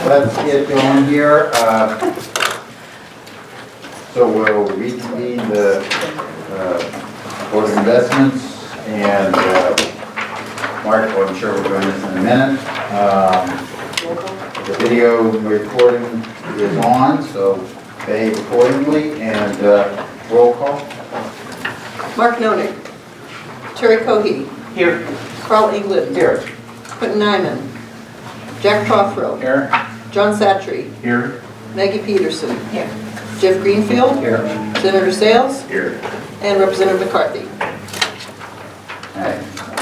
Let's get going here. So we'll reconvene the Board of Investments, and Mark, I'm sure we'll join us in a minute. The video recording is on, so behave accordingly, and roll call. Mark Noenig. Terry Cohey. Here. Carl England. Here. Quentin Nyman. Jack Toffro. Here. John Satry. Here. Maggie Peterson. Here. Jeff Greenfield. Here. Senator Sales. Here. And Representative McCarthy.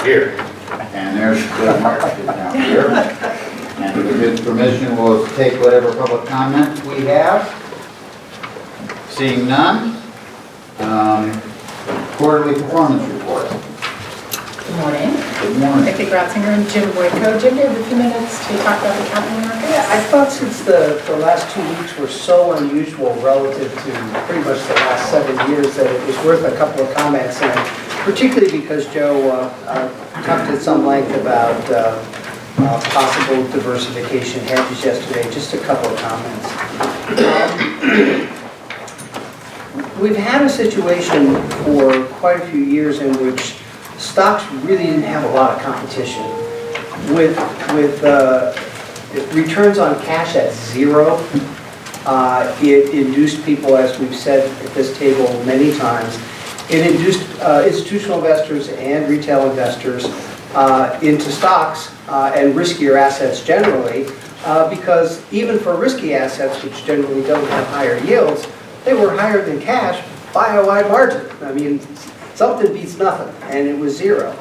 Here. And there's Mark is now here. And with his permission, we'll take whatever public comment we have. Seeing none. Quarterly performance report. Good morning. Good morning. Vicki Grotzinger and Jim Boyko. Jim, do you have a few minutes to talk about the capital markets? Yeah, I thought since the last 2 weeks were so unusual relative to pretty much the last 7 years that it was worth a couple of comments, and particularly because Joe talked at some length about possible diversification hedges yesterday. Just a couple of comments. We've had a situation for quite a few years in which stocks really didn't have a lot of competition. With returns on cash at zero, it induced people, as we've said at this table many times, it induced institutional investors and retail investors into stocks and riskier assets generally, because even for risky assets, which generally don't have higher yields, they were higher than cash by a wide margin. I mean, something beats nothing, and it was zero.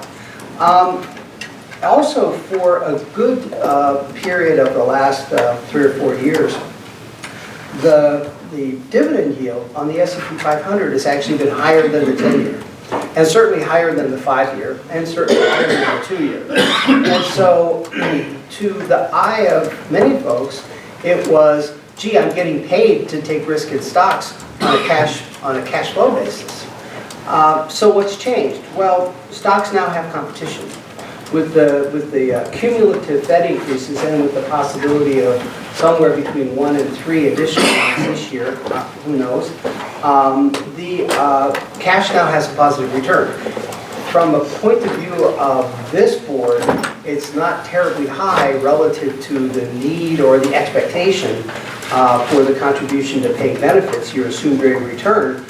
Also, for a good period of the last 3 or 4 years, the dividend yield on the S&P 500 has actually been higher than the 10-year, and certainly higher than the 5-year, and certainly higher than the 2-year. And so, to the eye of many folks, it was, gee, I'm getting paid to take risk in stocks on a cash flow basis. So what's changed? Well, stocks now have competition. With the cumulative Fed increases and with the possibility of somewhere between 1 and 3 additional ones this year, who knows, the cash now has a positive return. From a point of view of this board, it's not terribly high relative to the need or the expectation for the contribution to pay benefits, your assumed rate of return,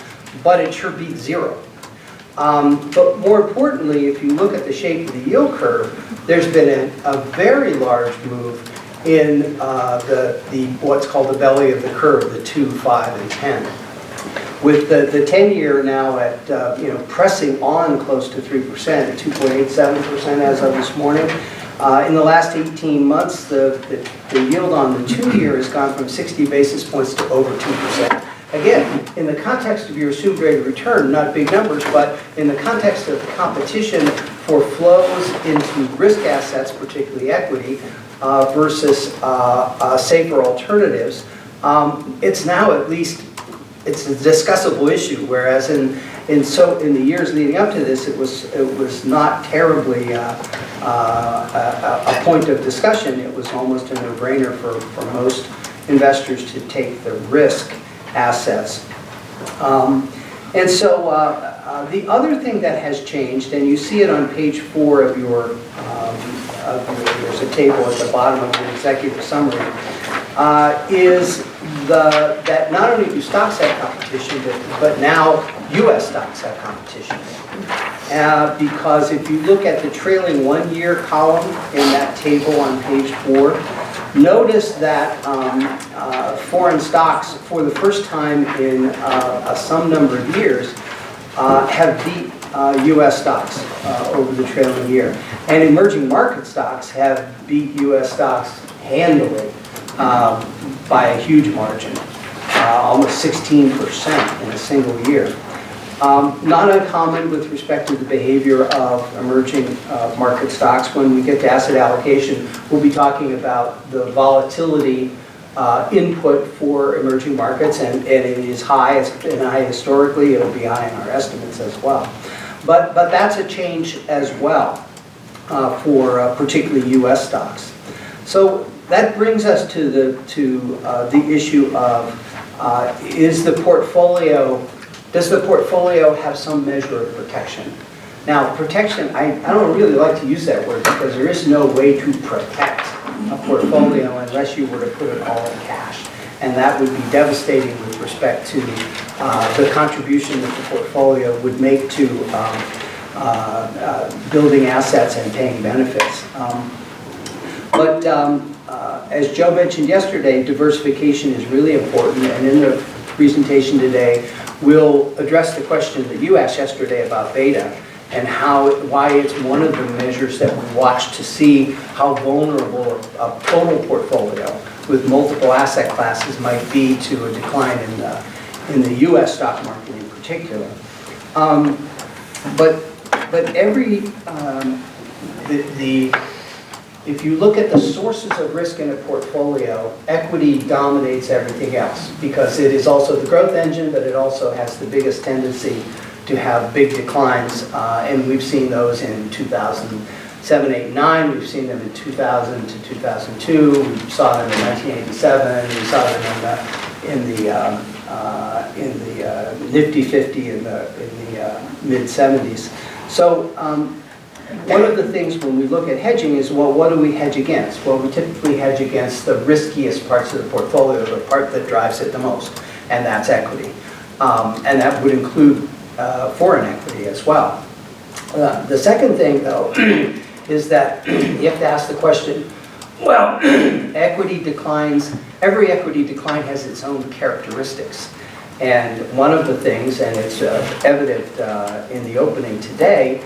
but it sure beats zero. But more importantly, if you look at the shape of the yield curve, there's been a very large move in what's called the belly of the curve, the 2, 5, and 10. With the 10-year now at pressing on close to 3%, 2.87% as of this morning. In the last 18 months, the yield on the 2-year has gone from 60 basis points to over 2%. Again, in the context of your assumed rate of return, not big numbers, but in the context of the competition for flows into risk assets, particularly equity, versus safer alternatives, it's now at least, it's a discussable issue, whereas in the years leading up to this, it was not terribly a point of discussion. It was almost a no-brainer for most investors to take the risk assets. And so the other thing that has changed, and you see it on page 4 of there's a table at the bottom of the executive summary, is that not only do stocks have competition, but now U.S. stocks have competition. Because if you look at the trailing 1-year column in that table on page 4, notice that foreign stocks, for the first time in some number of years, have beat U.S. stocks over the trailing year. And emerging market stocks have beat U.S. stocks handily by a huge margin, almost 16% in a single year. Not uncommon with respect to the behavior of emerging market stocks. When we get to asset allocation, we'll be talking about the volatility input for emerging markets, and it is high. It's been high historically. It'll be high in our estimates as well. But that's a change as well for particularly U.S. stocks. So that brings us to the issue of does the portfolio have some measure of protection? Now, protection, I don't really like to use that word because there is no way to protect a portfolio unless you were to put it all in cash. And that would be devastating with respect to the contribution that the portfolio would make to building assets and paying benefits. But as Joe mentioned yesterday, diversification is really important, and in the presentation today, we'll address the question that you asked yesterday about beta and why it's one of the measures that we watch to see how vulnerable a total portfolio with multiple asset classes might be to a decline in the U.S. stock market in particular. But if you look at the sources of risk in a portfolio, equity dominates everything else because it is also the growth engine, but it also has the biggest tendency to have big declines, and we've seen those in 2007, 8, 9. We've seen them in 2000 to 2002. We saw them in 1987. We saw them in the Nifty 50 in the mid 70s. So one of the things when we look at hedging is, well, what do we hedge against? Well, we typically hedge against the riskiest parts of the portfolio, the part that drives it the most, and that's equity. And that would include foreign equity as well. The second thing, though, is that you have to ask the question, well, equity declines, every equity decline has its own characteristics. And one of the things, and it's evident in the opening today,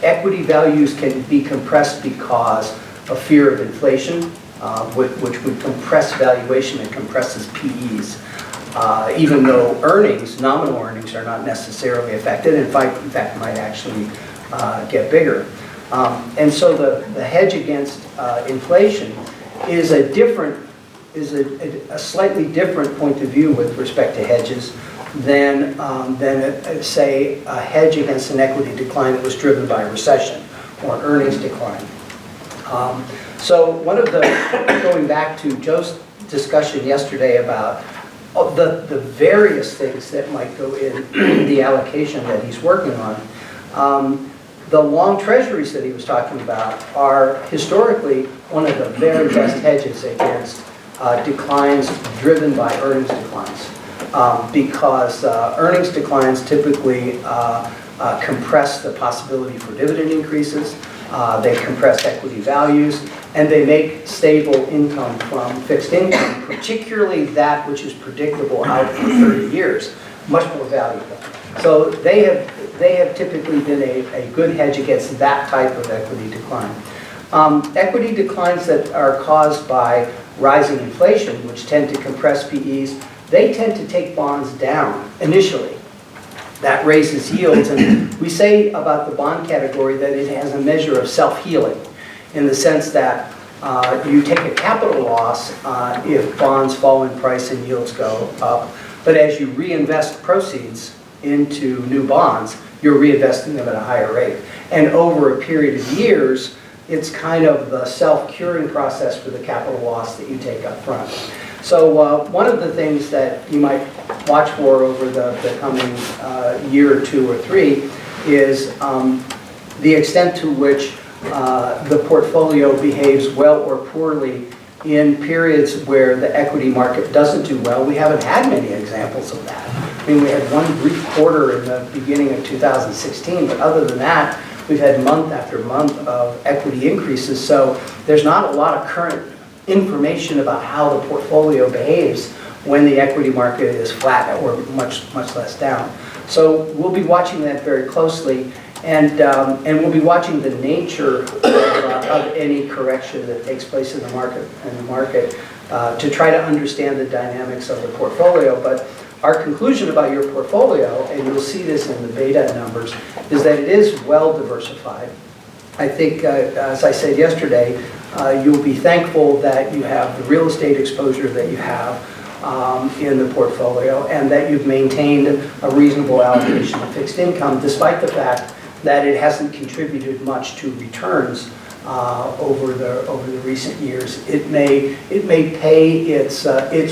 equity values can be compressed because of fear of inflation, which would compress valuation and compresses PEs. Even though earnings, nominal earnings, are not necessarily affected, in fact might actually get bigger. And so the hedge against inflation is a slightly different point of view with respect to hedges than say, a hedge against an equity decline that was driven by a recession or an earnings decline. So going back to Joe's discussion yesterday about the various things that might go in the allocation that he's working on, the long treasuries that he was talking about are historically one of the very best hedges against declines driven by earnings declines. Because earnings declines typically compress the possibility for dividend increases, they compress equity values, and they make stable income from fixed income, particularly that which is predictable out for 30 years, much more valuable. So they have typically been a good hedge against that type of equity decline. Equity declines that are caused by rising inflation, which tend to compress PEs, they tend to take bonds down initially. That raises yields, and we say about the bond category that it has a measure of self-healing, in the sense that you take a capital loss if bonds fall in price and yields go up, but as you reinvest proceeds into new bonds, you're reinvesting them at a higher rate. And over a period of years, it's kind of the self-curing process for the capital loss that you take up front. So one of the things that you might watch for over the coming year or two or three is the extent to which the portfolio behaves well or poorly in periods where the equity market doesn't do well. We haven't had many examples of that. I mean, we had one brief quarter in the beginning of 2016, but other than that, we've had month after month of equity increases. So there's not a lot of current information about how the portfolio behaves when the equity market is flat or much less down. So we'll be watching that very closely, and we'll be watching the nature of any correction that takes place in the market to try to understand the dynamics of the portfolio. But our conclusion about your portfolio, and you'll see this in the beta numbers, is that it is well diversified. I think, as I said yesterday, you'll be thankful that you have the real estate exposure that you have in the portfolio, and that you've maintained a reasonable allocation of fixed income, despite the fact that it hasn't contributed much to returns over the recent years. It may pay its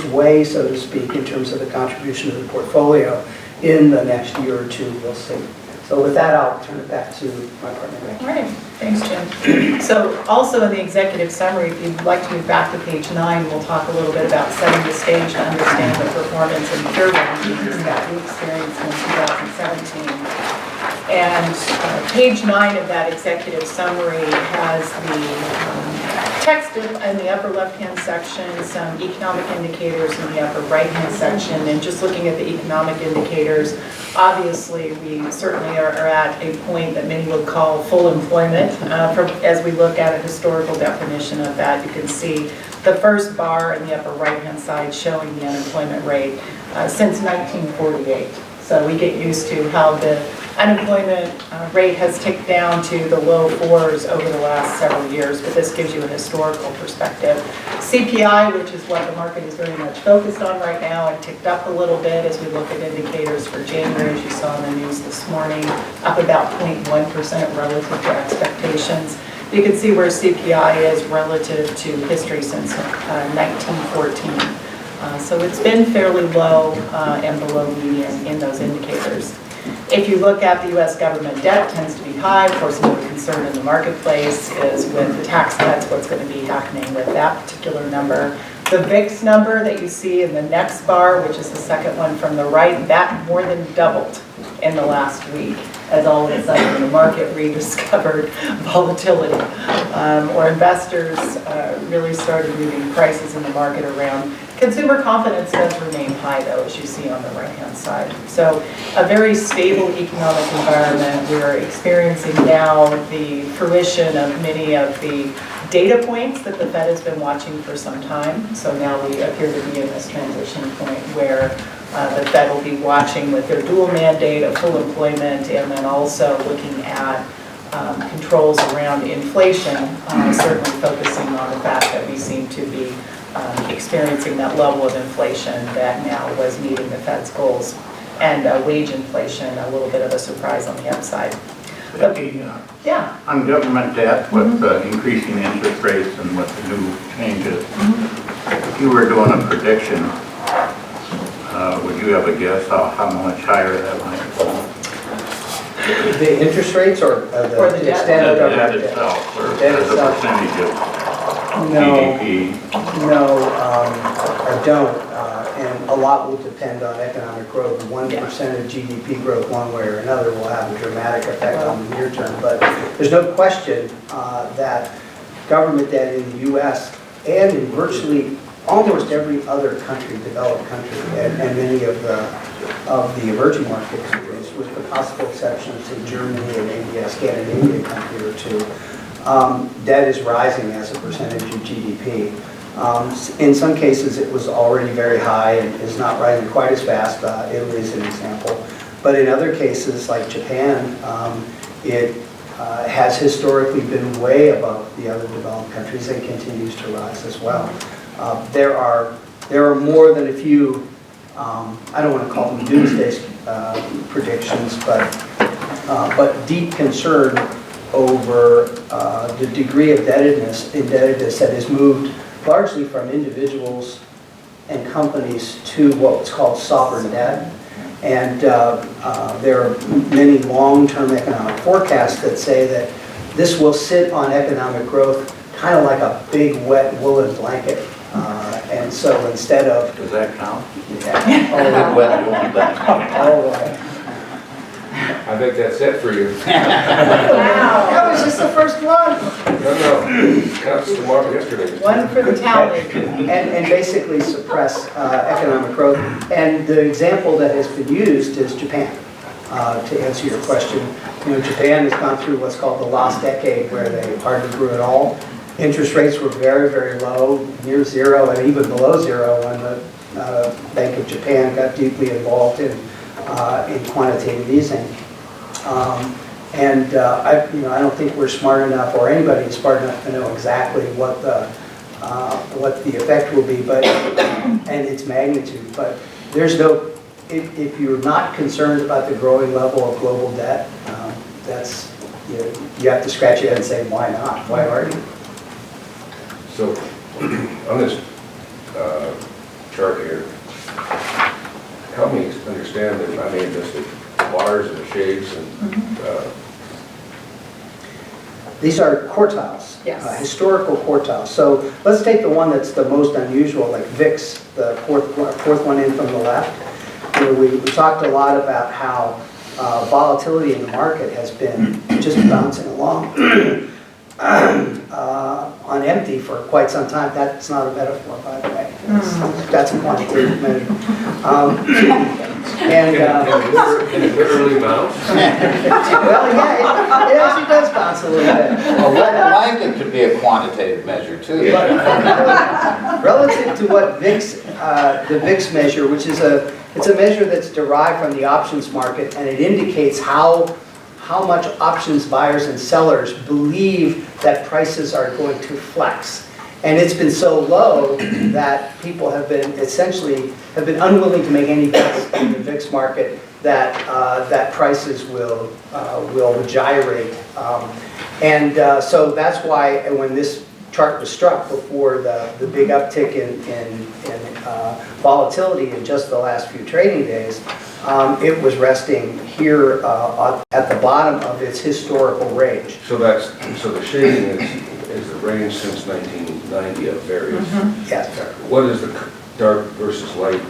way, so to speak, in terms of the contribution to the portfolio in the next year or two, we'll see. So with that, I'll turn it back to my partner, Becky. All right, thanks, Jim. So also in the executive summary, if you'd like to move back to page 9, we'll talk a little bit about setting the stage to understand the performance and peer rankings that we experienced in 2017. And page 9 of that executive summary has the text in the upper left-hand section, some economic indicators in the upper right-hand section, and just looking at the economic indicators, obviously we certainly are at a point that many would call full employment. As we look at a historical definition of that, you can see the first bar in the upper right-hand side showing the unemployment rate since 1948. So we get used to how the unemployment rate has ticked down to the low 4s over the last several years, but this gives you a historical perspective. CPI, which is what the market is very much focused on right now, and ticked up a little bit as we look at indicators for January, as you saw in the news this morning, up about 0.1% relative to expectations. You can see where CPI is relative to history since 1914. So it's been fairly low and below median in those indicators. If you look at the U.S. government debt, it tends to be high. Of course, another concern in the marketplace is with the tax cuts, what's going to be happening with that particular number. The VIX number that you see in the next bar, which is the second one from the right, that more than doubled in the last week, as all of a sudden the market rediscovered volatility, or investors really started moving prices in the market around. Consumer confidence does remain high, though, as you see on the right-hand side. So a very stable economic environment. We're experiencing now the fruition of many of the data points that the Fed has been watching for some time. So now we appear to be in this transition point where the Fed will be watching with their dual mandate of full employment and then also looking at controls around inflation, certainly focusing on the fact that we seem to be experiencing that level of inflation that now was meeting the Fed's goals, and wage inflation, a little bit of a surprise on the upside. Becky, Yeah. on government debt with increasing interest rates and with the new changes, if you were doing a prediction, would you have a guess how much higher that might go? The interest rates or Or the the debt? extent of The debt government debt? itself, or Debt as a itself. percentage of No. GDP? No, I don't, and a lot will depend on economic growth. 1% of GDP growth one way or another will have a dramatic effect on the near term, but there's no question that government debt in the U.S. and in virtually almost every other country, developed country, and many of the emerging markets, with the possible exception of, say, Germany and maybe a Scandinavian country or two, debt is rising as a percentage of GDP. In some cases, it was already very high and is not rising quite as fast. Italy is an example. But in other cases, like Japan, it has historically been way above the other developed countries and continues to rise as well. There are more than a few, I don't want to call them doomsday predictions, but deep concern over the degree of indebtedness that has moved largely from individuals and companies to what's called sovereign debt. And there are many long-term economic forecasts that say that this will sit on economic growth kind of like a big wet woolen blanket. And so instead of... Does that count? Yeah. Well, you want that. All right. I think that's it for you. Wow. That was just the first one. No, counts tomorrow, yesterday. One for the tally. And basically suppress economic growth. And the example that has been used is Japan. To answer your question, Japan has gone through what's called the lost decade, where they hardly grew at all. Interest rates were very, very low, near zero, and even below zero when the Bank of Japan got deeply involved in quantitative easing. I don't think we're smart enough, or anybody is smart enough to know exactly what the effect will be, but and its magnitude. But there's if you're not concerned about the growing level of global debt, you have to scratch your head and say, why not? Why argue? So, on this chart here, help me understand that, I mean, just the bars and the shapes and, These are quartiles. Yes. Historical quartiles. So let's take the one that's the most unusual, like VIX, the fourth one in from the left. You know, we talked a lot about how volatility in the market has been just bouncing along on empty for quite some time. That's not a metaphor, by the way. That's a quantitative measure. And can it literally bounce? well, yeah, it actually does bounce a little bit. Well, like it could be a quantitative measure too. Relative to what VIX, the VIX measure, which is it's a measure that's derived from the options market, and it indicates how much options buyers and sellers believe that prices are going to flex. And it's been so low that people have been unwilling to make any bets in the VIX market that prices will gyrate. So that's why when this chart was struck before the big uptick in volatility in just the last few trading days, it was resting here at the bottom of its historical range. So the shading is the range since 1990 of various. Yes. What is the dark versus light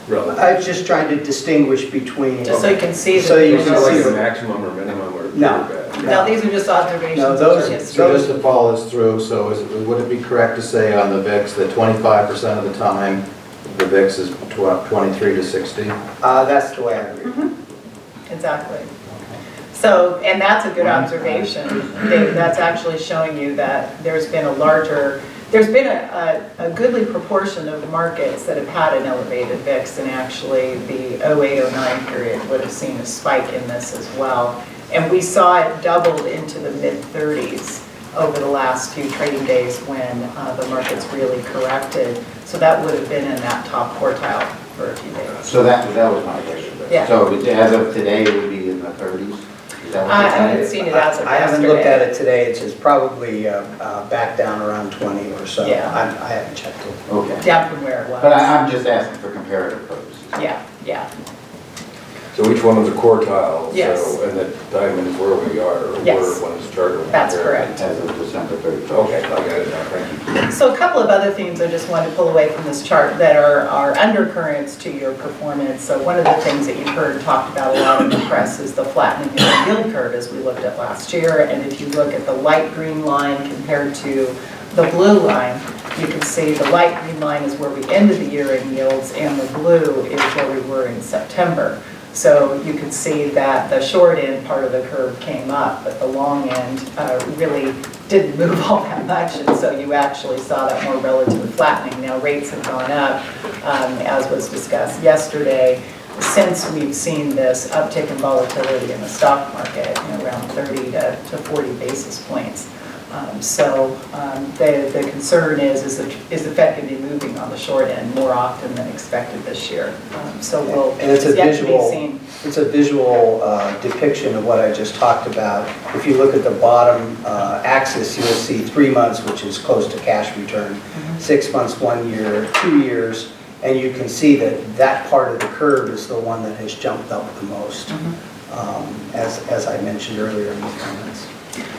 relative? I was just trying to distinguish between. Just so you can see. So you It's can not like see a the- maximum or minimum or No. good or bad. No, these are just observations. No, of those- our history. So just to follow this through, so would it be correct to say on the VIX that 25% of the time the VIX is 23 to 60? That's the way I read it. Exactly. So, and that's a good observation, Dave. That's actually showing you that there's been a goodly proportion of the markets that have had an elevated VIX, and actually the 08-09 period would have seen a spike in this as well. And we saw it doubled into the mid-30s over the last few trading days when the markets really corrected. So that would have been in that top quartile for a few days. So that was my question. Yeah. So as of today, it would be in the 30s? Is that what I you're saying? haven't seen it as of I haven't looked yesterday. at it today. It's probably back down around 20 or so. Yeah. I haven't checked it. Okay. Down from where it was. But I'm just asking for comparative purposes. Yeah, yeah. So each one is a quartile. Yes. So, and the diamond is where we are, or Yes. where one is charted. That's correct. As of December 31st. Okay, I got it now, thank you. So a couple of other themes I just wanted to pull away from this chart that are undercurrents to your performance. So one of the things that you've heard talked about a lot in the press is the flattening of the yield curve as we looked at last year. And if you look at the light green line compared to the blue line, you can see the light green line is where we ended the year in yields, and the blue is where we were in September. So you can see that the short end part of the curve came up, but the long end really didn't move all that much, and so you actually saw that more relative flattening. Now rates have gone up, as was discussed yesterday, since we've seen this uptick in volatility in the stock market, around 30 to 40 basis points. The concern is effectively moving on the short end more often than expected this year. And it's a yet to be visual, seen. it's a visual depiction of what I just talked about. If you look at the bottom axis, you'll see 3 months, which is close to cash return, 6 months, 1 year, 2 years, and you can see that part of the curve is the one that has jumped up the most, as I mentioned earlier in the comments.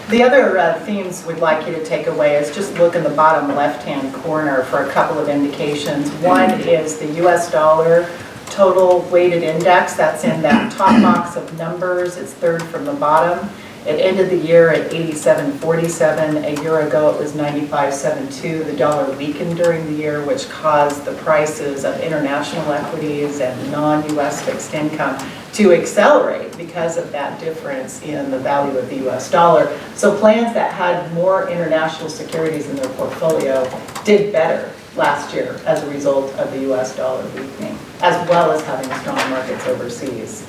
The other themes we'd like you to take away is just look in the bottom left-hand corner for a couple of indications. One is the US dollar total weighted index. That's in that top box of numbers. It's third from the bottom. It ended the year at 87.47. A year ago, it was 95.72. The dollar weakened during the year, which caused the prices of international equities and non-US fixed income to accelerate because of that difference in the value of the US dollar. So plans that had more international securities in their portfolio did better last year as a result of the US dollar weakening, as well as having strong markets overseas.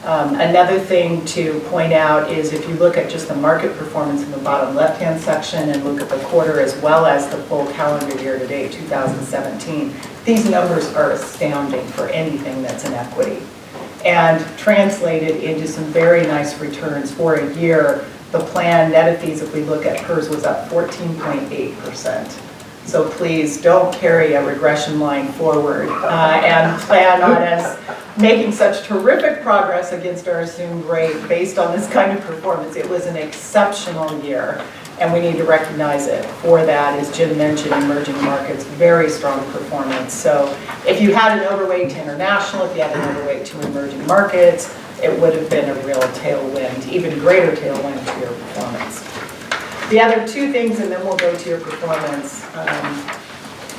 Another thing to point out is if you look at just the market performance in the bottom left-hand section and look at the quarter as well as the full calendar year to date, 2017, these numbers are astounding for anything that's an equity, and translated into some very nice returns for a year The plan net of fees, if we look at PERS, was up 14.8%. So please don't carry a regression line forward and plan on us making such terrific progress against our assumed rate based on this kind of performance. It was an exceptional year, and we need to recognize it for that. As Jim mentioned, emerging markets, very strong performance. So if you had an overweight to international, if you had an overweight to emerging markets, it would have been a real tailwind, even greater tailwind to your performance. The other two things, and then we'll go to your performance.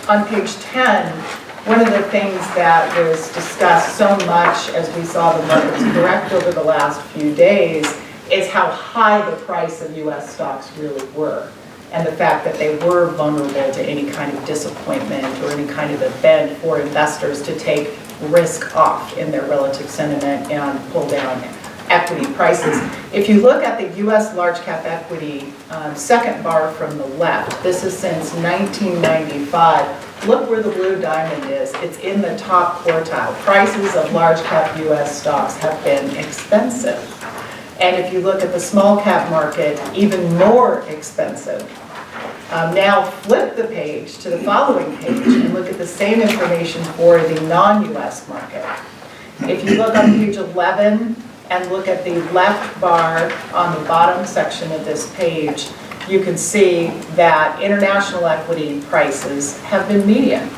On page 10, one of the things that was discussed so much as we saw the markets correct over the last few days is how high the price of U.S. stocks really were, and the fact that they were vulnerable to any kind of disappointment or any kind of event for investors to take risk off in their relative sentiment and pull down equity prices. If you look at the U.S. large cap equity second bar from the left, this is since 1995. Look where the blue diamond is. It's in the top quartile. Prices of large cap U.S. stocks have been expensive. And if you look at the small cap market, even more expensive. Now flip the page to the following page and look at the same information for the non-U.S. market. If you look on page 11 and look at the left bar on the bottom section of this page, you can see that international equity prices have been median.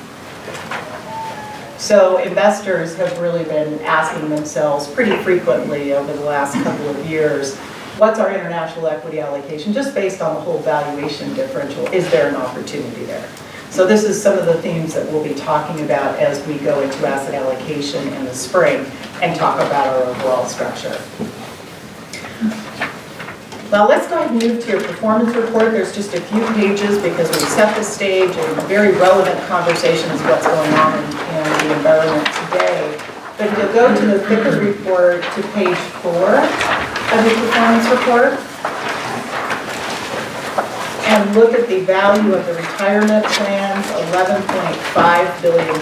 So investors have really been asking themselves pretty frequently over the last couple of years, what's our international equity allocation, just based on the whole valuation differential? Is there an opportunity there? So this is some of the themes that we'll be talking about as we go into asset allocation in the spring and talk about our overall structure. Now let's go ahead and move to your performance report. There's just a few pages because we set the stage and very relevant conversation is what's going on in the environment today. But if you'll go to the thicker report to page 4 of the performance report and look at the value of the retirement plans, $11.5 billion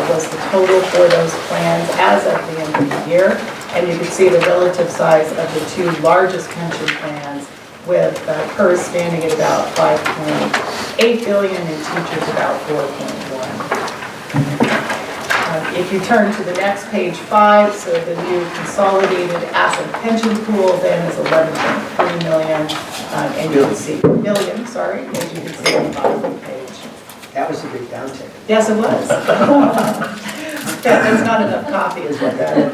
was the total for those plans as of the end of the year. And you can see the relative size of the two largest pension plans, with PERS standing at about $5.8 billion and teachers about $4.1. If you turn to the next page 5, so the new consolidated asset pension pool then is $11.3 million, and you can see as you can see on the bottom of the page. That was a big downtick. Yes, it was. That's not enough coffee, is what that is.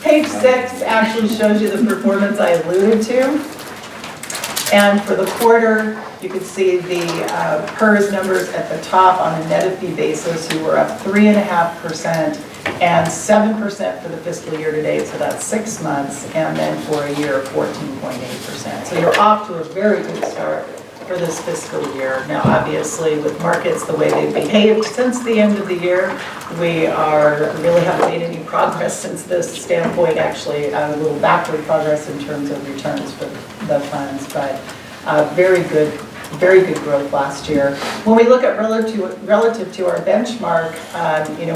Page 6 actually shows you the performance I alluded to. And for the quarter, you can see the PERS numbers at the top on a net of fee basis, who were up 3.5% and 7% for the fiscal year to date, so that's 6 months, and then for a year, 14.8%. So you're off to a very good start for this fiscal year. Now, obviously, with markets the way they've behaved since the end of the year, we really haven't made any progress since this standpoint, actually a little backward progress in terms of returns for the funds, but very good growth last year. When we look at relative to our benchmark,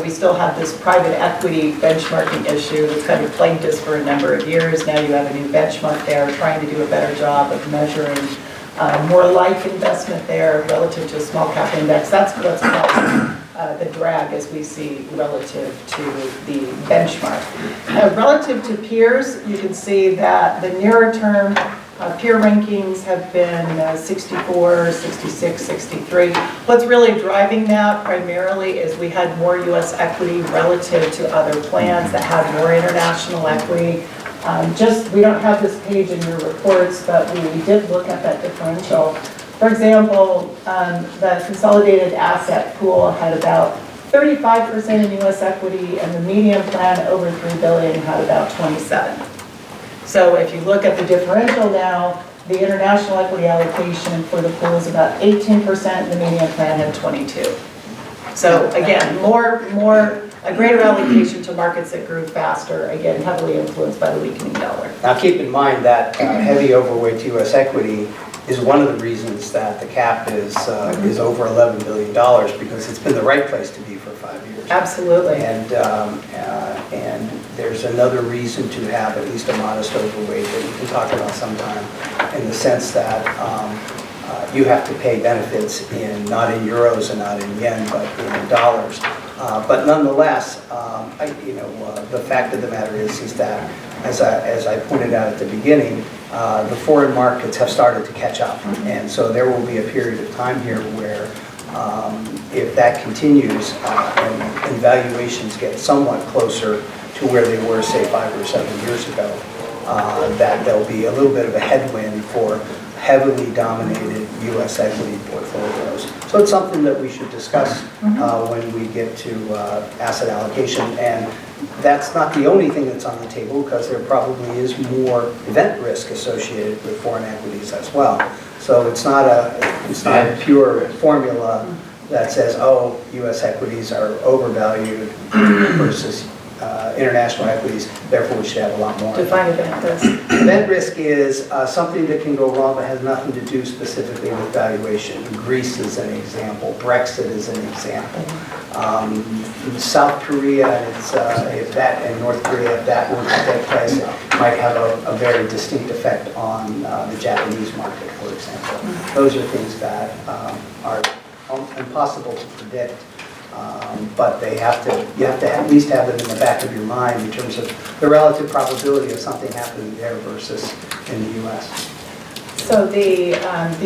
we still have this private equity benchmarking issue that's kind of plagued us for a number of years. Now you have a new benchmark there, trying to do a better job of measuring more life investment there relative to a small cap index. That's what's causing the drag as we see relative to the benchmark. Relative to peers, you can see that the nearer term peer rankings have been 64, 66, 63. What's really driving that primarily is we had more U.S. equity relative to other plans that had more international equity. We don't have this page in your reports, but we did look at that differential. For example, the consolidated asset pool had about 35% in U.S. equity, and the median plan over $3 billion had about 27%. So if you look at the differential now, the international equity allocation for the pool is about 18%, the median plan had 22%. So again, a greater allocation to markets that grew faster, again, heavily influenced by the weakening dollar. Now keep in mind that heavy overweight to U.S. equity is one of the reasons that the cap is over $11 billion, because it's been the right place to be for 5 years. Absolutely. And And there's another reason to have at least a modest overweight that we can talk about sometime, in the sense that you have to pay benefits not in euros and not in yen, but in dollars. But nonetheless, the fact of the matter is that, as I pointed out at the beginning, the foreign markets have started to catch up. And so there will be a period of time here where if that continues and valuations get somewhat closer to where they were, say, 5 or 7 years ago, that there'll be a little bit of a headwind for heavily dominated U.S. equity portfolios. So it's something that we should discuss when we get to asset allocation. And that's not the only thing that's on the table, because there probably is more event risk associated with foreign equities as well. So it's not a pure formula that says, oh, U.S. equities are overvalued versus international equities, therefore we should have a lot more. Define event risk. Event risk is something that can go wrong but has nothing to do specifically with valuation. Greece is an example. Brexit is an example. South Korea, and North Korea, if that were to take place, might have a very distinct effect on the Japanese market, for example. Those are things that are impossible to predict. But you have to at least have them in the back of your mind in terms of the relative probability of something happening there versus in the U.S. So the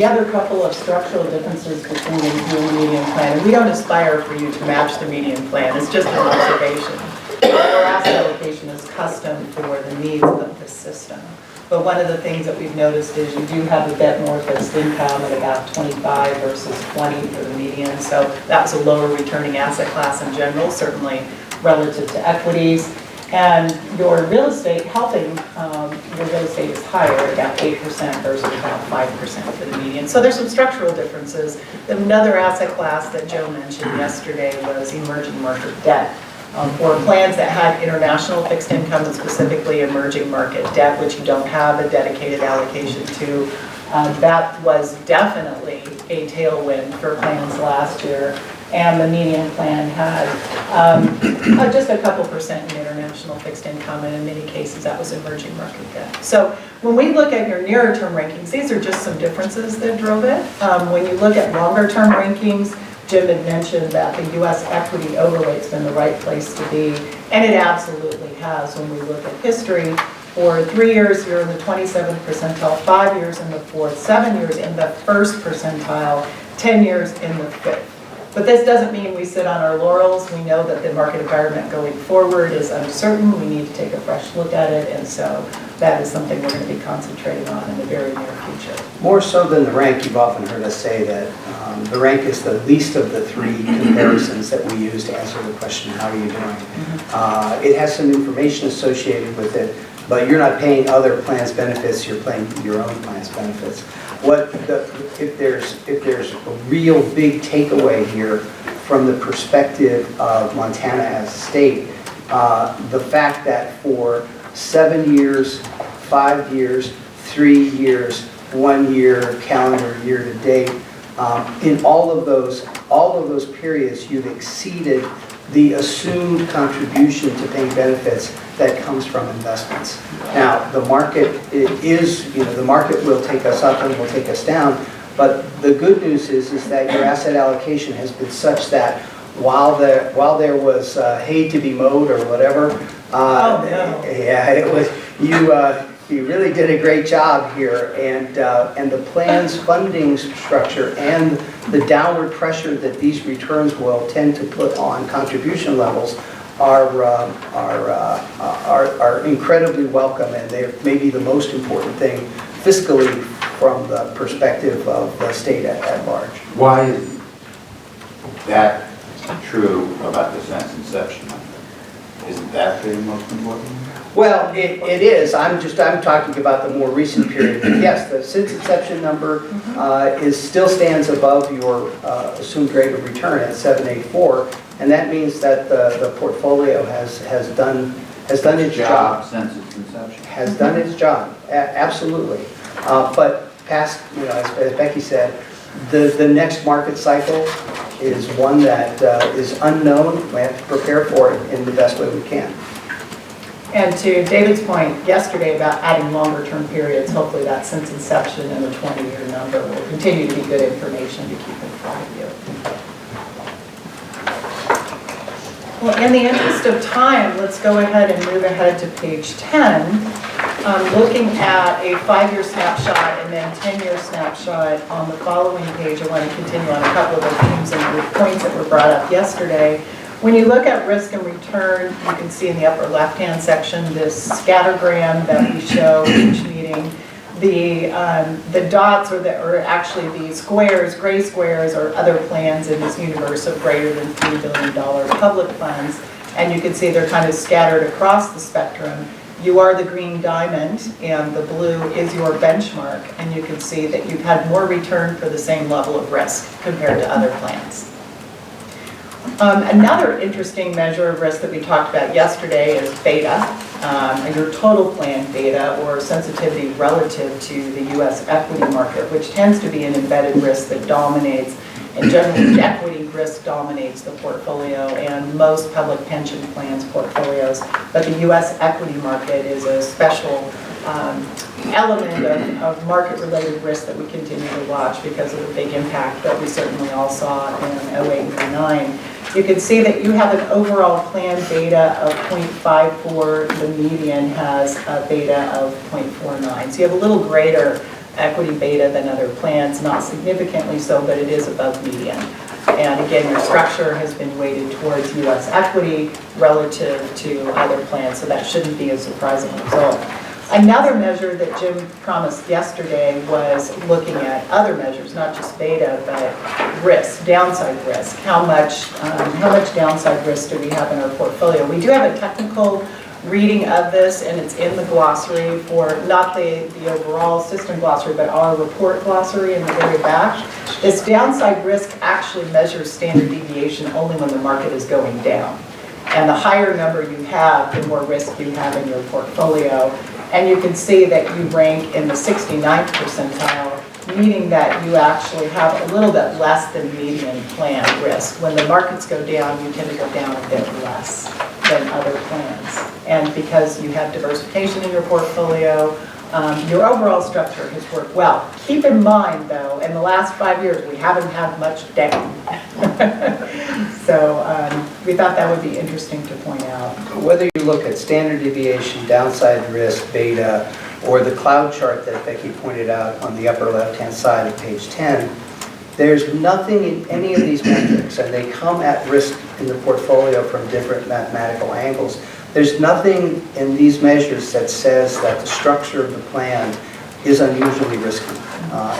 other couple of structural differences between the new and the median plan, and we don't aspire for you to match the median plan, it's just an observation. Our asset allocation is custom for the needs of the system. But one of the things that we've noticed is you do have a bit more fixed income at about 25 versus 20 for the median. So that was a lower returning asset class in general, certainly relative to equities. And your real estate, your real estate is higher at about 8% versus about 5% for the median. So there's some structural differences. Another asset class that Joe mentioned yesterday was emerging market debt. For plans that had international fixed income and specifically emerging market debt, which you don't have a dedicated allocation to, that was definitely a tailwind for plans last year. And the median plan had just a couple percent in international fixed income, and in many cases that was emerging market debt. So when we look at your nearer term rankings, these are just some differences that drove it. When you look at longer term rankings, Jim had mentioned that the U.S. equity overweight's been the right place to be, and it absolutely has when we look at history. For 3 years, you're in the 27th percentile, 5 years in the 4th, 7 years in the 1st percentile, 10 years in the 5th. But this doesn't mean we sit on our laurels. We know that the market environment going forward is uncertain. We need to take a fresh look at it, and so that is something we're going to be concentrating on in the very near future. More so than the rank, you've often heard us say that the rank is the least of the three comparisons that we use to answer the question, how are you doing? It has some information associated with it, but you're not paying other plans' benefits, you're paying your own plans' benefits. If there's a real big takeaway here from the perspective of Montana as a state, the fact that for 7 years, 5 years, 3 years, 1 year, calendar year to date, in all of those periods, you've exceeded the assumed contribution to paying benefits that comes from investments. Now, the market the market will take us up and will take us down, but the good news is that your asset allocation has been such that while there was hay to be mowed or whatever, yeah, it was you really did a great job here, and the plan's funding structure and the downward pressure that these returns will tend to put on contribution levels are incredibly welcome, and they're maybe the most important thing fiscally from the perspective of the state at large. Why is that true about the since inception? Isn't that the most important? Well, it is. I'm talking about the more recent period. But yes, the since inception number still stands above your assumed rate of return at 784, and that means that the portfolio has done its job since its inception. Has done its job, absolutely. But past, as Becky said, the next market cycle is one that is unknown. We have to prepare for it in the best way we can. And to David's point yesterday about adding longer-term periods, hopefully that since inception and the 20-year number will continue to be good information to keep in front of you. Well, in the interest of time, let's go ahead and move ahead to page 10. Looking at a 5-year snapshot and then 10-year snapshot on the following page, I want to continue on a couple of the themes and points that were brought up yesterday. When you look at risk and return, you can see in the upper left-hand section this scattergram that we show each meeting. The dots or actually the squares, gray squares, are other plans in this universe of greater than $3 billion public funds. And you can see they're kind of scattered across the spectrum. You are the green diamond and the blue is your benchmark. And you can see that you've had more return for the same level of risk compared to other plans. Another interesting measure of risk that we talked about yesterday is beta, your total plan beta, or sensitivity relative to the U.S. equity market, which tends to be an embedded risk that dominates, and generally equity risk dominates the portfolio and most public pension plans portfolios. But the U.S. equity market is a special element of market-related risk that we continue to watch because of the big impact that we certainly all saw in 08 and 09. You can see that you have an overall plan beta of 0.54. The median has a beta of 0.49. So you have a little greater equity beta than other plans, not significantly so, but it is above median. And again, your structure has been weighted towards U.S. equity relative to other plans, so that shouldn't be a surprising result. Another measure that Jim promised yesterday was looking at other measures, not just beta, but risk, downside risk. How much downside risk do we have in our portfolio? We do have a technical reading of this, and it's in the glossary for not the overall system glossary, but our report glossary in the very back. This downside risk actually measures standard deviation only when the market is going down. And the higher number you have, the more risk you have in your portfolio. And you can see that you rank in the 69th percentile, meaning that you actually have a little bit less than median plan risk. When the markets go down, you tend to go down a bit less than other plans. And because you have diversification in your portfolio, your overall structure has worked well. Keep in mind, though, in the last 5 years, we haven't had much down. So we thought that would be interesting to point out. Whether you look at standard deviation, downside risk, beta, or the cloud chart that Becky pointed out on the upper left-hand side of page 10, there's nothing in any of these metrics, and they come at risk in the portfolio from different mathematical angles. There's nothing in these measures that says that the structure of the plan is unusually risky.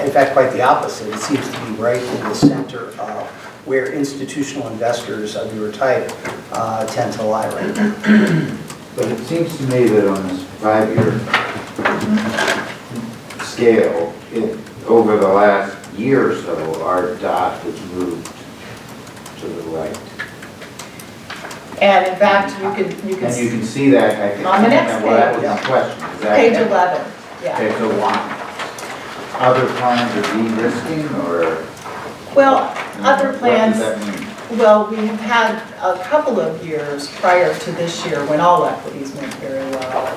In fact, quite the opposite. It seems to be right in the center of where institutional investors of your type tend to lie right now. But it seems to me that on this 5-year scale, over the last year or so, our dot has moved to the right. And in fact, you can And you can see that, I think. On the next Well, that was page. my question. Is that- page 11. Yeah. Okay, so why? Other plans are de-risking, or? Well, other plans. What does that mean? Well, we have had a couple of years prior to this year when all equities went very well.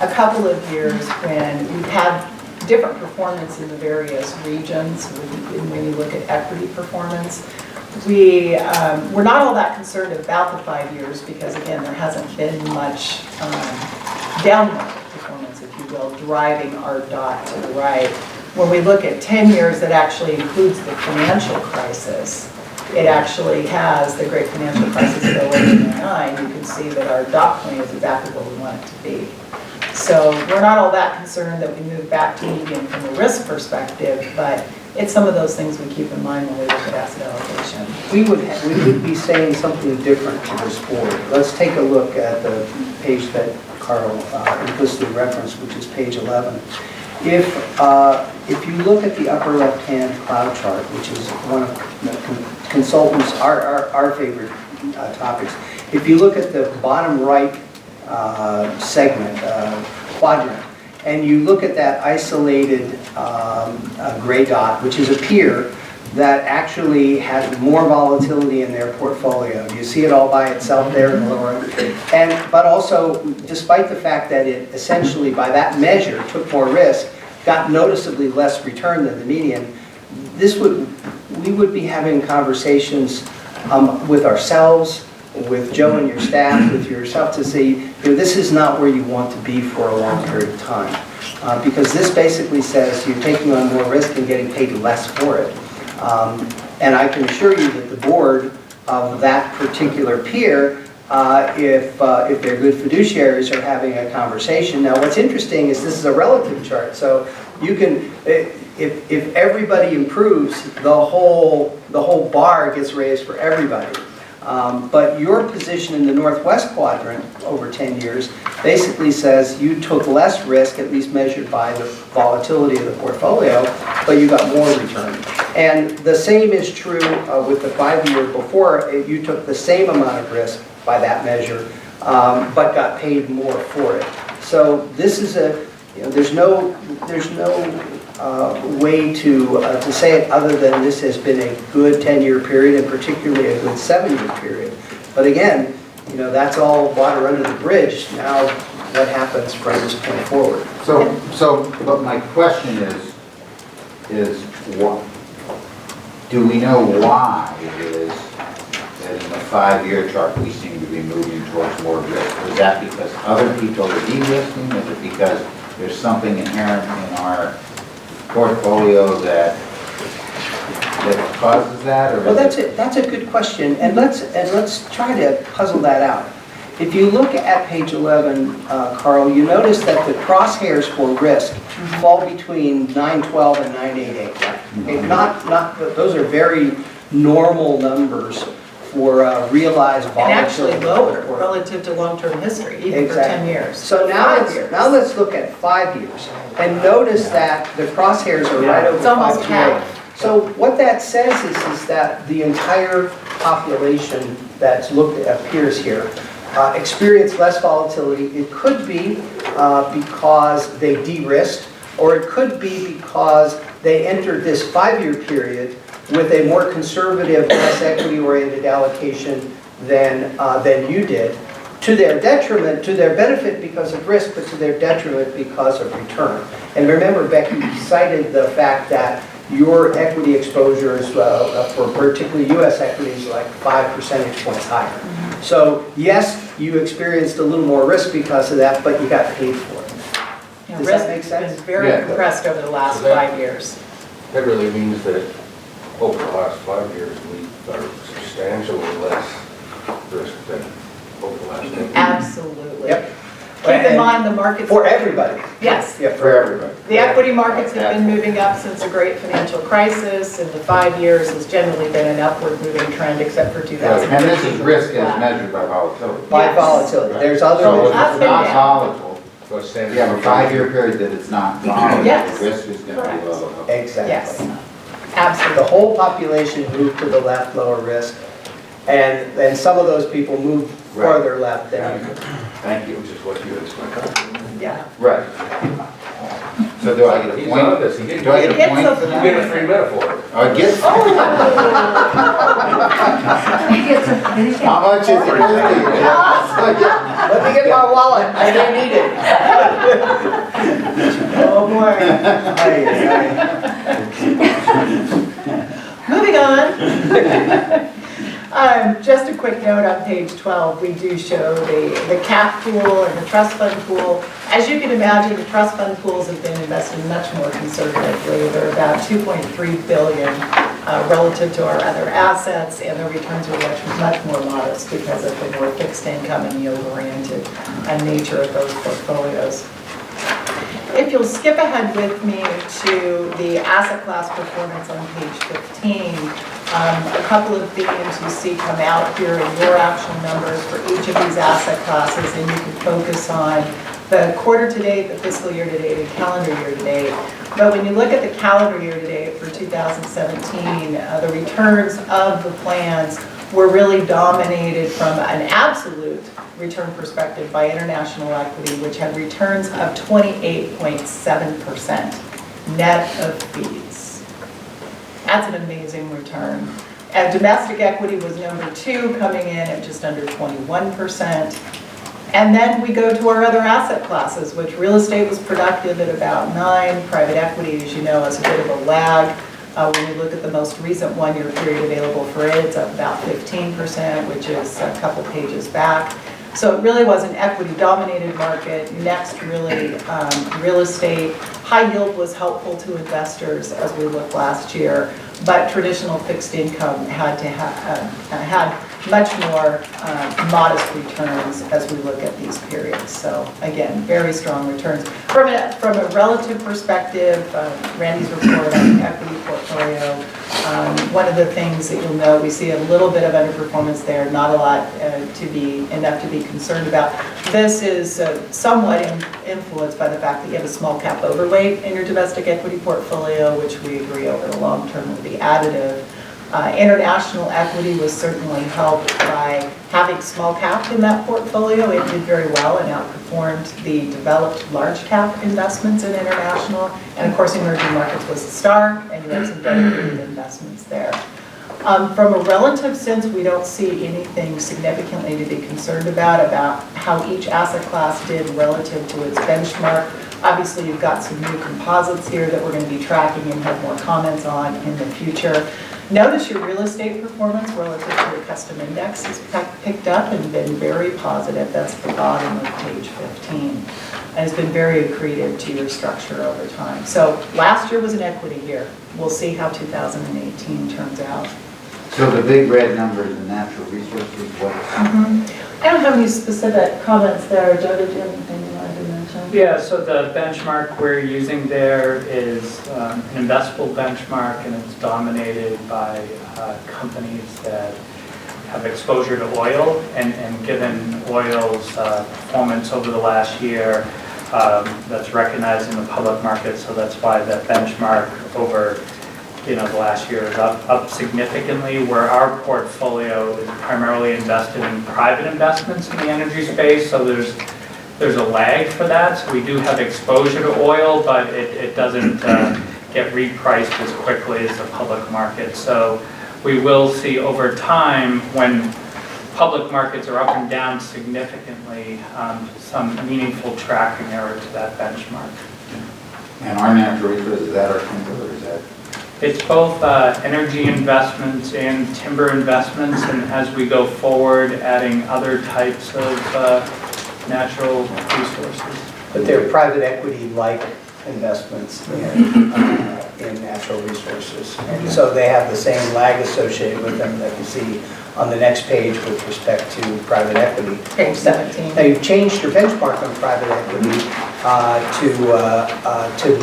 A couple of years when we've had different performance in the various regions when you look at equity performance. We're not all that concerned about the 5 years because, again, there hasn't been much downward performance, if you will, driving our dot to the right. When we look at 10 years, that actually includes the financial crisis. It actually has the great financial crisis of 08 and 09. You can see that our dot point is exactly where we want it to be. So we're not all that concerned that we move back to median from a risk perspective, but it's some of those things we keep in mind when we look at asset allocation. We would be saying something different to this board. Let's take a look at the page that Carl implicitly referenced, which is page 11. If you look at the upper left-hand cloud chart, which is one of the consultants, our favorite topics, if you look at the bottom right segment, quadrant, and you look at that isolated gray dot, which is a peer, that actually has more volatility in their portfolio. You see it all by itself there in the lower. But also, despite the fact that it essentially, by that measure, took more risk, got noticeably less return than the median, we would be having conversations with ourselves, with Joe and your staff, with yourself to say, this is not where you want to be for a long period of time. Because this basically says you're taking on more risk and getting paid less for it. And I can assure you that the board of that particular peer, if they're good fiduciaries, are having a conversation. Now, what's interesting is this is a relative chart, so you can, if everybody improves, the whole bar gets raised for everybody. But your position in the northwest quadrant over 10 years basically says you took less risk, at least measured by the volatility of the portfolio, but you got more return. And the same is true with the 5-year before. You took the same amount of risk by that measure, but got paid more for it. So this is there's no way to say it other than this has been a good 10-year period, and particularly a good 7-year period. What again, that's all water under the bridge. Now, what happens from this point forward? But my question is what, do we know why it is that in the 5-year chart we seem to be moving towards more risk? Is that because other people are de-risking? Is it because there's something inherent in our portfolio that causes that? Or well, that's a good question, and let's try to puzzle that out. If you look at page 11, Carl, you notice that the crosshairs for risk fall between 912 and 988. Okay, those are very normal numbers for realized volatility. And actually lower relative to long-term history, even for 10 years. So now let's look at 5 years, and notice that the crosshairs are right over 5 years. So what that says is that the entire population that's appears here experience less volatility. It could be because they de-risked, or it could be because they entered this 5-year period with a more conservative, less equity-oriented allocation than you did, to their detriment, to their benefit because of risk, but to their detriment because of return. And remember, Becky cited the fact that your equity exposures for particularly U.S. equities are like 5 percentage points higher. So yes, you experienced a little more risk because of that, but you got paid for it. Does that make sense? Risk has been very compressed over the last 5 years. That really means that over the last 5 years, we are substantially less risk than over the last 10 years. Absolutely. Yep. Keep in mind the markets. For everybody. Yes. Yeah, for everybody. The equity markets have been moving up since the great financial crisis, and the 5 years has generally been an upward moving trend, except for 2000. And this is risk as measured by volatility. By Yes. volatility. There's other So if Up it's and not down. volatile, So it's standard. you have a 5-year period that it's not volatile, Yes. the risk is going to Correct. be low. Exactly. Yes, The absolutely. whole population moved to the left, lower risk, and some of those people moved Right. farther left than you. Thank you. Which is what you expect. Yeah. Right. So do I get a He's point? on this, he gets, Do I get It a gets point a for you that? get a free metaphor. I get, how much is it? Let me get my wallet, I may need it. Oh, boy. Moving on. Just a quick note on page 12, we do show the cap pool and the trust fund pool. As you can imagine, the trust fund pools have been invested much more conservatively. They're about $2.3 billion relative to our other assets, and the returns are much more modest because of the more fixed income and yield-oriented nature of those portfolios. If you'll skip ahead with me to the asset class performance on page 15, a couple of themes you see come out here in your actual numbers for each of these asset classes, and you can focus on the quarter to date, the fiscal year to date, and calendar year to date. But when you look at the calendar year to date for 2017, the returns of the plans were really dominated from an absolute return perspective by international equity, which had returns of 28.7% net of fees. That's an amazing return. And domestic equity was number 2, coming in at just under 21%. And then we go to our other asset classes, which real estate was productive at about 9%. Private equity, as you know, has a bit of a lag. When we look at the most recent one-year period available for it, it's up about 15%, which is a couple pages back. So it really was an equity-dominated market. Next, really, real estate. High yield was helpful to investors as we looked last year, but traditional fixed income had much more modest returns as we look at these periods. So again, very strong returns. From a relative perspective, Randy's report on the equity portfolio, one of the things that you'll know, we see a little bit of underperformance there, not a lot enough to be concerned about. This is somewhat influenced by the fact that you have a small cap overweight in your domestic equity portfolio, which we agree over the long term will be additive. International equity was certainly helped by having small cap in that portfolio. It did very well and outperformed the developed large cap investments in international. And of course, emerging markets was the star, and you have some dedicated investments there. From a relative sense, we don't see anything significantly to be concerned about how each asset class did relative to its benchmark. Obviously, you've got some new composites here that we're going to be tracking and have more comments on in the future. Notice your real estate performance relative to your custom index has picked up and been very positive. That's the bottom of page 15. And has been very accretive to your structure over time. So last year was an equity year. We'll see how 2018 turns out. So the big red numbers in natural resources, what? I don't have any specific comments there. Joe, did you have anything you wanted to mention? Yeah, so the benchmark we're using there is an investable benchmark, and it's dominated by companies that have exposure to oil, and given oil's performance over the last year, that's recognized in the public market, so that's why that benchmark over the last year is up significantly, where our portfolio is primarily invested in private investments in the energy space, so there's a lag for that. So we do have exposure to oil, but it doesn't get repriced as quickly as the public market. So we will see over time, when public markets are up and down significantly, some meaningful tracking error to that benchmark. And our natural resources, is that our timber, or is that? It's both energy investments and timber investments, and as we go forward, adding other types of natural resources. But they're private equity-like investments in natural resources. And so they have the same lag associated with them that you see on the next page with respect to private equity. Page 17. Now, you've changed your benchmark on private equity to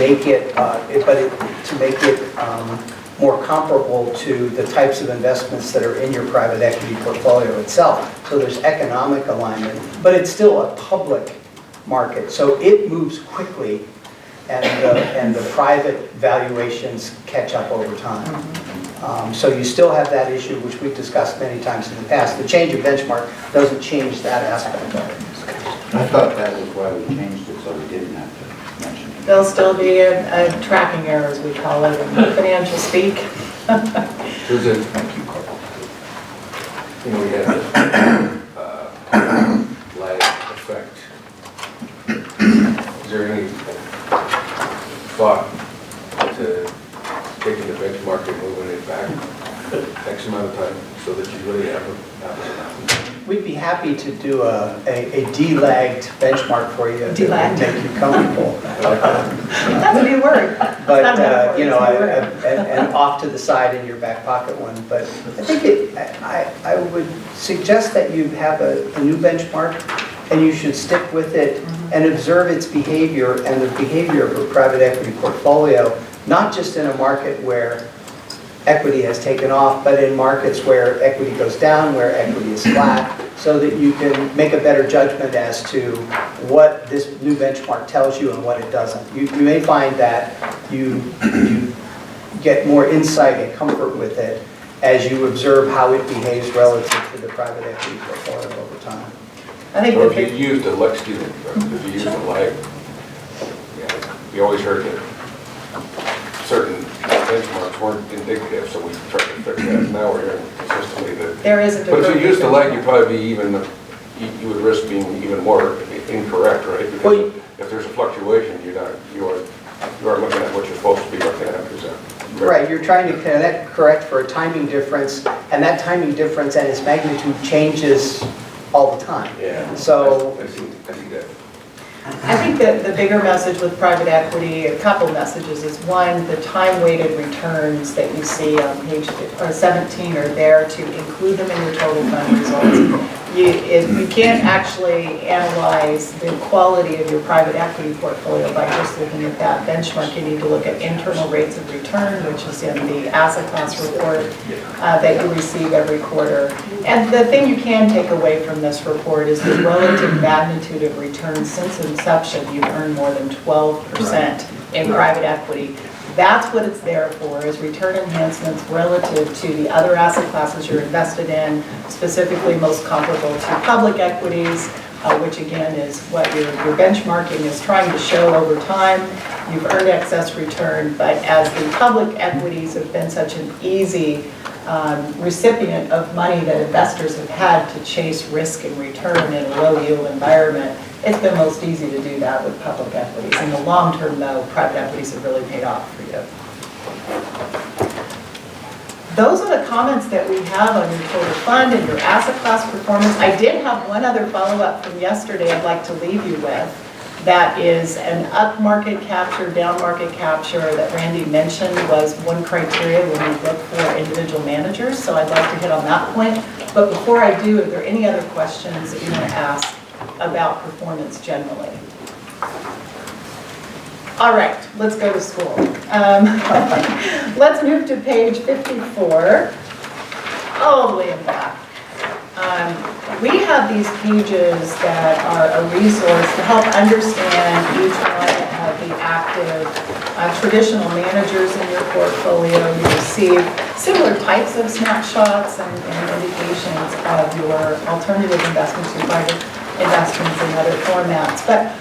make it more comparable to the types of investments that are in your private equity portfolio itself. So there's economic alignment, but it's still a public market. So it moves quickly, and the private valuations catch up over time. So you still have that issue, which we've discussed many times in the past. The change of benchmark doesn't change that aspect of it. I thought that was why we changed it, so we didn't have to mention it. There'll still be a tracking error, as we call it, in financial speak. There's a, we had this lag effect. Is there any thought to taking the benchmark and moving it back X amount of time so that you really have a We'd be happy to do a delagged benchmark for you to Delagged. make you comfortable. That's a new word. But, It's not a metaphor, it's a new word. and off to the side in your back pocket one. But I think I would suggest that you have a new benchmark, and you should stick with it and observe its behavior and the behavior of a private equity portfolio, not just in a market where equity has taken off, but in markets where equity goes down, where equity is flat, so that you can make a better judgment as to what this new benchmark tells you and what it doesn't. You may find that you get more insight and comfort with it as you observe how it behaves relative to the private equity portfolio over time. I think Or the if you used a Lex Steven, if you used a lag, you always heard it. certain benchmarks weren't indicative, so we tried to fix that. Now we're hearing consistently that. There is a But if you used to lag, divergence. you'd probably be even, you would risk being even more incorrect, right? Well, Because if there's a fluctuation, you are looking at what you're supposed to be looking at. Is that Right, you're trying to correct for a timing difference, and that timing difference and its magnitude changes all the time. Yeah. So, I see that. I think that the bigger message with private equity, a couple messages, is one, the time-weighted returns that you see on page 17 are there to include them in your total fund results. You can't actually analyze the quality of your private equity portfolio by just looking at that benchmark. You need to look at internal rates of return, which is in the asset class report that you receive every quarter. And the thing you can take away from this report is the relative magnitude of returns since inception. You've earned more than 12% in private equity. That's what it's there for, is return enhancements relative to the other asset classes you're invested in, specifically most comparable to public equities, which again is what your benchmarking is trying to show over time. You've earned excess return, but as the public equities have been such an easy recipient of money that investors have had to chase risk and return in a low yield environment, it's been most easy to do that with public equities. In the long term, though, private equities have really paid off for you. Those are the comments that we have on your total fund and your asset class performance. I did have one other follow-up from yesterday I'd like to leave you with. That is an up market capture, down market capture that Randy mentioned was one criteria when we look for individual managers. So I'd like to hit on that point. But before I do, are there any other questions that you want to ask about performance generally? All right, let's go to school. Let's move to page 54, all the way in back. We have these pages that are a resource to help understand each one of the active traditional managers in your portfolio. You receive similar types of snapshots and indications of your alternative investments, your private investments in other formats. But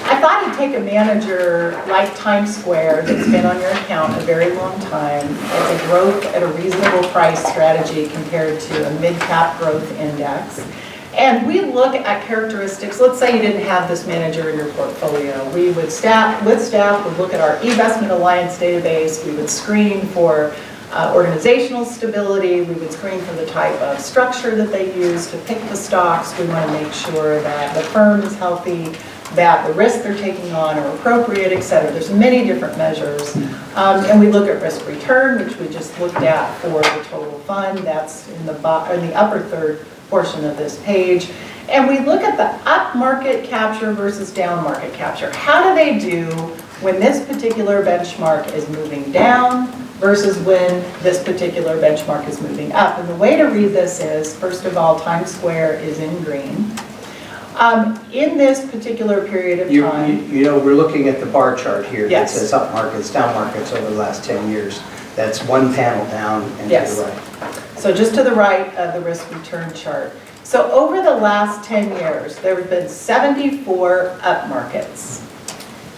I thought I'd take a manager like Times Square that's been on your account a very long time. It's a growth at a reasonable price strategy compared to a mid-cap growth index. And we look at characteristics. Let's say you didn't have this manager in your portfolio. We would with staff would look at our eVestment Alliance database. We would screen for organizational stability. We would screen for the type of structure that they use to pick the stocks. We want to make sure that the firm is healthy, that the risks they're taking on are appropriate, et cetera. There's many different measures. And we look at risk return, which we just looked at for the total fund. That's in the upper third portion of this page. And we look at the up market capture versus down market capture. How do they do when this particular benchmark is moving down versus when this particular benchmark is moving up? And the way to read this is, first of all, Times Square is in green. In this particular period of time, you know, we're looking at the bar chart here that Yes. says up markets, down markets over the last 10 years. That's one panel down and to Yes. the right. so just to the right of the risk return chart. So over the last 10 years, there have been 74 up markets.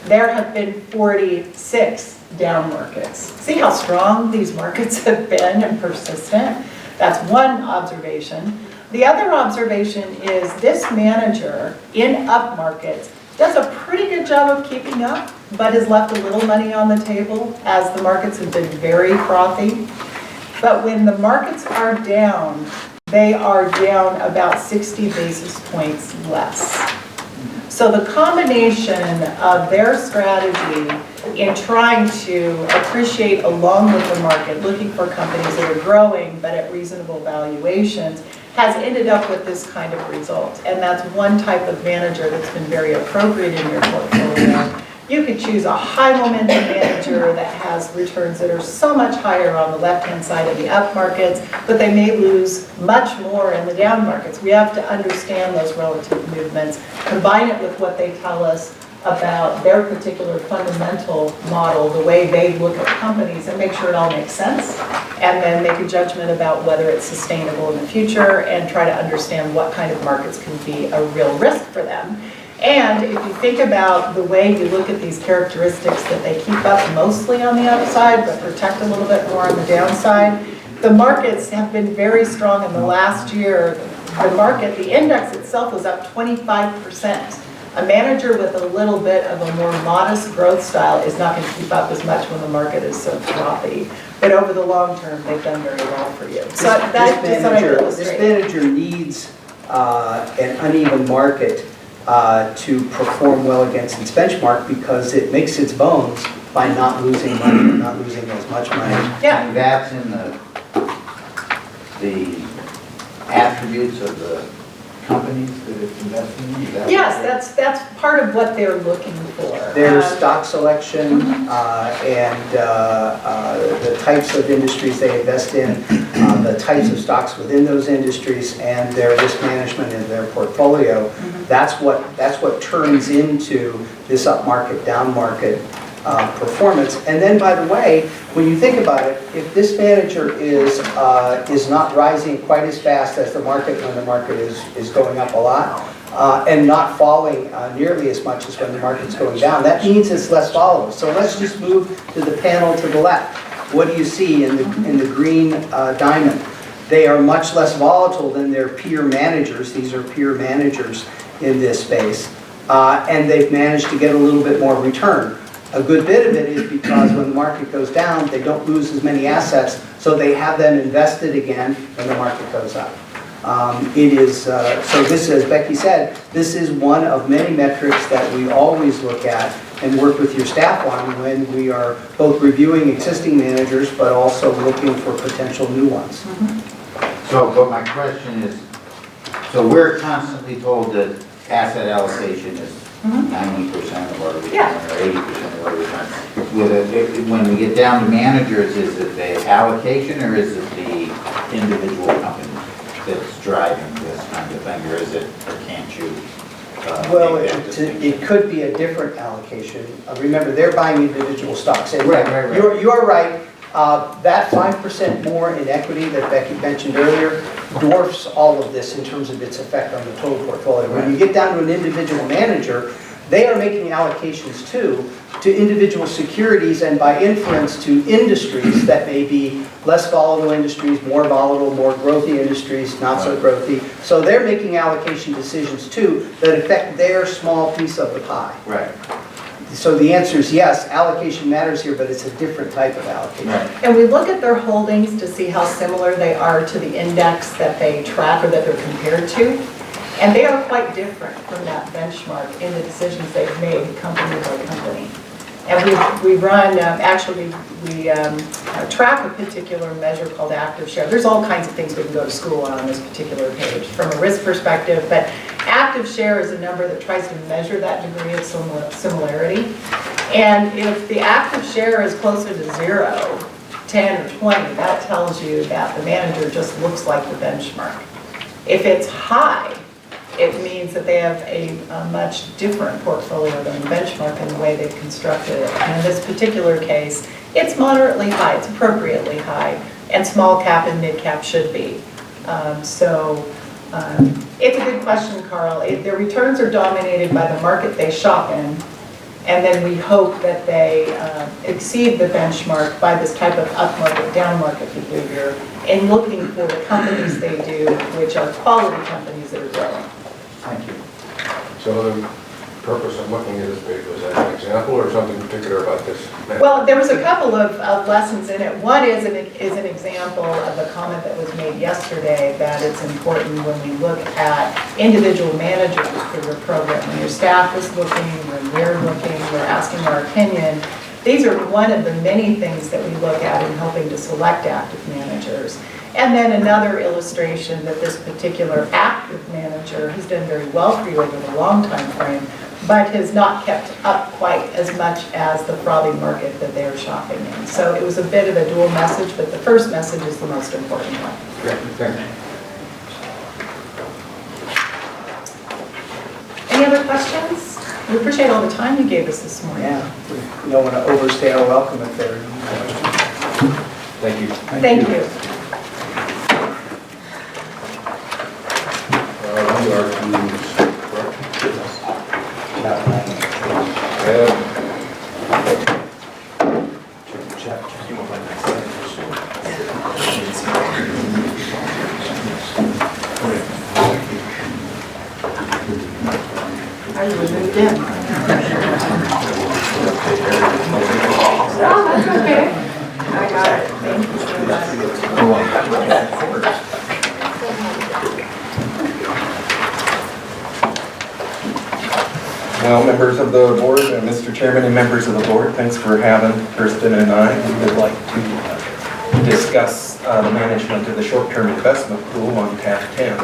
There have been 46 down markets. See how strong these markets have been and persistent? That's one observation. The other observation is this manager in up markets does a pretty good job of keeping up, but has left a little money on the table as the markets have been very frothy. But when the markets are down, they are down about 60 basis points less. So the combination of their strategy in trying to appreciate along with the market, looking for companies that are growing but at reasonable valuations, has ended up with this kind of result. And that's one type of manager that's been very appropriate in your portfolio. You could choose a high momentum manager that has returns that are so much higher on the left-hand side of the up markets, but they may lose much more in the down markets. We have to understand those relative movements, combine it with what they tell us about their particular fundamental model, the way they look at companies, and make sure it all makes sense, and then make a judgment about whether it's sustainable in the future and try to understand what kind of markets can be a real risk for them. And if you think about the way you look at these characteristics that they keep up mostly on the upside, but protect a little bit more on the downside, the markets have been very strong in the last year. The index itself was up 25%. A manager with a little bit of a more modest growth style is not going to keep up as much when the market is so frothy. But over the long term, they've done very well for you. So that's just what I This illustrate. manager needs an uneven market to perform well against its benchmark because it makes its bones by not losing money or not losing as much money. Yeah. And that's in the attributes of the companies that it's investing in? Is that what Yes, that's part of what they're looking for. Their stock selection and the types of industries they invest in, the types of stocks within those industries, and their risk management in their portfolio. That's what turns into this up market, down market performance. And then, by the way, when you think about it, if this manager is not rising quite as fast as the market when the market is going up a lot, and not falling nearly as much as when the market's going down, that means it's less volatile. So let's just move to the panel to the left. What do you see in the green diamond? They are much less volatile than their peer managers. These are peer managers in this space. And they've managed to get a little bit more return. A good bit of it is because when the market goes down, they don't lose as many assets, so they have them invested again when the market goes up. So this, as Becky said, this is one of many metrics that we always look at and work with your staff on when we are both reviewing existing managers, but also looking for potential new ones. So, but my question is, so we're constantly told that asset allocation is 90% of our return, Yeah. or 80% of our return. When we get down to managers, is it the allocation or is it the individual company that's driving this kind of thing, or is it, or can't you? Well, make that distinction? it could be a different allocation. Remember, they're buying individual stocks. And Right. You're right. That 5% more in equity that Becky mentioned earlier dwarfs all of this in terms of its effect on the total portfolio. When you get down to an individual manager, they are making allocations too to individual securities and by inference to industries that may be less volatile industries, more volatile, more growthy industries, not so growthy. So they're making allocation decisions too that affect their small piece of the pie. Right, So the answer is yes, allocation matters here, but it's a different type of allocation. right. And we look at their holdings to see how similar they are to the index that they track or that they're compared to. And they are quite different from that benchmark in the decisions they've made, company by company. And we run, we track a particular measure called active share. There's all kinds of things we can go to school on this particular page from a risk perspective, but active share is a number that tries to measure that degree of similarity. And if the active share is closer to 0, 10, or 20, that tells you that the manager just looks like the benchmark. If it's high, it means that they have a much different portfolio than the benchmark in the way they've constructed it. And in this particular case, it's moderately high, it's appropriately high, and small cap and mid cap should be. It's a good question, Carl. Their returns are dominated by the market they shop in, and then we hope that they exceed the benchmark by this type of up-market, down-market behavior in looking for the companies they do, which are quality companies that are growing. Thank you. So the purpose of looking at this page, was that an example or something particular about this? Well, there was a couple of lessons in it. One is an example of a comment that was made yesterday that it's important when we look at individual managers for your program. When your staff is looking, when we're looking, we're asking our opinion. These are one of the many things that we look at in helping to select active managers. And then another illustration that this particular active manager has done very well for you over the long time frame, but has not kept up quite as much as the frothy market that they're shopping in. So it was a bit of a dual message, but the first message is the most important one. Yeah, thank you. Any other questions? We appreciate all the time you gave us this morning. Yeah, we don't want to overstay our welcome if there are any questions. Thank you. Thank you. We are to corrections. Sorry, we moved in. Oh, that's okay. I got it. Thank you so much. Well, members of the board, Mr. Chairman and members of the board, thanks for having Kirsten and I. We would like to discuss the management of the short-term investment pool on tab 10.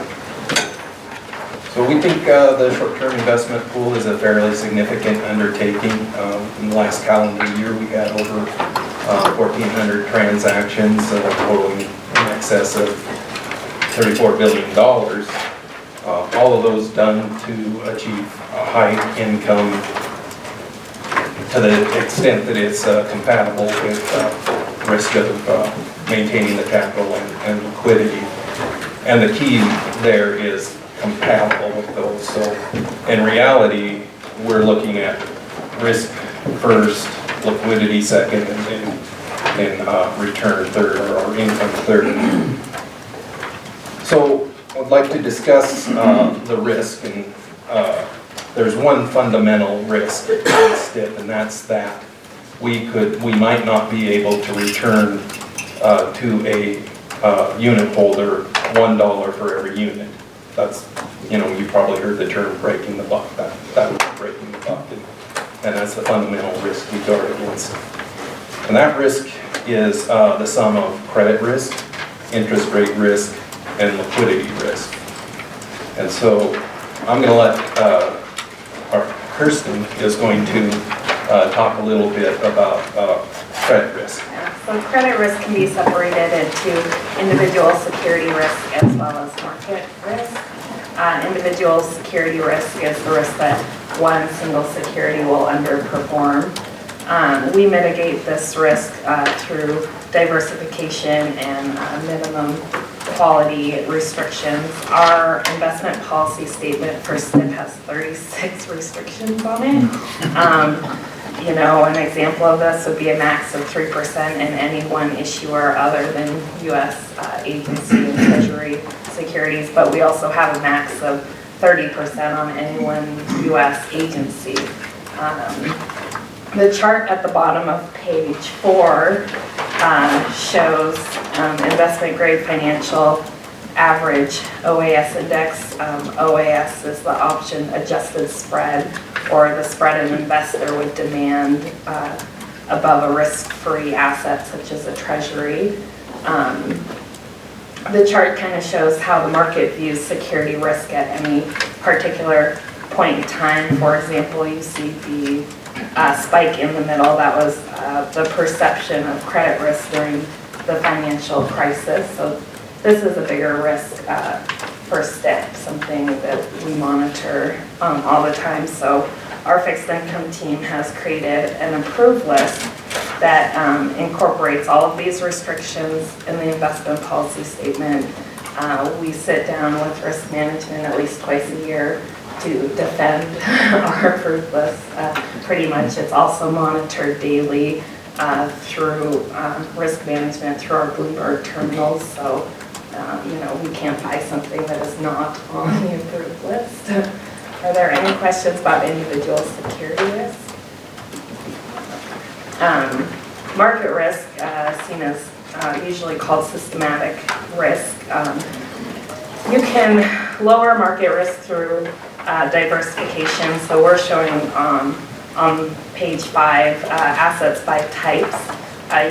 So we think the short-term investment pool is a fairly significant undertaking. In the last calendar year, we had over 1,400 transactions totaling in excess of $34 billion. All of those done to achieve a high income to the extent that it's compatible with risk of maintaining the capital and liquidity. And the key there is compatible with those. So in reality, we're looking at risk first, liquidity second, and return third, or income third. So I'd like to discuss the risk, and there's one fundamental risk in STIP, and that's that we might not be able to return to a unit holder $1 for every unit. That's, you probably heard the term breaking the buck. That would be breaking the buck, and that's the fundamental risk we guard against. And that risk is the sum of credit risk, interest rate risk, and liquidity risk. And so I'm going to let Kirsten is going to talk a little bit about credit risk. So credit risk can be separated into individual security risk as well as market risk. Individual security risk is the risk that one single security will underperform. We mitigate this risk through diversification and minimum quality restrictions. Our investment policy statement for STIP has 36 restrictions on it. An example of this would be a max of 3% in any one issuer other than U.S. agency and treasury securities, but we also have a max of 30% on any one U.S. agency. The chart at the bottom of page 4 shows investment grade financial average OAS index. OAS is the option adjusted spread, or the spread an investor would demand above a risk-free asset such as a treasury. The chart kind of shows how the market views security risk at any particular point in time. For example, you see the spike in the middle. That was the perception of credit risk during the financial crisis. So this is a bigger risk for STIP, something that we monitor all the time. So our fixed income team has created an approved list that incorporates all of these restrictions in the investment policy statement. We sit down with risk management at least twice a year to defend our approved list. Pretty much it's also monitored daily through risk management through our Bloomberg terminals. So we can't buy something that is not on the approved list. Are there any questions about individual security risk? Market risk, seen as usually called systematic risk. You can lower market risk through diversification. So we're showing on page 5 assets by types.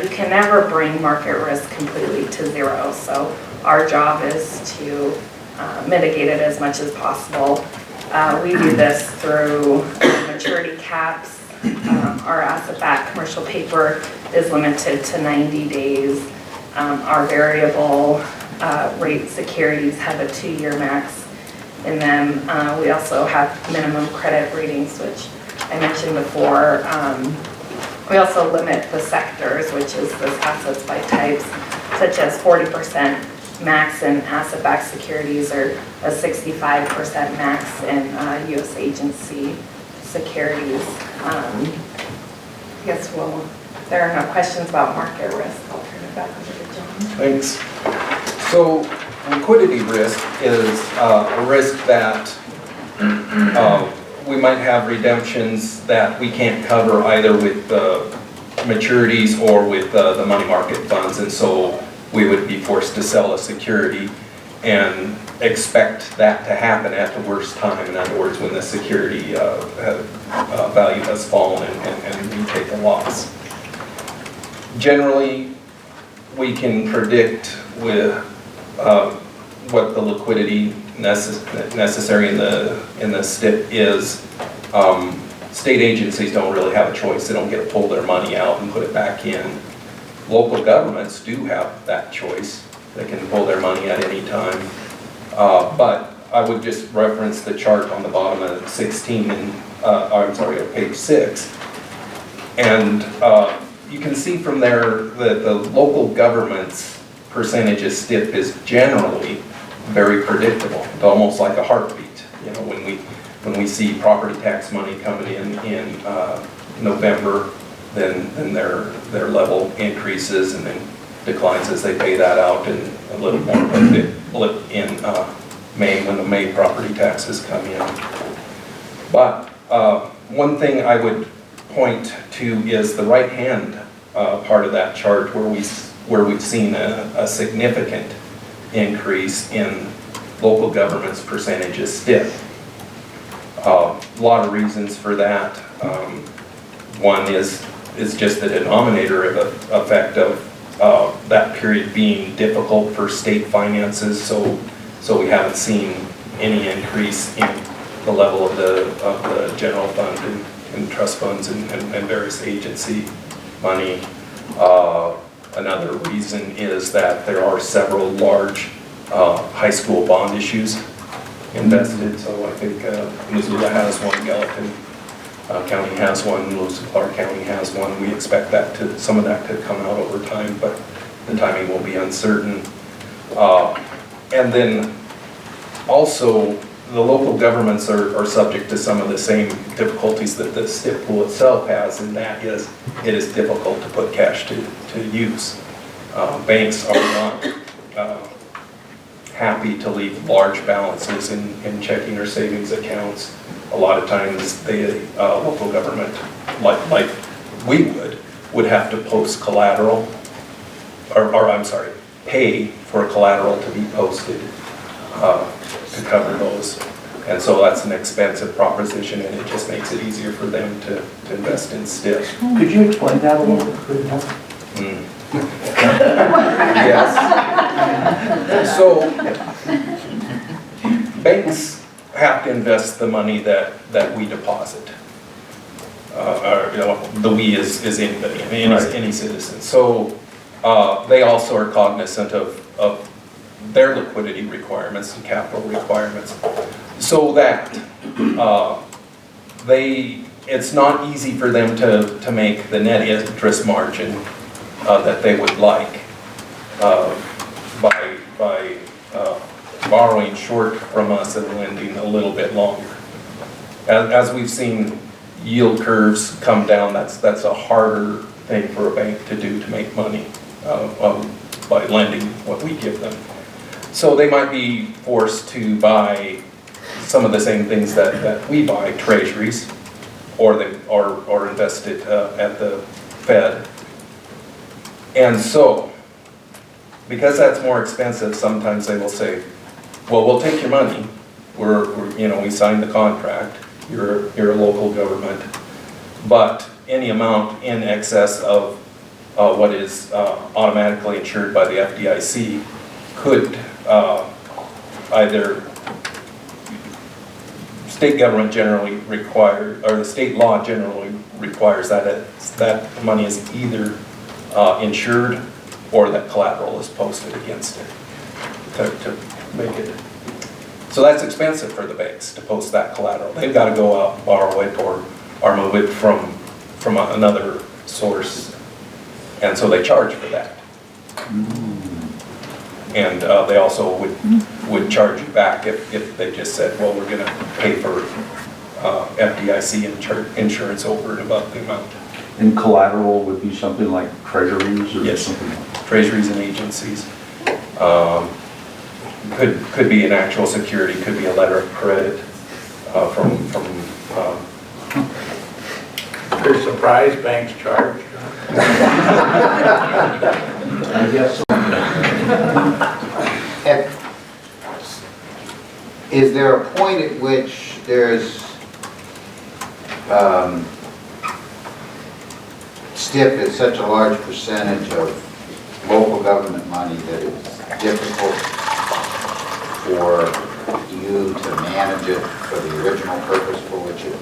You can never bring market risk completely to zero. So our job is to mitigate it as much as possible. We do this through maturity caps. Our asset-backed commercial paper is limited to 90 days. Our variable rate securities have a 2-year max. And then we also have minimum credit ratings, which I mentioned before. We also limit the sectors, which is this assets by types, such as 40% max in asset-backed securities or a 65% max in U.S. agency securities. I guess if there are no questions about market risk, I'll turn it back over to John. Thanks. So liquidity risk is a risk that we might have redemptions that we can't cover either with maturities or with the money market funds, and so we would be forced to sell a security and expect that to happen at the worst time. In other words, when the security value has fallen and we take a loss. Generally, we can predict with what the liquidity necessary in the STIP is. State agencies don't really have a choice. They don't get to pull their money out and put it back in. Local governments do have that choice. They can pull their money at any time. But I would just reference the chart on the bottom of 16 and, I'm sorry, on page 6. And you can see from there that the local government's percentage of STIP is generally very predictable. It's almost like a heartbeat. You know, when we see property tax money coming in November, then their level increases and then declines as they pay that out, and a little more of it blip in May when the May property taxes come in. But one thing I would point to is the right-hand part of that chart where we've seen a significant increase in local government's percentage of STIP. A lot of reasons for that. One is just the denominator effect of that period being difficult for state finances, so we haven't seen any increase in the level of the general fund and trust funds and various agency money. Another reason is that there are several large high school bond issues invested, so I think Missoula has one, Gallatin County has one, Lewis and Clark County has one. We expect some of that to come out over time, but the timing will be uncertain. And then also, the local governments are subject to some of the same difficulties that the STIP pool itself has, and that is, it is difficult to put cash to use. Banks are not happy to leave large balances in checking or savings accounts. A lot of times, the local government, like we would have to post collateral, or I'm sorry, pay for collateral to be posted to cover those. And so that's an expensive proposition, and it just makes it easier for them to invest in STIP. Could you explain that a little bit? Yes. So banks have to invest the money that we deposit. The we is anybody, any citizen. So they also are cognizant of their liquidity requirements and capital requirements, so that it's not easy for them to make the net interest margin that they would like by borrowing short from us and lending a little bit longer. As we've seen yield curves come down, that's a harder thing for a bank to do, to make money by lending what we give them. So they might be forced to buy some of the same things that we buy, treasuries, or invest it at the Fed. And so, because that's more expensive, sometimes they will say, well, we'll take your money. We signed the contract. You're a local government, but any amount in excess of what is automatically insured by the FDIC could either state government generally require, or the state law generally requires that money is either insured or that collateral is posted against it to make it. So that's expensive for the banks to post that collateral. They've got to go out and borrow it or move it from another source, and so they charge for that. And they also would charge you back if they just said, well, we're going to pay for FDIC insurance over and above the amount. And collateral would be something like treasuries or Yes. something like that? Treasuries and agencies. Could be an actual security, could be a letter of credit from There's surprise banks charged. I guess. Is there a point at which there's, STIP is such a large percentage of local government money that it's difficult for you to manage it for the original purpose for which it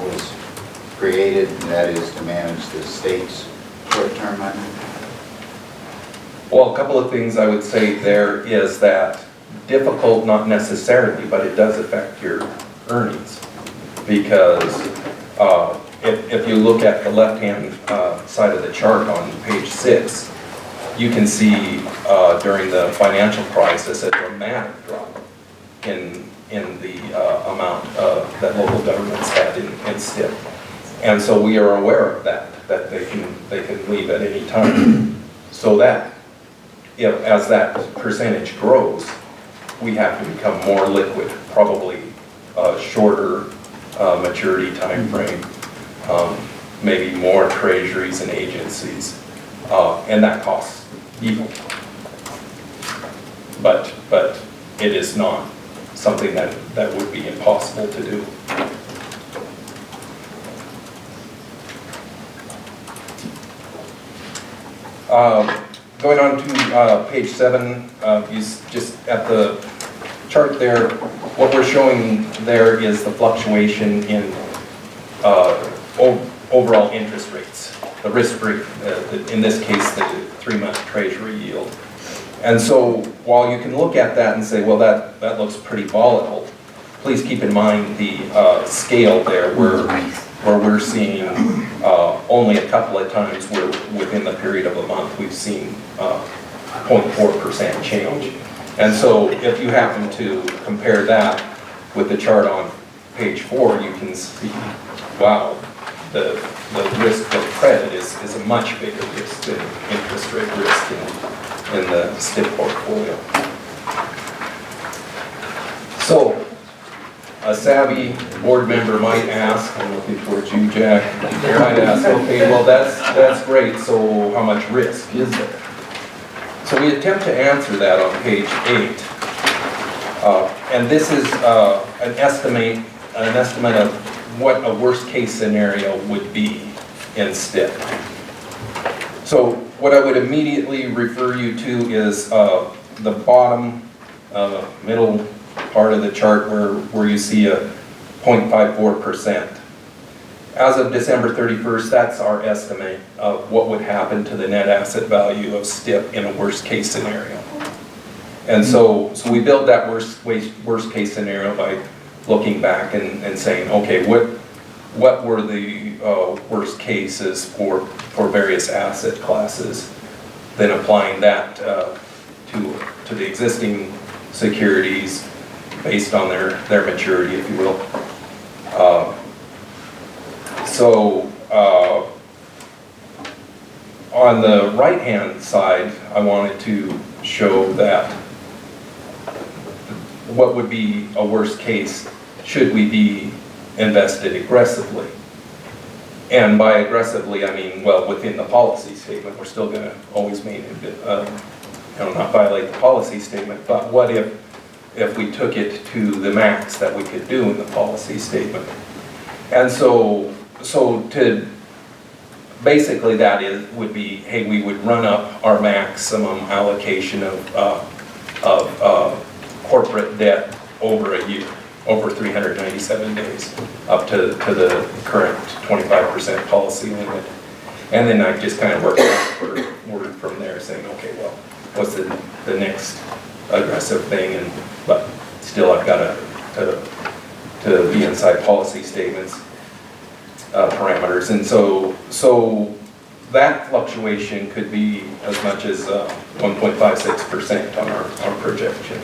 was created, and that is to manage the state's short-term money? Well, a couple of things I would say there is that difficult, not necessarily, but it does affect your earnings. Because if you look at the left-hand side of the chart on page 6, you can see during the financial crisis a dramatic drop in the amount that local governments had in STIP. And so we are aware of that they can leave at any time. So that, as that percentage grows, we have to become more liquid, probably a shorter maturity time frame, maybe more treasuries and agencies, and that costs evil. But it is not something that would be impossible to do. Going on to page 7, just at the chart there, what we're showing there is the fluctuation in overall interest rates, the risk-free, in this case, the 3-month treasury yield. And so while you can look at that and say, well, that looks pretty volatile, please keep in mind the scale there where we're seeing only a couple of times where within the period of a month we've seen 0.4% change. And so if you happen to compare that with the chart on page 4, you can see, wow, the risk of credit is a much bigger risk than interest rate risk in the STIP portfolio. So a savvy board member might ask, I'm looking towards you, Jack, might ask, okay, well that's great, so how much risk is there? So we attempt to answer that on page 8. And this is an estimate of what a worst case scenario would be in STIP. So what I would immediately refer you to is the bottom middle part of the chart where you see a 0.54%. As of December 31st, that's our estimate of what would happen to the net asset value of STIP in a worst case scenario. And so we build that worst case scenario by looking back and saying, okay, what were the worst cases for various asset classes, then applying that to the existing securities based on their maturity, if you will. On the right-hand side, I wanted to show that what would be a worst case should we be invested aggressively. And by aggressively, I mean, well, within the policy statement, we're still going to always not violate the policy statement, but what if we took it to the max that we could do in the policy statement? And so to basically that would be, hey, we would run up our maximum allocation of corporate debt over a year, over 397 days, up to the current 25% policy limit. And then I just kind of work word from there, saying, okay, well, what's the next aggressive thing? But still, I've got to be inside policy statements parameters, and so that fluctuation could be as much as 1.56% on our projection.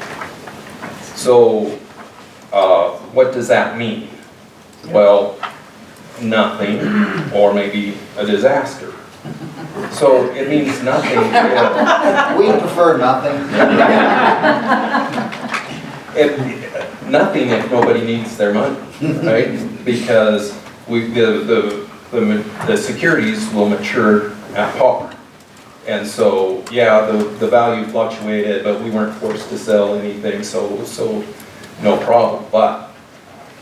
So what does that mean? Well, nothing, or maybe a disaster. So it means nothing. We prefer nothing. Nothing if nobody needs their money, right? Because the securities will mature at par. And so, yeah, the value fluctuated, but we weren't forced to sell anything, so no problem. But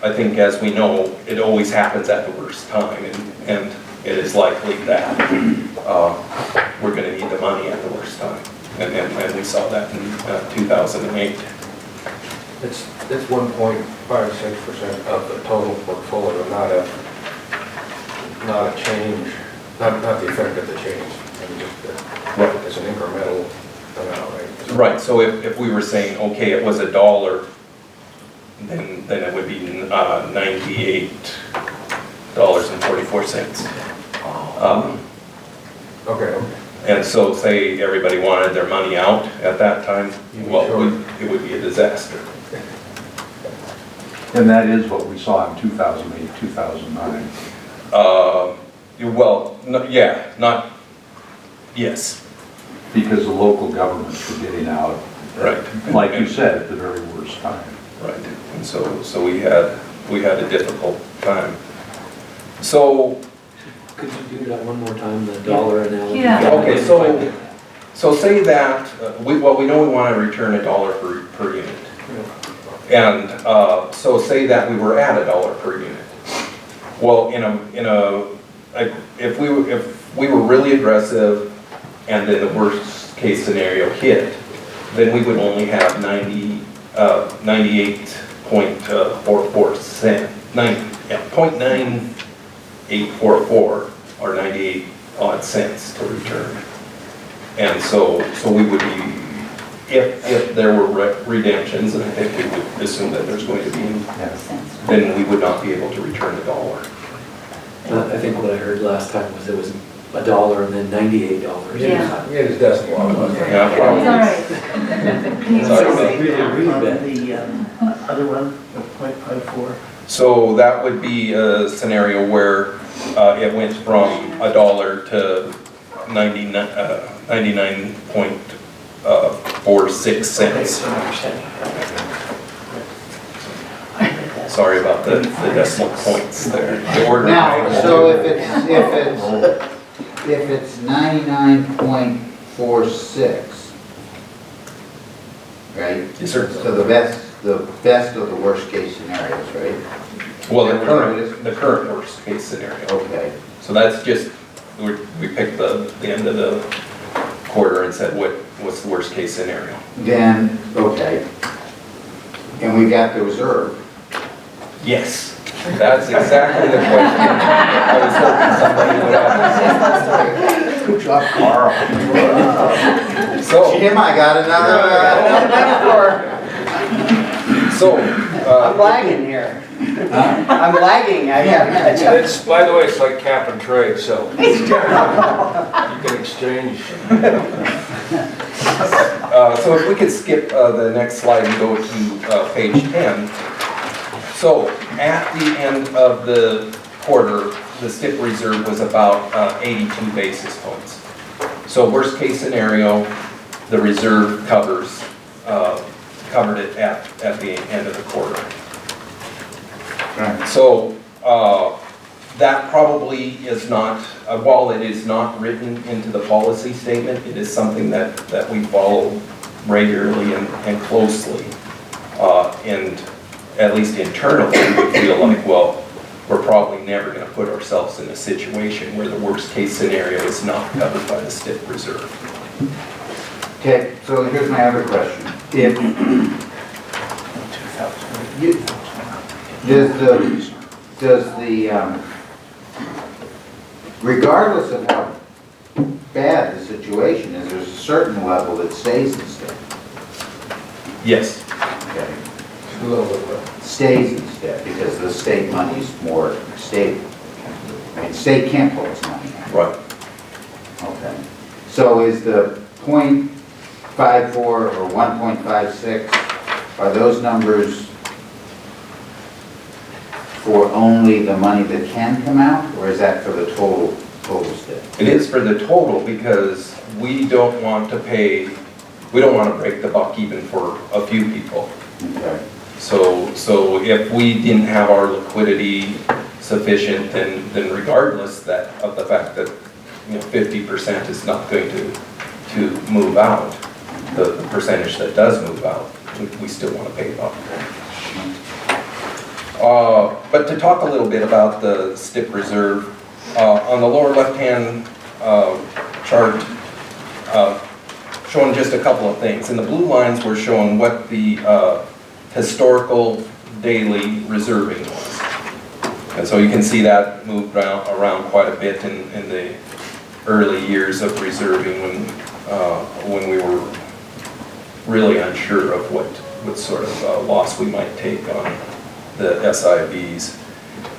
I think, as we know, it always happens at the worst time, and it is likely that we're going to need the money at the worst time. And we saw that in 2008. It's 1.56% of the total portfolio, not a change, not the effect of the change. I mean, just it's an incremental amount, right? Right, so if we were saying, okay, it was $1, then it would be $98.44. Okay. And so say everybody wanted their money out at that time, well, it would be a disaster. And that is what we saw in 2008, 2009. Yes. Because the local governments were getting out, Right. like you said, at the very worst time. Right, and so we had a difficult time. So, Could you do that one more time, the dollar analogy? Yeah. okay, so say that, we know we want to return $1 per unit. And so say that we were at $1 per unit. Well, if we were really aggressive and then the worst case scenario hit, then we would only have 98.44 cents, 0.9844 or 98 odd cents to return. And so we would be, if there were redemptions, and I think we would assume that there's going to be, then we would not be able to return $1. I think what I heard last time was it was $1 and then $98. Yeah. Yeah, it's decimal. Yeah, It's probably. all right. The other one, the 0.54. So that would be a scenario where it went from $1 to 99.46 cents. Sorry about the decimal points there. The order. Now, so if it's 99.46, right? Yes, sir. So the best of the worst case scenarios, right? Well, the current worst case scenario. Okay. So that's just, we picked the end of the quarter and said, what's the worst case scenario? Then, okay. And we got the reserve. Yes, that's exactly the question. I was hoping somebody would ask. Good job, Carl. So, Jim, I got another. so, I'm lagging here. I'm lagging, I gotta catch up. It's, by the way, it's like cap and trade, so you can exchange. so if we could skip the next slide and go to page 10. So at the end of the quarter, the STIP reserve was about 82 basis points. So worst case scenario, the reserve covered it at the end of the quarter. Right. So that probably is not, while it is not written into the policy statement, it is something that we follow regularly and closely. And at least internally, we feel like, well, we're probably never going to put ourselves in a situation where the worst case scenario is not covered by the STIP reserve. Okay, so here's my other question. Regardless of how bad the situation is, there's a certain level that stays in STIP. Yes. Okay. A little bit. Stays in STIP because the state money is more stable. I mean, state can't pull its money out. Right. Okay. So is the 0.54 or 1.56, are those numbers for only the money that can come out, or is that for the total STIP? It is for the total because we don't want to break the buck even for a few people. Okay. So if we didn't have our liquidity sufficient, then regardless of the fact that, 50% is not going to move out, the percentage that does move out, we still want to pay it off. But to talk a little bit about the STIP reserve, on the lower left-hand chart, showing just a couple of things. In the blue lines, we're showing what the historical daily reserving was. And so you can see that moved around quite a bit in the early years of reserving when we were really unsure of what sort of loss we might take on the SIVs.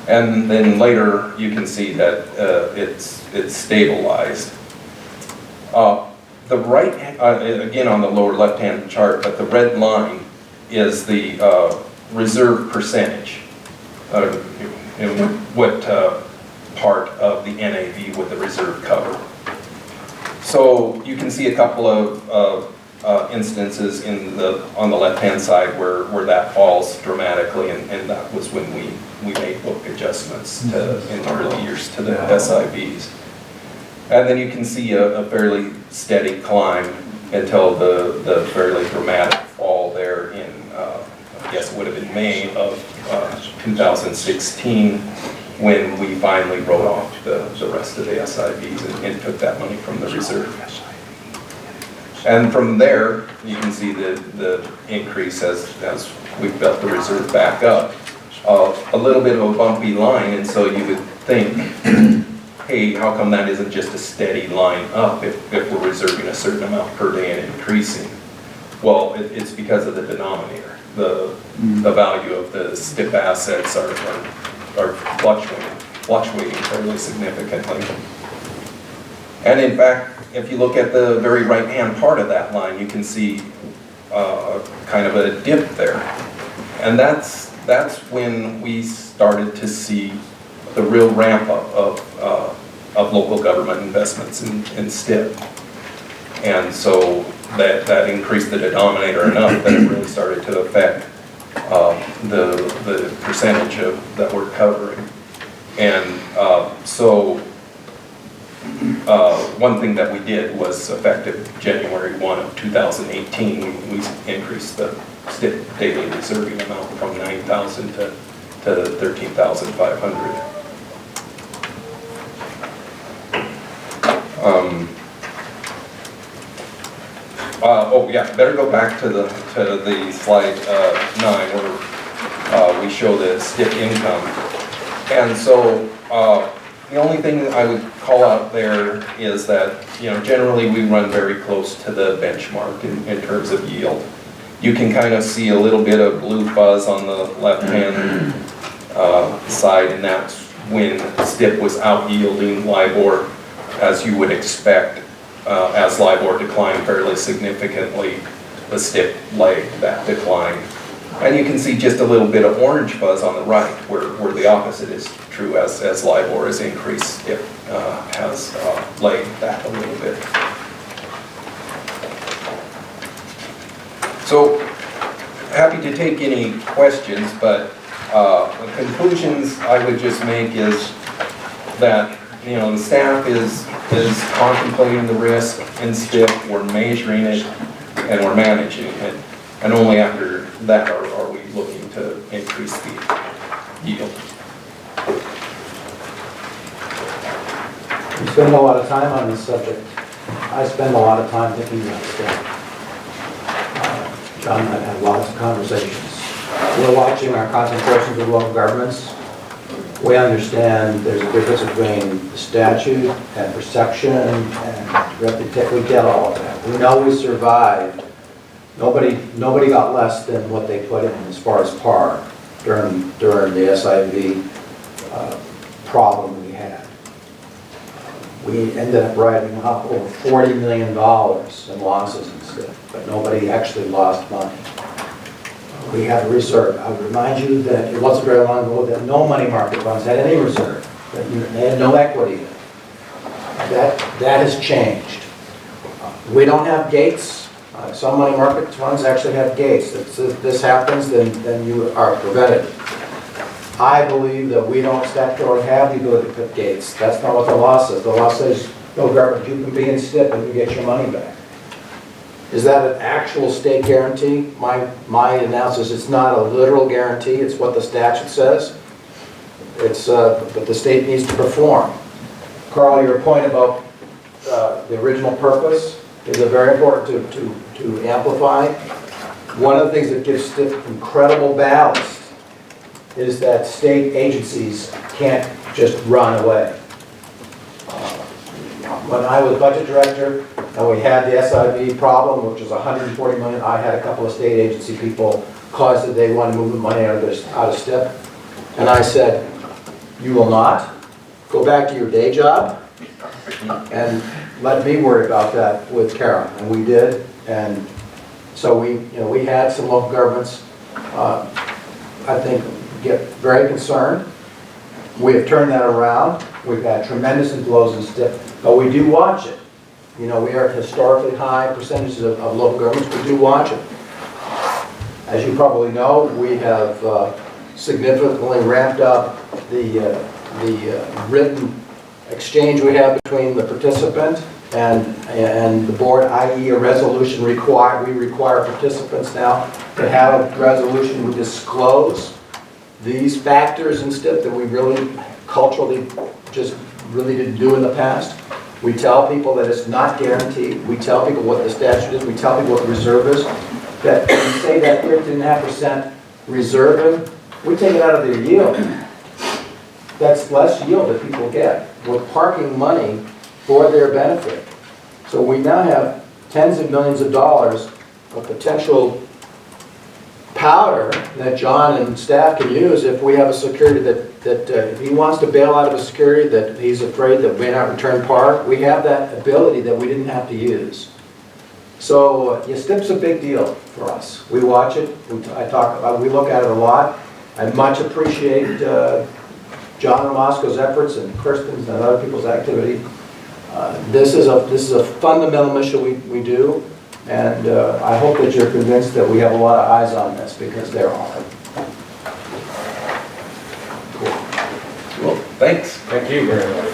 And then later you can see that it's stabilized. The right, again on the lower left-hand chart, but the red line is the reserve percentage. And what part of the NAV would the reserve cover. So you can see a couple of instances on the left-hand side where that falls dramatically, and that was when we made book adjustments in the early years to the SIVs. And then you can see a fairly steady climb until the fairly dramatic fall there in, I guess it would have been May of 2016, when we finally wrote off the rest of the SIVs and took that money from the reserve. And from there, you can see the increase as we built the reserve back up. A little bit of a bumpy line, and so you would think, hey, how come that isn't just a steady line up if we're reserving a certain amount per day and increasing? Well, it's because of the denominator. The value of the STIP assets are fluctuating fairly significantly. And in fact, if you look at the very right-hand part of that line, you can see kind of a dip there. And that's when we started to see the real ramp up of local government investments in STIP. And so that increased the denominator enough that it really started to affect the percentage that we're covering. And so one thing that we did was effective January 1 of 2018, we increased the STIP daily reserving amount from 9,000 to 13,500. Oh yeah, better go back to the slide 9 where we show the STIP income. And so the only thing I would call out there is that, generally we run very close to the benchmark in terms of yield. You can kind of see a little bit of blue fuzz on the left-hand side, and that's when STIP was out yielding LIBOR, as you would expect. As LIBOR declined fairly significantly, the STIP lagged that decline. And you can see just a little bit of orange fuzz on the right, where the opposite is true. As LIBOR has increased, STIP has lagged that a little bit. So, happy to take any questions, but the conclusions I would just make is that the staff is contemplating the risk in STIP, we're measuring it, and we're managing it. And only after that are we looking to increase the yield. We spend a lot of time on this subject. I spend a lot of time thinking about STIP. John and I have lots of conversations. We're watching our concentrations of local governments. We understand there's a difference between the statute and perception, and we get all of that. We know we survived. Nobody got less than what they put in as far as par during the SIV problem we had. We ended up writing off over $40 million in losses in STIP, but nobody actually lost money. We had a reserve. I would remind you that it wasn't very long ago that no money market funds had any reserve. They had no equity. That has changed. We don't have gates Some money market funds actually have gates. If this happens, then you are prevented. I believe that we don't statutorily have the ability to put gates. That's not what the law says. The law says, no government, you can be in STIP and you get your money back. Is that an actual state guarantee? My analysis, it's not a literal guarantee. It's what the statute says. But the state needs to perform. Carl, your point about the original purpose is very important to amplify. One of the things that gives STIP incredible ballast is that state agencies can't just run away. When I was budget director and we had the SIV problem, which was $140 million, I had a couple of state agency people cause that they wanted to move the money out of STIP. And I said, you will not. Go back to your day job and let me worry about that with Karen. And we did. And so we had some local governments, I think, get very concerned. We have turned that around. We've had tremendous inflows in STIP, but we do watch it. We are at historically high percentages of local governments. We do watch it. As you probably know, we have significantly ramped up the written exchange we have between the participant and the board, i.e. a resolution we require participants now to have a resolution to disclose these factors in STIP that we really culturally just really didn't do in the past. We tell people that it's not guaranteed. We tell people what the statute is. We tell people what the reserve is. That when you say that 13.5% reserve, we take it out of their yield. That's less yield that people get. We're parking money for their benefit. So we now have tens of millions of dollars of potential powder that John and staff can use if we have a security that if he wants to bail out of a security that he's afraid that may not return par, we have that ability that we didn't have to use. So STIP's a big deal for us. We watch it. We look at it a lot. I much appreciate John Ramosko's efforts and Kirsten's and other people's activity. This is a fundamental mission we do. And I hope that you're convinced that we have a lot of eyes on this, because there are. Well, thanks. Thank you very much.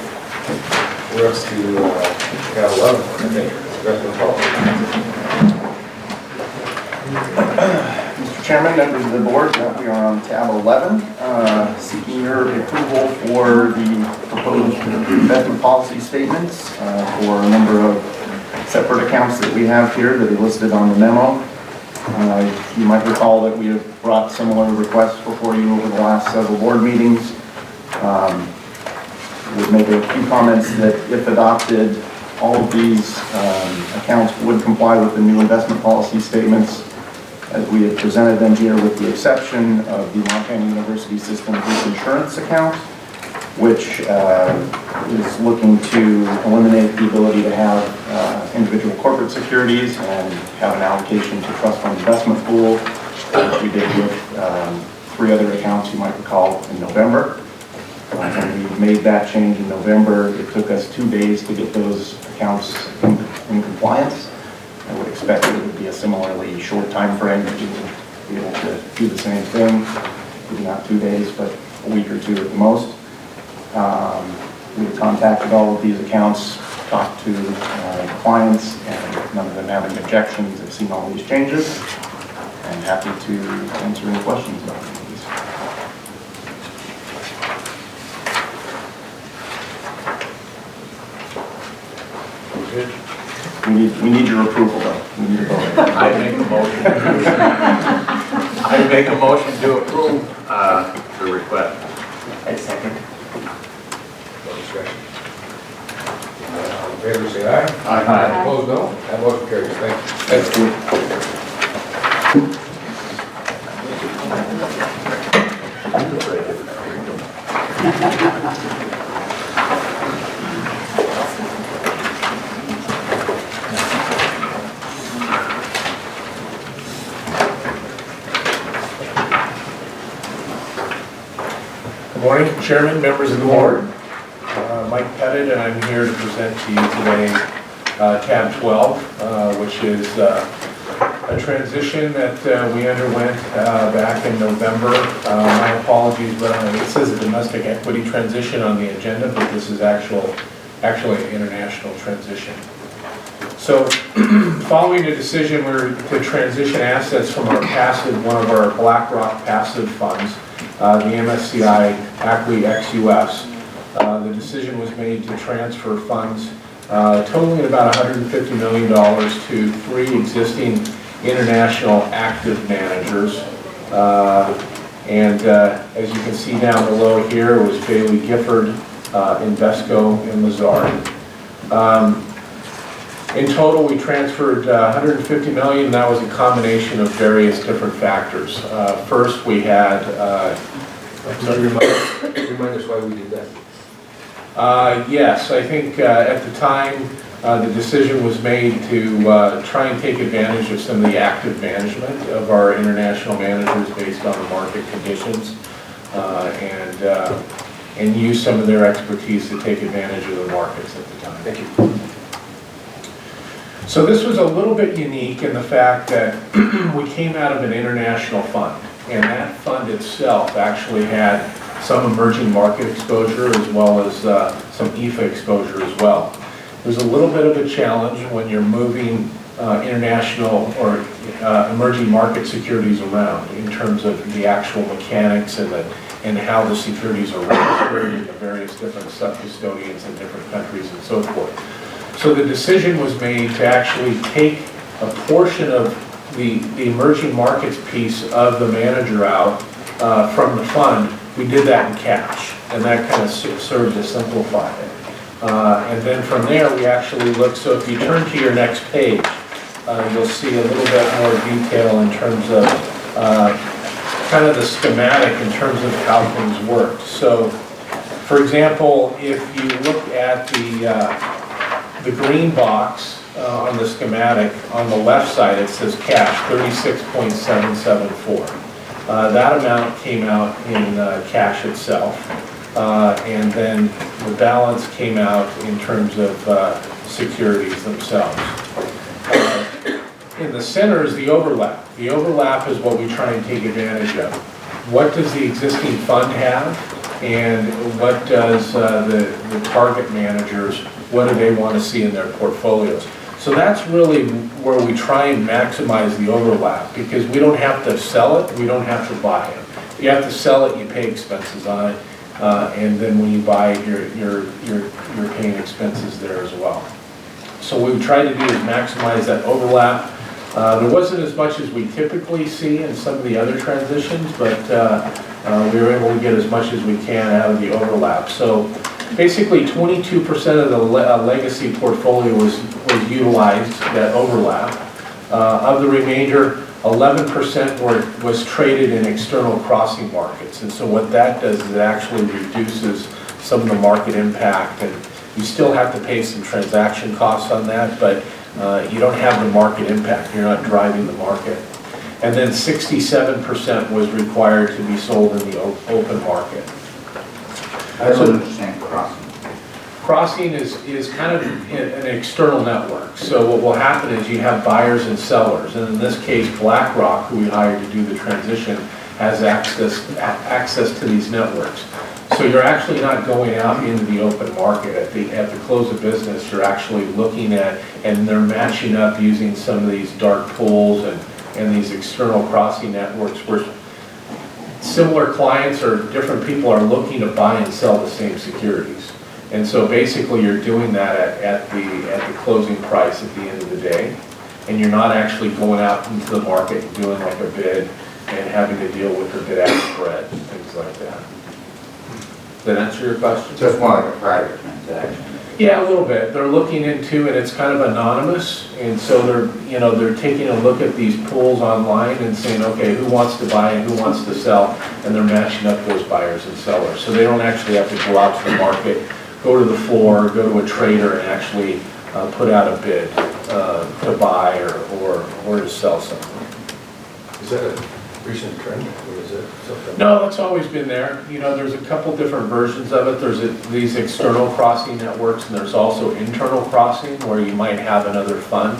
We're up to tab 11, I think. Investment policy. Mr. Chairman, members of the board, we are on tab 11, seeking your approval for the proposed investment policy statements for a number of separate accounts that we have here that are listed on the memo. You might recall that we have brought similar requests before you over the last several board meetings. Would make a few comments that if adopted, all of these accounts would comply with the new investment policy statements as we have presented them here, with the exception of the Montana University System Group Insurance account, which is looking to eliminate the ability to have individual corporate securities and have an allocation to trust fund investment pool, which we did with 3 other accounts you might recall in November. When we made that change in November, it took us 2 days to get those accounts in compliance. I would expect it would be a similarly short time frame that we would be able to do the same thing, maybe not 2 days, but a week or 2 at the most. We contacted all of these accounts, talked to clients, and none of them have any objections. They've seen all these changes, and happy to answer any questions about these. We need your approval, though. We need a vote. I make a motion. I make a motion to approve the request. I second. No discussion. All in favor, say aye. Aye. Opposed, no. That motion carries. Thank you. Good morning, Chairman, members of the board. Mike Pettit, and I'm here to present to you today tab 12, which is a transition that we underwent back in November. My apologies, but it says a domestic equity transition on the agenda, but this is actually an international transition. So following a decision to transition assets from our passive, one of our BlackRock passive funds, the MSCI ACWI XUS, the decision was made to transfer funds totaling about $150 million to 3 existing international active managers. As you can see down below here, it was Bailey Gifford, Invesco, and Lazard. In total, we transferred $150 million. That was a combination of various different factors. First, we had... Remind us why we did that. Yes, I think at the time, the decision was made to try and take advantage of some of the active management of our international managers based on the market conditions, and use some of their expertise to take advantage of the markets at the time. Thank you. So this was a little bit unique in the fact that we came out of an international fund, and that fund itself actually had some emerging market exposure as well as some EFA exposure as well. There's a little bit of a challenge when you're moving international or emerging market securities around in terms of the actual mechanics and how the securities are registered in the various different sub-custodians in different countries and so forth. So the decision was made to actually take a portion of the emerging markets piece of the manager out from the fund. We did that in cash, and that kind of served to simplify it. And then from there, we actually looked, so if you turn to your next page, you'll see a little bit more detail in terms of kind of the schematic in terms of how things worked. So, for example, if you look at the green box on the schematic, on the left side it says cash, 36.774. That amount came out in cash itself, and then the balance came out in terms of securities themselves. In the center is the overlap. The overlap is what we try and take advantage of. What does the existing fund have, and what does the target managers, what do they want to see in their portfolios? So that's really where we try and maximize the overlap, because we don't have to sell it, we don't have to buy it. If you have to sell it, you pay expenses on it, and then when you buy it, you're paying expenses there as well. So what we try to do is maximize that overlap. There wasn't as much as we typically see in some of the other transitions, but we were able to get as much as we can out of the overlap. So basically 22% of the legacy portfolio was utilized, that overlap. Of the remainder, 11% was traded in external crossing markets. And so what that does is it actually reduces some of the market impact, and you still have to pay some transaction costs on that, but you don't have the market impact. You're not driving the market. And then 67% was required to be sold in the open market. I don't understand crossing. Crossing is kind of an external network. So what will happen is you have buyers and sellers. And in this case, BlackRock, who we hired to do the transition, has access to these networks. So you're actually not going out into the open market. At the close of business, you're actually looking at, and they're matching up using some of these dark pools and these external crossing networks where similar clients or different people are looking to buy and sell the same securities. And so basically you're doing that at the closing price at the end of the day, and you're not actually going out into the market and doing like a bid and having to deal with the bid-ask spread and things like that. Does that answer your question? So it's more like a private transaction. Yeah, a little bit. They're looking into it. It's kind of anonymous, and so they're taking a look at these pools online and saying, okay, who wants to buy and who wants to sell, and they're matching up those buyers and sellers. So they don't actually have to go out to the market, go to the floor, go to a trader, and actually put out a bid to buy or to sell something. Is that a recent trend, or is it something? No, it's always been there. You know, there's a couple different versions of it. There's these external crossing networks, and there's also internal crossing where you might have another fund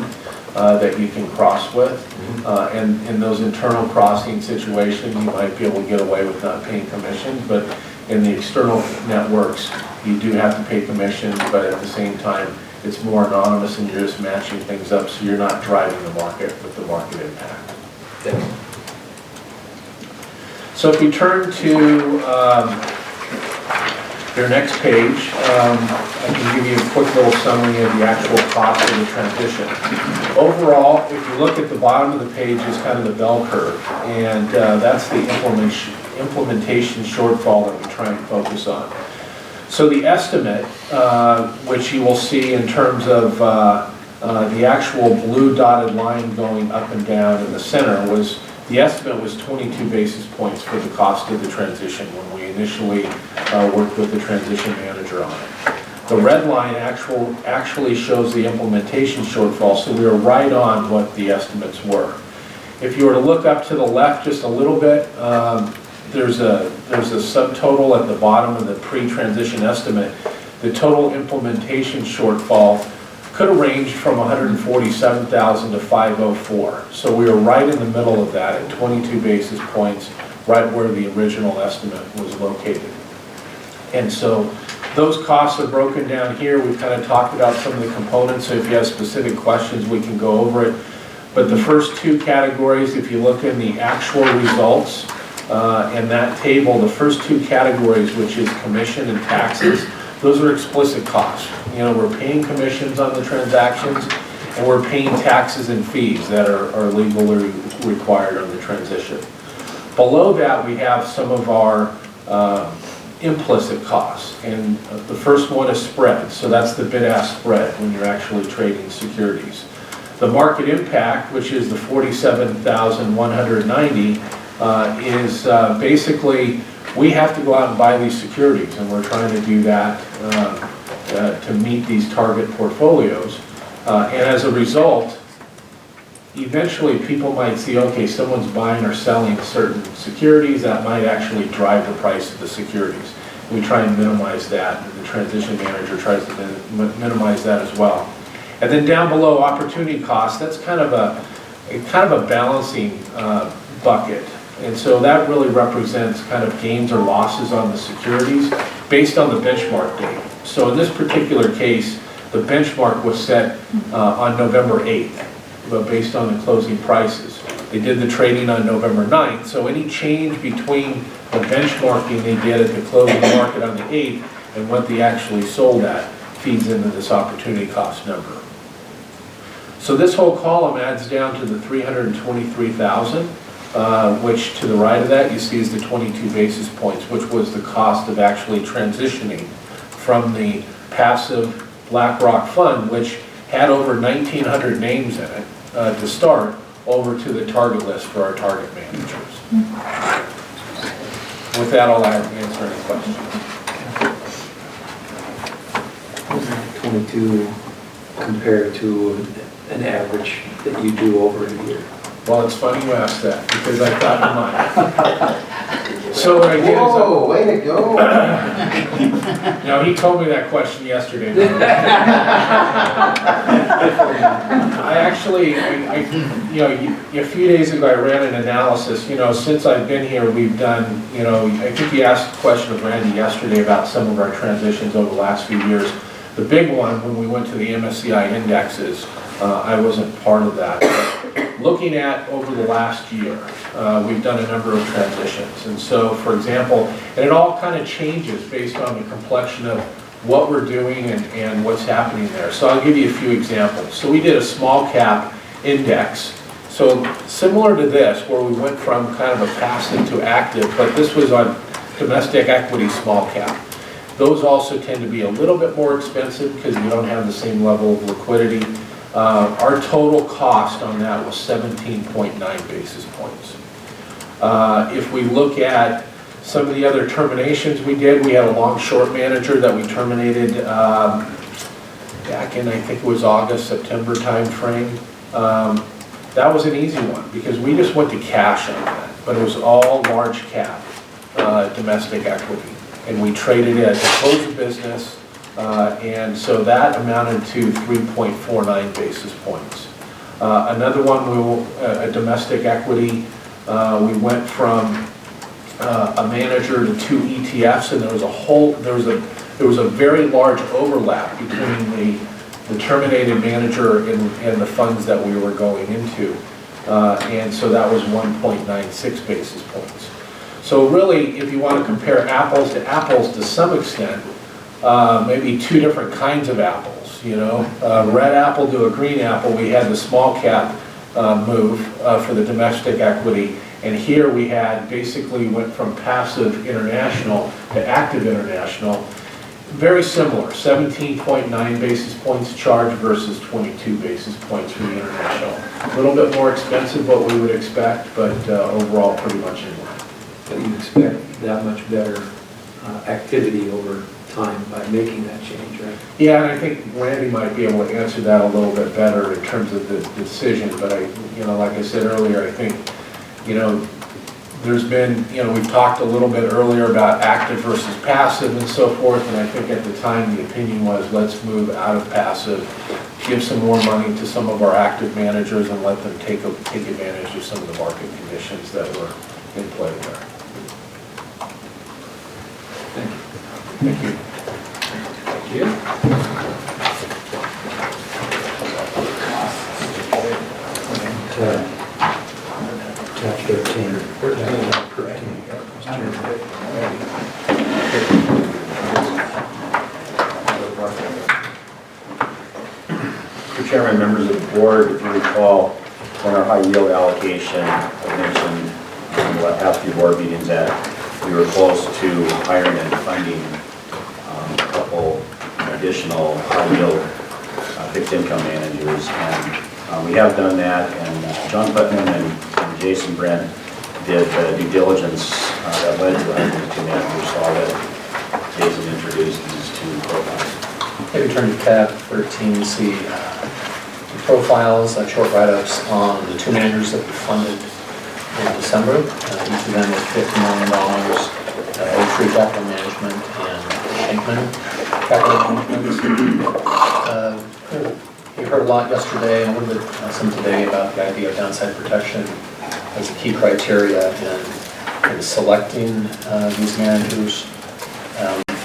that you can cross with. And in those internal crossing situations, you might be able to get away with not paying commissions, but in the external networks, you do have to pay commissions, but at the same time, it's more anonymous and you're just matching things up, so you're not driving the market with the market impact. Thanks. So if we turn to your next page, I can give you a quick little summary of the actual cost of the transition. Overall, if you look at the bottom of the page is kind of the bell curve, and that's the implementation shortfall that we try and focus on. So the estimate, which you will see in terms of the actual blue dotted line going up and down in the center, was the estimate was 22 basis points for the cost of the transition when we initially worked with the transition manager on it. The red line actually shows the implementation shortfall, so we were right on what the estimates were. If you were to look up to the left just a little bit, there's a subtotal at the bottom of the pre-transition estimate. The total implementation shortfall could have ranged from 147,000 to 504. So we were right in the middle of that at 22 basis points, right where the original estimate was located. And so those costs are broken down here. We've kind of talked about some of the components, so if you have specific questions, we can go over it. But the first two categories, if you look in the actual results, in that table, the first two categories, which is commission and taxes, those are explicit costs. You know, we're paying commissions on the transactions, and we're paying taxes and fees that are legally required on the transition. Below that, we have some of our implicit costs, and the first one is spread. So that's the bid-ask spread when you're actually trading securities. The market impact, which is the 47,190, is basically we have to go out and buy these securities, and we're trying to do that to meet these target portfolios. And as a result, eventually people might see, okay, someone's buying or selling certain securities, that might actually drive the price of the securities. We try and minimize that, and the transition manager tries to minimize that as well. And then down below, opportunity cost, that's kind of a balancing bucket. And so that really represents kind of gains or losses on the securities based on the benchmark date. So in this particular case, the benchmark was set on November 8th, but based on the closing prices. They did the trading on November 9th, so any change between the benchmarking they did at the closing market on the 8th and what they actually sold at feeds into this opportunity cost number. So this whole column adds down to the 323,000. Which to the right of that you see is the 22 basis points, which was the cost of actually transitioning from the passive BlackRock fund, which had over 1,900 names in it to start, over to the target list for our target managers. With that, I'll answer any questions. 22 compared to an average that you do over a year? Well, it's funny you asked that, because I thought you might. So what I did is... Whoa, way to go. No, he told me that question yesterday. I actually, you know, a few days ago I ran an analysis. You know, since I've been here, we've done, you know, I think you asked a question of Randy yesterday about some of our transitions over the last few years. The big one, when we went to the MSCI indexes, I wasn't part of that. But looking at over the last year, we've done a number of transitions. And so, for example, and it all kind of changes based on the complexion of what we're doing and what's happening there. So I'll give you a few examples. So we did a small cap index. So similar to this, where we went from kind of a passive to active, but this was on domestic equity small cap. Those also tend to be a little bit more expensive because you don't have the same level of liquidity. Our total cost on that was 17.9 basis points. If we look at some of the other terminations we did, we had a long short manager that we terminated back in, I think it was August, September time frame. That was an easy one because we just went to cash on that. but it was all large cap domestic equity. And we traded it at the close of business, and so that amounted to 3.49 basis points. Another one, a domestic equity, we went from a manager to 2 ETFs, and there was a very large overlap between the terminated manager and the funds that we were going into. And so that was 1.96 basis points. So really, if you want to compare apples to some extent, maybe two different kinds of apples, you know. Red apple to a green apple, we had the small cap move for the domestic equity. And here we had basically went from passive international to active international. Very similar, 17.9 basis points charge versus 22 basis points for the international. A little bit more expensive, what we would expect, but overall pretty much in line. But you expect that much better activity over time by making that change, right? Yeah, and I think Randy might be able to answer that a little bit better in terms of the decision, but like I said earlier, I think, there's been, we've talked a little bit earlier about active versus passive and so forth, and I think at the time the opinion was let's move out of passive, give some more money to some of our active managers and let them take advantage of some of the market conditions that were in play there. Thank you. Thank you. Tab 13. Mr. Chairman, members of the board, if you recall, when our high yield allocation, I mentioned in the last few board meetings that we were close to hiring and funding a couple additional high yield fixed income managers, and we have done that, and John Putnam and Jason Brent did due diligence that led to hiring these two managers, so I'll let Jason introduce these two profiles. Maybe turn to tab 13 to see the profiles, short write-ups on the two managers that we funded in December. Each of them was $50 million, Oaktree Capital Management and Shankman Capital Management. You heard a lot yesterday and a little bit some today about the idea of downside protection as a key criteria in selecting these managers.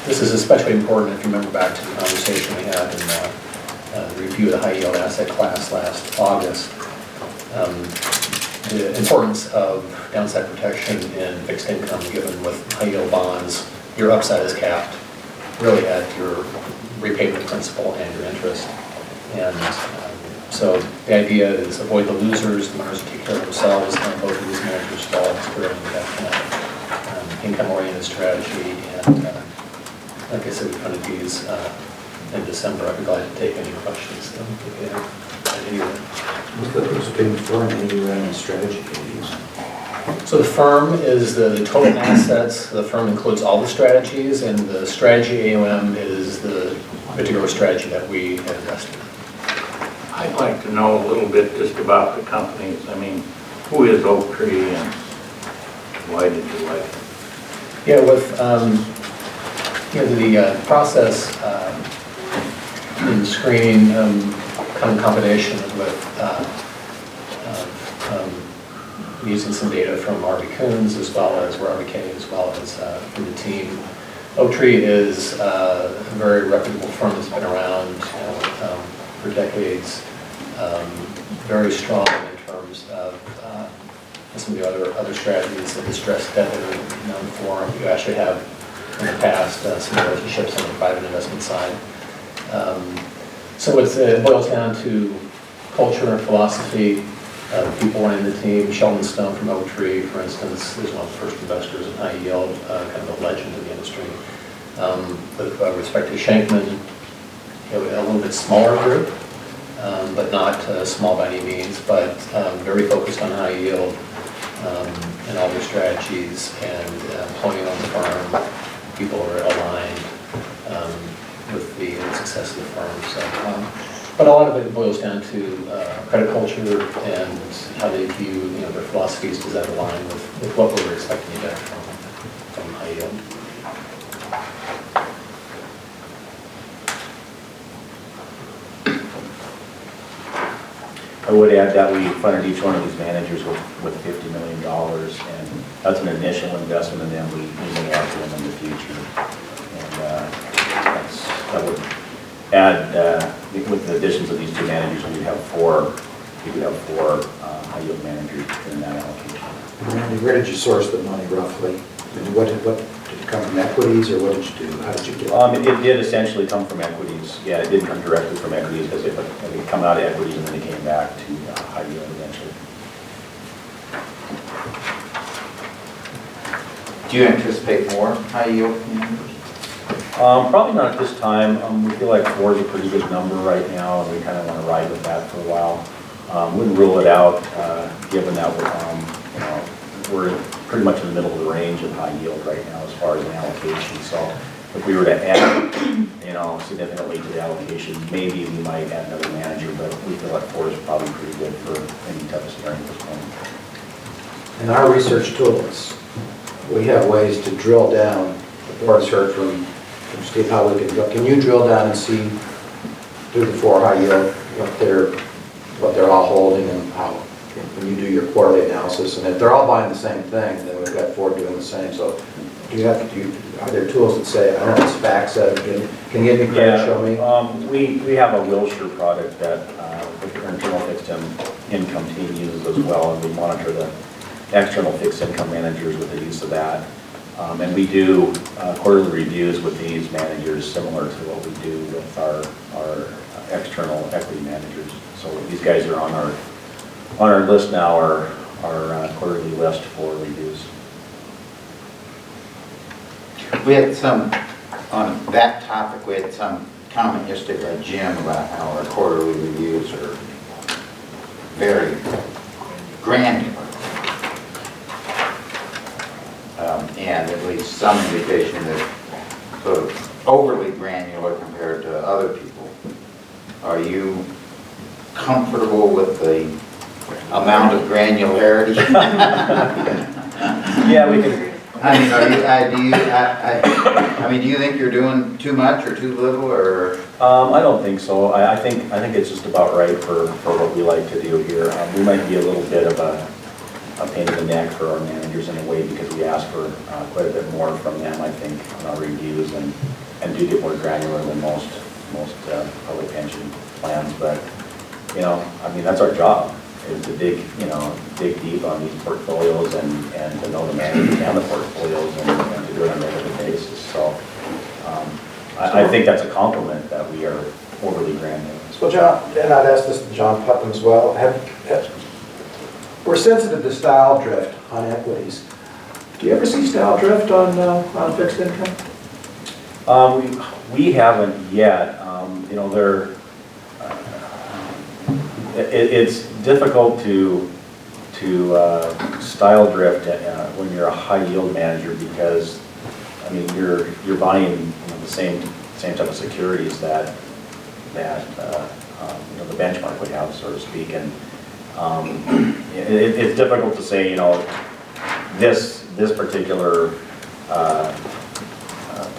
This is especially important if you remember back to the conversation we had in the review of the high yield asset class last August. The importance of downside protection in fixed income, given with high yield bonds, your upside is capped really at your repayment principal and your interest. And so the idea is avoid the losers, the winners take care of themselves, and both of these managers fall into that income-oriented strategy. And like I said, we funded these in December. I'd be glad to take any questions if you have any. What's the big firm any strategy you use? So the firm is the total assets. The firm includes all the strategies, and the strategy AUM is the particular strategy that we have invested in. I'd like to know a little bit just about the companies. I mean, who is Oaktree and why did you like it? Yeah, with the process in screening kind of combination with using some data from RB Coons as well as RBK as well as from the team. Oaktree is a very reputable firm that's been around for decades, very strong in terms of some of the other strategies, the distressed debt that are known for. You actually have in the past some relationships on the private investment side. So it boils down to culture and philosophy. People running the team, Sheldon Stone from Oaktree, for instance, is one of the first investors in high yield, kind of a legend in the industry. With respect to Shankman, a little bit smaller group, but not small by any means, but very focused on high yield and all their strategies and employing on the firm. People are aligned with the success of the firm. So, but a lot of it boils down to credit culture and how they view, their philosophies, does that align with what we're expecting to get from high yield? I would add that we funded each one of these managers with $50 million, and that's an initial investment, and then we may add to them in the future. And that would add, with the additions of these two managers, we could have four high yield managers in that allocation. Randy, where did you source the money roughly? And what did it come from, equities, or what did you do? How did you get it? It did essentially come from equities. Yeah, it didn't come directly from equities because it would come out of equities and then it came back to high yield eventually. Do you anticipate more high yield managers? Probably not at this time. We feel like 4 is a pretty good number right now, and we kind of want to ride with that for a while. Wouldn't rule it out, given that we're pretty much in the middle of the range of high yield right now as far as an allocation. So if we were to add, significantly to the allocation, maybe we might add another manager, but we feel like 4 is probably pretty good for any type of scenario at this point. In our research tools, we have ways to drill down. The board's heard from Steve how we can go. Can you drill down and see through the 4 high yield what they're all holding and how, when you do your quarterly analysis, and if they're all buying the same thing, then we've got 4 doing the same. So are there tools that say, I don't know, it's FactSet, can you give me credit, show me? We have a Wilshire product that the internal fixed income team uses as well, and we monitor the external fixed income managers with the use of that. And we do quarterly reviews with these managers similar to what we do with our external equity managers. So these guys are on our list now, our quarterly list for reviews. We had on that topic, we had some comment yesterday by Jim about how our quarterly reviews are very granular. And at least some indication that sort of overly granular compared to other people. Are you comfortable with the amount of granularity? Yeah, we can. Do you think you're doing too much or too little, or? I don't think so. I think it's just about right for what we like to do here. We might be a little bit of a pain in the neck for our managers in a way because we ask for quite a bit more from them, I think, on our reviews and do get more granular than most public pension plans. But that's our job, is to dig deep on these portfolios and to know the managers and the portfolios and to do it on a regular basis. So I think that's a compliment that we are overly granular. So John, and I'd ask this to John Putnam as well. We're sensitive to style drift on equities. Do you ever see style drift on fixed income? We haven't yet. It's difficult to style drift when you're a high yield manager because you're buying the same type of securities that the benchmark would have, so to speak, and it's difficult to say this particular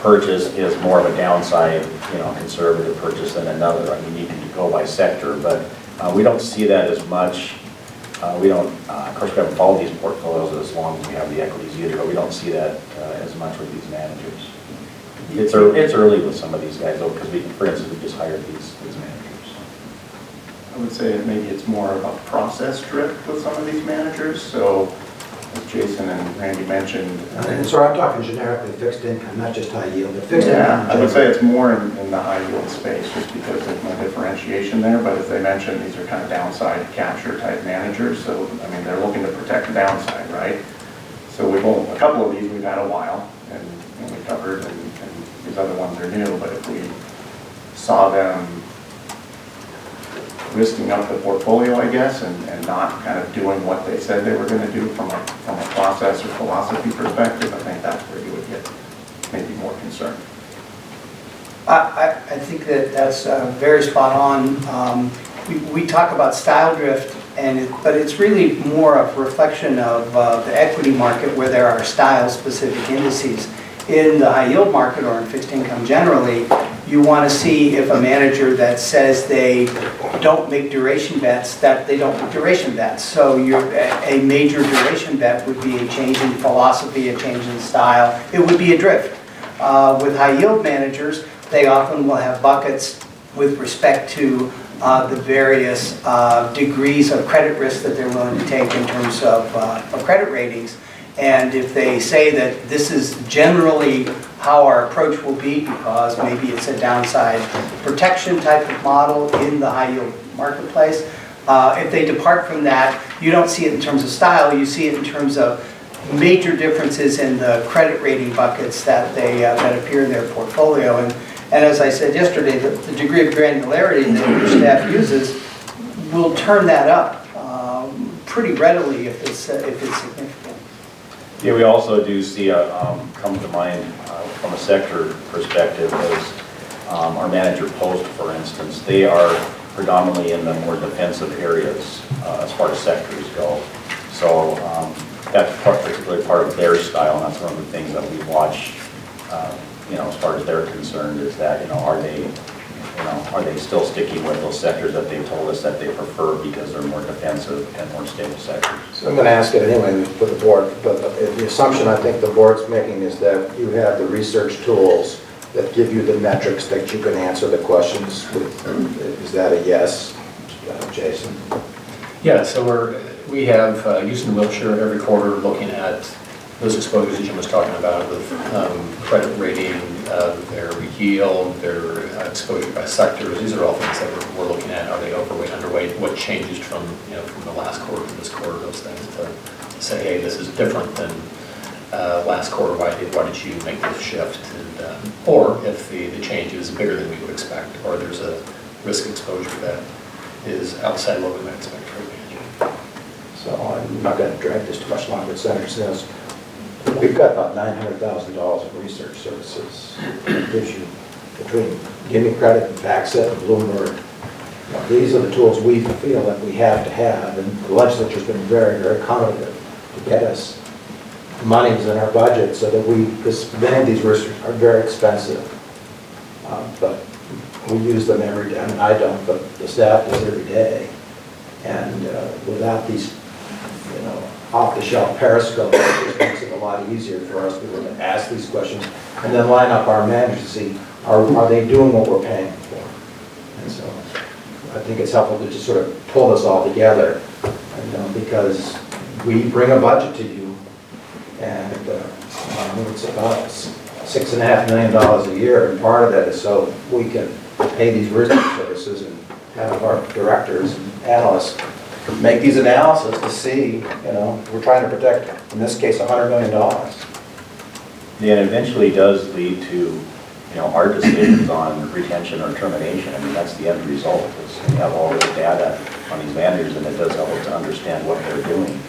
purchase is more of a downside conservative purchase than another. You can go by sector, but we don't see that as much. We don't, of course, we haven't followed these portfolios as long as we have the equities either, but we don't see that as much with these managers. It's early with some of these guys, though, because for instance, we just hired these managers. I would say that maybe it's more of a process drift with some of these managers. So, as Jason and Randy mentioned. And so I'm talking generically fixed income, not just high yield, but fixed income. I would say it's more in the high yield space just because there's no differentiation there. But as they mentioned, these are kind of downside capture type managers. So, they're looking to protect the downside, right? So a couple of these we've had a while and we covered, and these other ones are new. But if we saw them listing up the portfolio, I guess, and not kind of doing what they said they were going to do from a process or philosophy perspective, I think that's where you would get maybe more concerned. I think that's very spot on. we talk about style drift, but it's really more of a reflection of the equity market where there are style-specific indices. In the high yield market or in fixed income generally, you want to see if a manager that says they don't make duration bets, that they don't make duration bets. So a major duration bet would be a change in philosophy, a change in style. It would be a drift. With high yield managers, they often will have buckets with respect to the various degrees of credit risk that they're willing to take in terms of credit ratings. And if they say that this is generally how our approach will be because maybe it's a downside protection type of model in the high yield marketplace, if they depart from that, you don't see it in terms of style, you see it in terms of major differences in the credit rating buckets that that appear in their portfolio. And as I said yesterday, the degree of granularity that your staff uses will turn that up pretty readily if it's significant. Yeah, we also do see, come to mind from a sector perspective is our manager post, for instance. They are predominantly in the more defensive areas as far as sectors go. So that's particularly part of their style, and that's one of the things that we watch, as far as they're concerned, is that, are they still sticking with those sectors that they told us that they prefer because they're more defensive and more stable sectors? So I'm going to ask it anyway for the board, but the assumption I think the board's making is that you have the research tools that give you the metrics that you can answer the questions with. Is that a yes, Jason? Yeah, so we have Houston Wilshire every quarter looking at those exposures that Jim was talking about with credit rating, their yield, their exposure by sectors. These are all things that we're looking at. Are they overweight, underweight? What changes from the last quarter to this quarter? Those things to say, hey, this is different than last quarter. Why did you make this shift? And, or if the change is bigger than we would expect, or there's a risk exposure that is outside what we might expect for a manager. So I'm not going to drag this too much longer. Senator says we've got about $900,000 of research services. It gives you between Give Me Credit and FactSet and Bloomberg. These are the tools we feel that we have to have, and the legislature's been very, very accommodative to get us monies in our budget so that because many of these research are very expensive, but we use them every day. I mean, I don't, but the staff does every day. And without these, off-the-shelf periscope, it just makes it a lot easier for us to be able to ask these questions and then line up our managers to see, are they doing what we're paying for? And so I think it's helpful to just sort of pull this all together, because we bring a budget to you, and it's about $6.5 million a year, and part of that is so we can pay these research services and have our directors and analysts make these analyses to see, we're trying to protect, in this case, $100 million. Yeah, and eventually does lead to, our decisions on retention or termination. I mean, that's the end result, is you have all this data on these managers, and it does help us to understand what they're doing.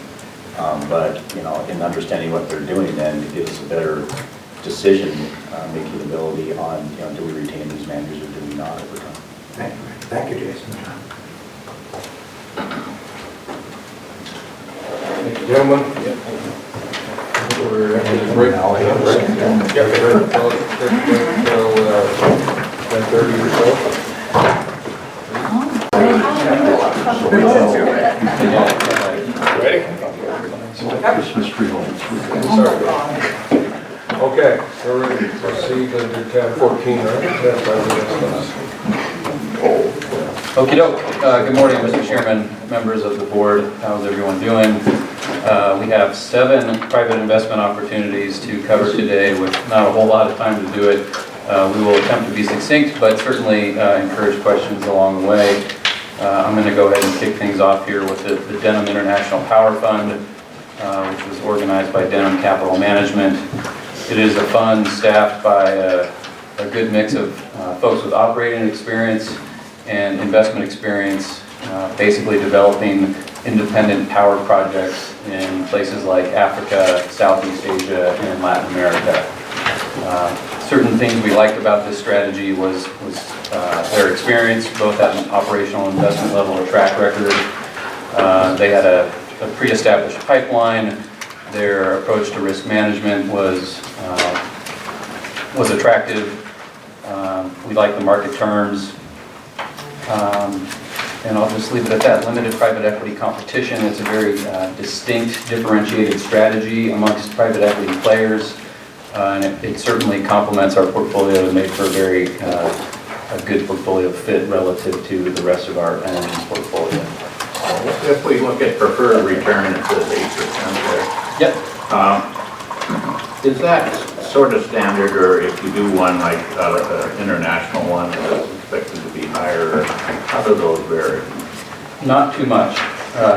But, in understanding what they're doing, then it gives us a better decision-making ability on, do we retain these managers or do we not over time? Thank you. Thank you, Jason. Thank you, gentlemen. We're at the break. Till 10:30 or so. Ready? Okay, we're ready to proceed under tab 14, Okie doke. Good morning, Mr. Chairman, members of the board. How's everyone doing? We have 7 private investment opportunities to cover today with not a whole lot of time to do it. We will attempt to be succinct, but certainly encourage questions along the way. I'm going to go ahead and kick things off here with the Denham International Power Fund, which was organized by Denham Capital Management. It is a fund staffed by a good mix of folks with operating experience and investment experience, basically developing independent power projects in places like Africa, Southeast Asia, and Latin America. Certain things we liked about this strategy was their experience, both at an operational investment level or track record. They had a pre-established pipeline. Their approach to risk management was attractive. We liked the market terms. And I'll just leave it at that. Limited private equity competition. It's a very distinct, differentiated strategy amongst private equity players. And it certainly complements our portfolio and makes for a good portfolio fit relative to the rest of our energy portfolio. If we look at preferred return, it says 8% there. Yep. Is that sort of standard, or if you do one like an international one, is it expected to be higher? Or how do those vary? Not too much.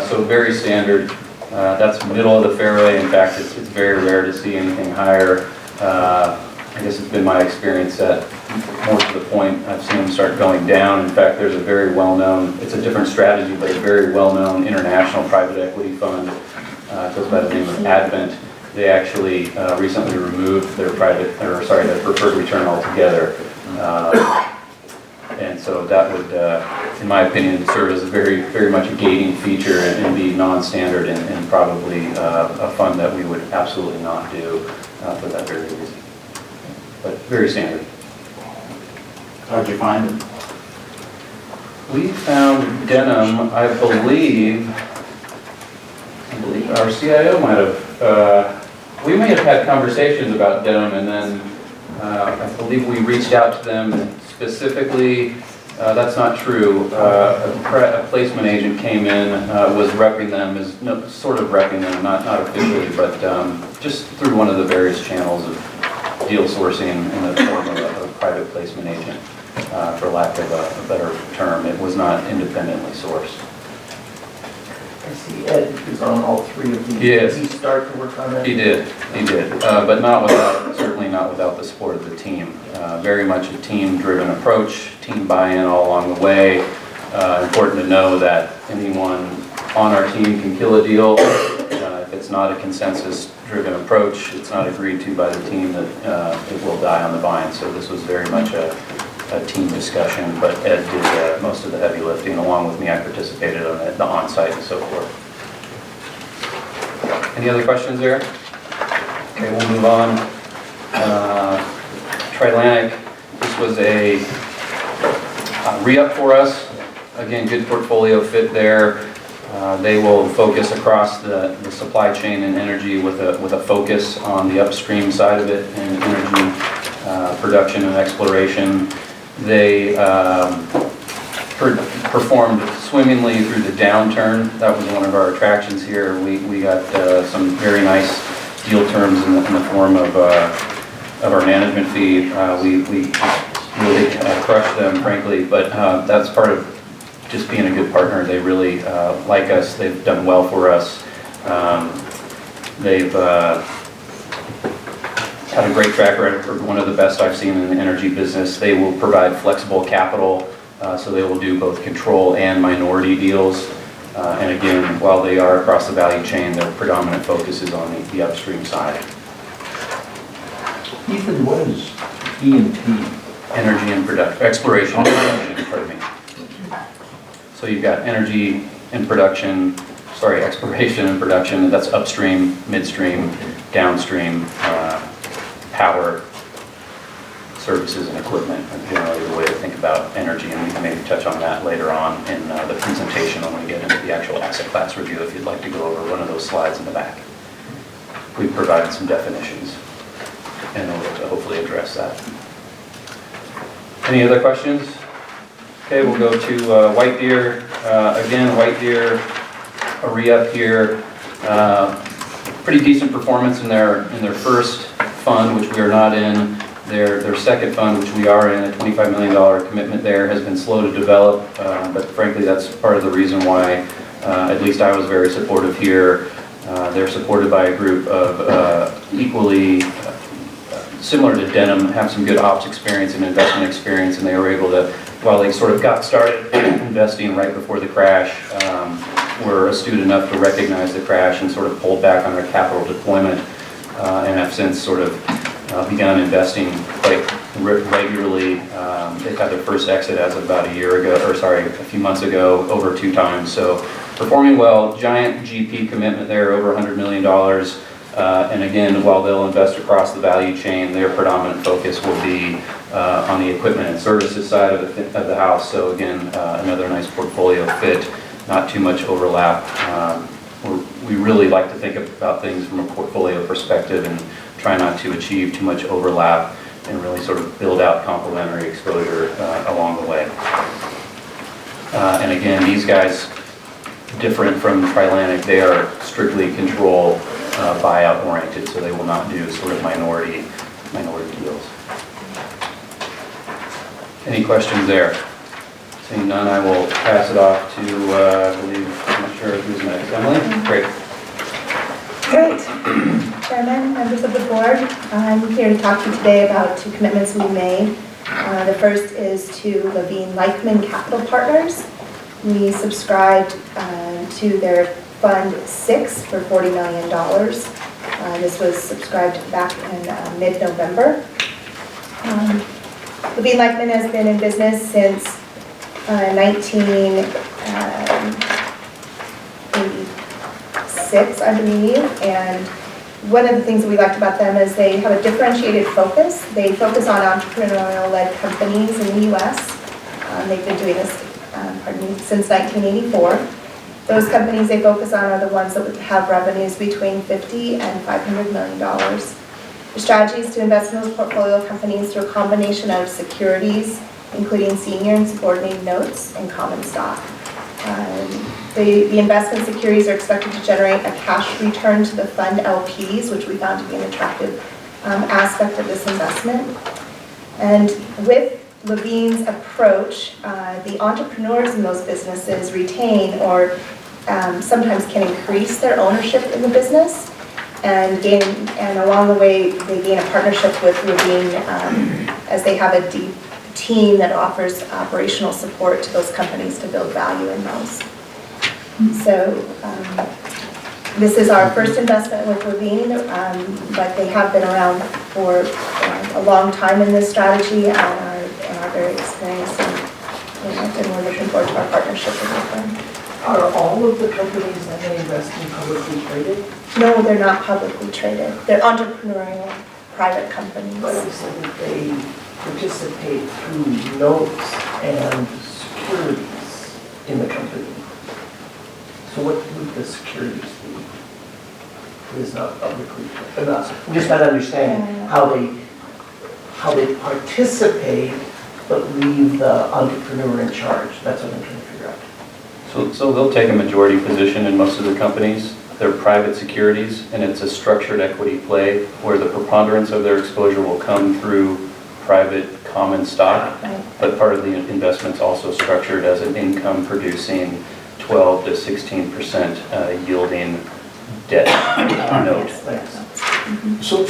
So very standard. That's middle of the fairway. In fact, it's very rare to see anything higher. I guess it's been my experience that most of the point I've seen them start going down. In fact, there's a very well-known, it's a different strategy, but a very well-known international private equity fund. It goes by the name of Advent. They actually recently removed their their preferred return altogether. And so that would, in my opinion, serve as a very much a gating feature and be non-standard and probably a fund that we would absolutely not do for that very reason. But very standard. How'd you find it? We found Denham, I believe our CIO might have, we may have had conversations about Denham, and then I believe we reached out to them specifically. That's not true. A placement agent came in, was repping them, sort of repping them, not officially, but just through one of the various channels of deal sourcing in the form of a private placement agent, for lack of a better term. It was not independently sourced. I see Ed is on all three of these. Yes. Did he start to work on that? He did, but certainly not without the support of the team. Very much a team-driven approach, team buy-in all along the way. Important to know that anyone on our team can kill a deal. If it's not a consensus-driven approach, it's not agreed to by the team, that it will die on the vine. So this was very much a team discussion, but Ed did most of the heavy lifting. Along with me, I participated on the on-site and so forth. Any other questions there? Okay, we'll move on. Trilantic, this was a re-up for us. Again, good portfolio fit there. They will focus across the supply chain and energy with a focus on the upstream side of it and energy production and exploration. They performed swimmingly through the downturn. That was one of our attractions here. We got some very nice deal terms in the form of our management fee. We really crushed them, frankly, but that's part of just being a good partner. They really like us. They've done well for us. They've had a great track record, one of the best I've seen in the energy business. They will provide flexible capital, so they will do both control and minority deals. And again, while they are across the value chain, their predominant focus is on the upstream side. Ethan, what is E&P? Energy and production, exploration and production, pardon me. So you've got energy and production, exploration and production, that's upstream, midstream, downstream, power, services and equipment are generally the way to think about energy, and we can maybe touch on that later on in the presentation when we get into the actual asset class review, if you'd like to go over one of those slides in the back. We've provided some definitions in order to hopefully address that. Any other questions? Okay, we'll go to White Deer. Again, White Deer, a re-up here. Pretty decent performance in their first fund, which we are not in. Their second fund, which we are in, a $25 million commitment there, has been slow to develop, but frankly that's part of the reason why at least I was very supportive here. They're supported by a group of equally similar to Denham, have some good ops experience and investment experience, and they were able to, while they sort of got started investing right before the crash, were astute enough to recognize the crash and sort of pulled back on their capital deployment, and have since sort of begun investing quite regularly. They had their first exit as of about a few months ago, over 2 times. So performing well, giant GP commitment there, over $100 million. And again, while they'll invest across the value chain, their predominant focus will be on the equipment and services side of the house. So again, another nice portfolio fit, not too much overlap. We really like to think about things from a portfolio perspective and try not to achieve too much overlap and really sort of build out complementary exposure along the way. And again, these guys, different from Trilantic, they are strictly control buyout oriented, so they will not do sort of minority deals. Any questions there? Seeing none, I will pass it off to, I believe, I'm not sure who's next. Emily? Great. Great. Chairman, members of the board, I'm here to talk to you today about 2 commitments we made. The first is to Levine Leichman Capital Partners. We subscribed to their Fund 6 for $40 million. This was subscribed back in mid-November. Levine Leichman has been in business since 1986, I believe, and one of the things that we liked about them is they have a differentiated focus. They focus on entrepreneurial-led companies in the U.S. They've been doing this since 1984. Those companies they focus on are the ones that have revenues between $50 and $500 million. The strategy is to invest in those portfolio companies through a combination of securities, including senior and subordinated notes and common stock. The investment securities are expected to generate a cash return to the fund LPs, which we found to be an attractive aspect of this investment. And with Levine's approach, the entrepreneurs in those businesses retain or sometimes can increase their ownership in the business, and along the way they gain a partnership with Levine as they have a deep team that offers operational support to those companies to build value in those. So this is our first investment with Levine, but they have been around for a long time in this strategy and are very experienced, and we're looking forward to our partnership with them. Are all of the companies that they invest in publicly traded? No, they're not publicly traded. They're entrepreneurial private companies. But you said that they participate through notes and securities in the company. So what would the securities be? It is not publicly traded. I'm just not understanding how they participate but leave the entrepreneur in charge. That's what I'm trying to figure out. So they'll take a majority position in most of the companies. They're private securities, and it's a structured equity play where the preponderance of their exposure will come through private common stock, but part of the investment's also structured as an income-producing 12 to 16% yielding debt note. So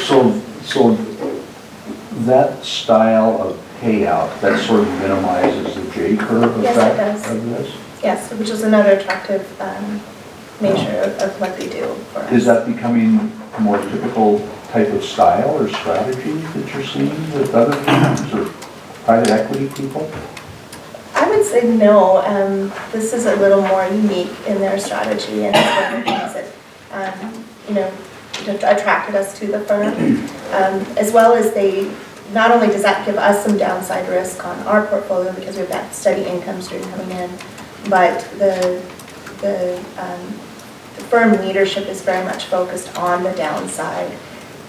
that style of payout, that sort of minimizes the J-curve effect of this? Yes, which is another attractive measure of what they do for us. Is that becoming a more typical type of style or strategy that you're seeing with other firms or private equity people? I would say no. This is a little more unique in their strategy, and it's one of the things that attracted us to the firm, as well as they. Not only does that give us some downside risk on our portfolio because we have that steady income stream coming in, but the firm leadership is very much focused on the downside,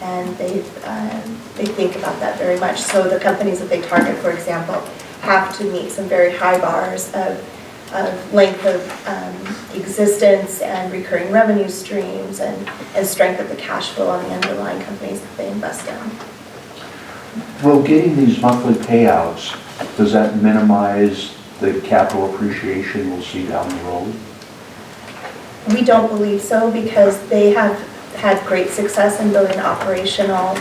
and they think about that very much. So the companies that they target, for example, have to meet some very high bars of length of existence and recurring revenue streams and strength of the cash flow on the underlying companies that they invest in. Well, getting these monthly payouts, does that minimize the capital appreciation we'll see down the road? We don't believe so because they have had great success in building operational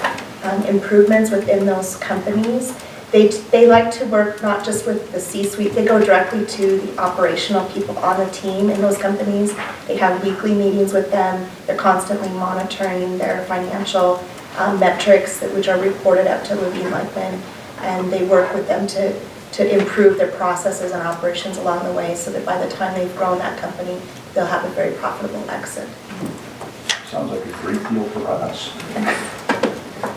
improvements within those companies. They like to work not just with the C-suite, they go directly to the operational people on the team in those companies. They have weekly meetings with them. They're constantly monitoring their financial metrics which are reported up to Levine Lightman, and they work with them to improve their processes and operations along the way so that by the time they've grown that company, they'll have a very profitable exit. Sounds like a great deal for us.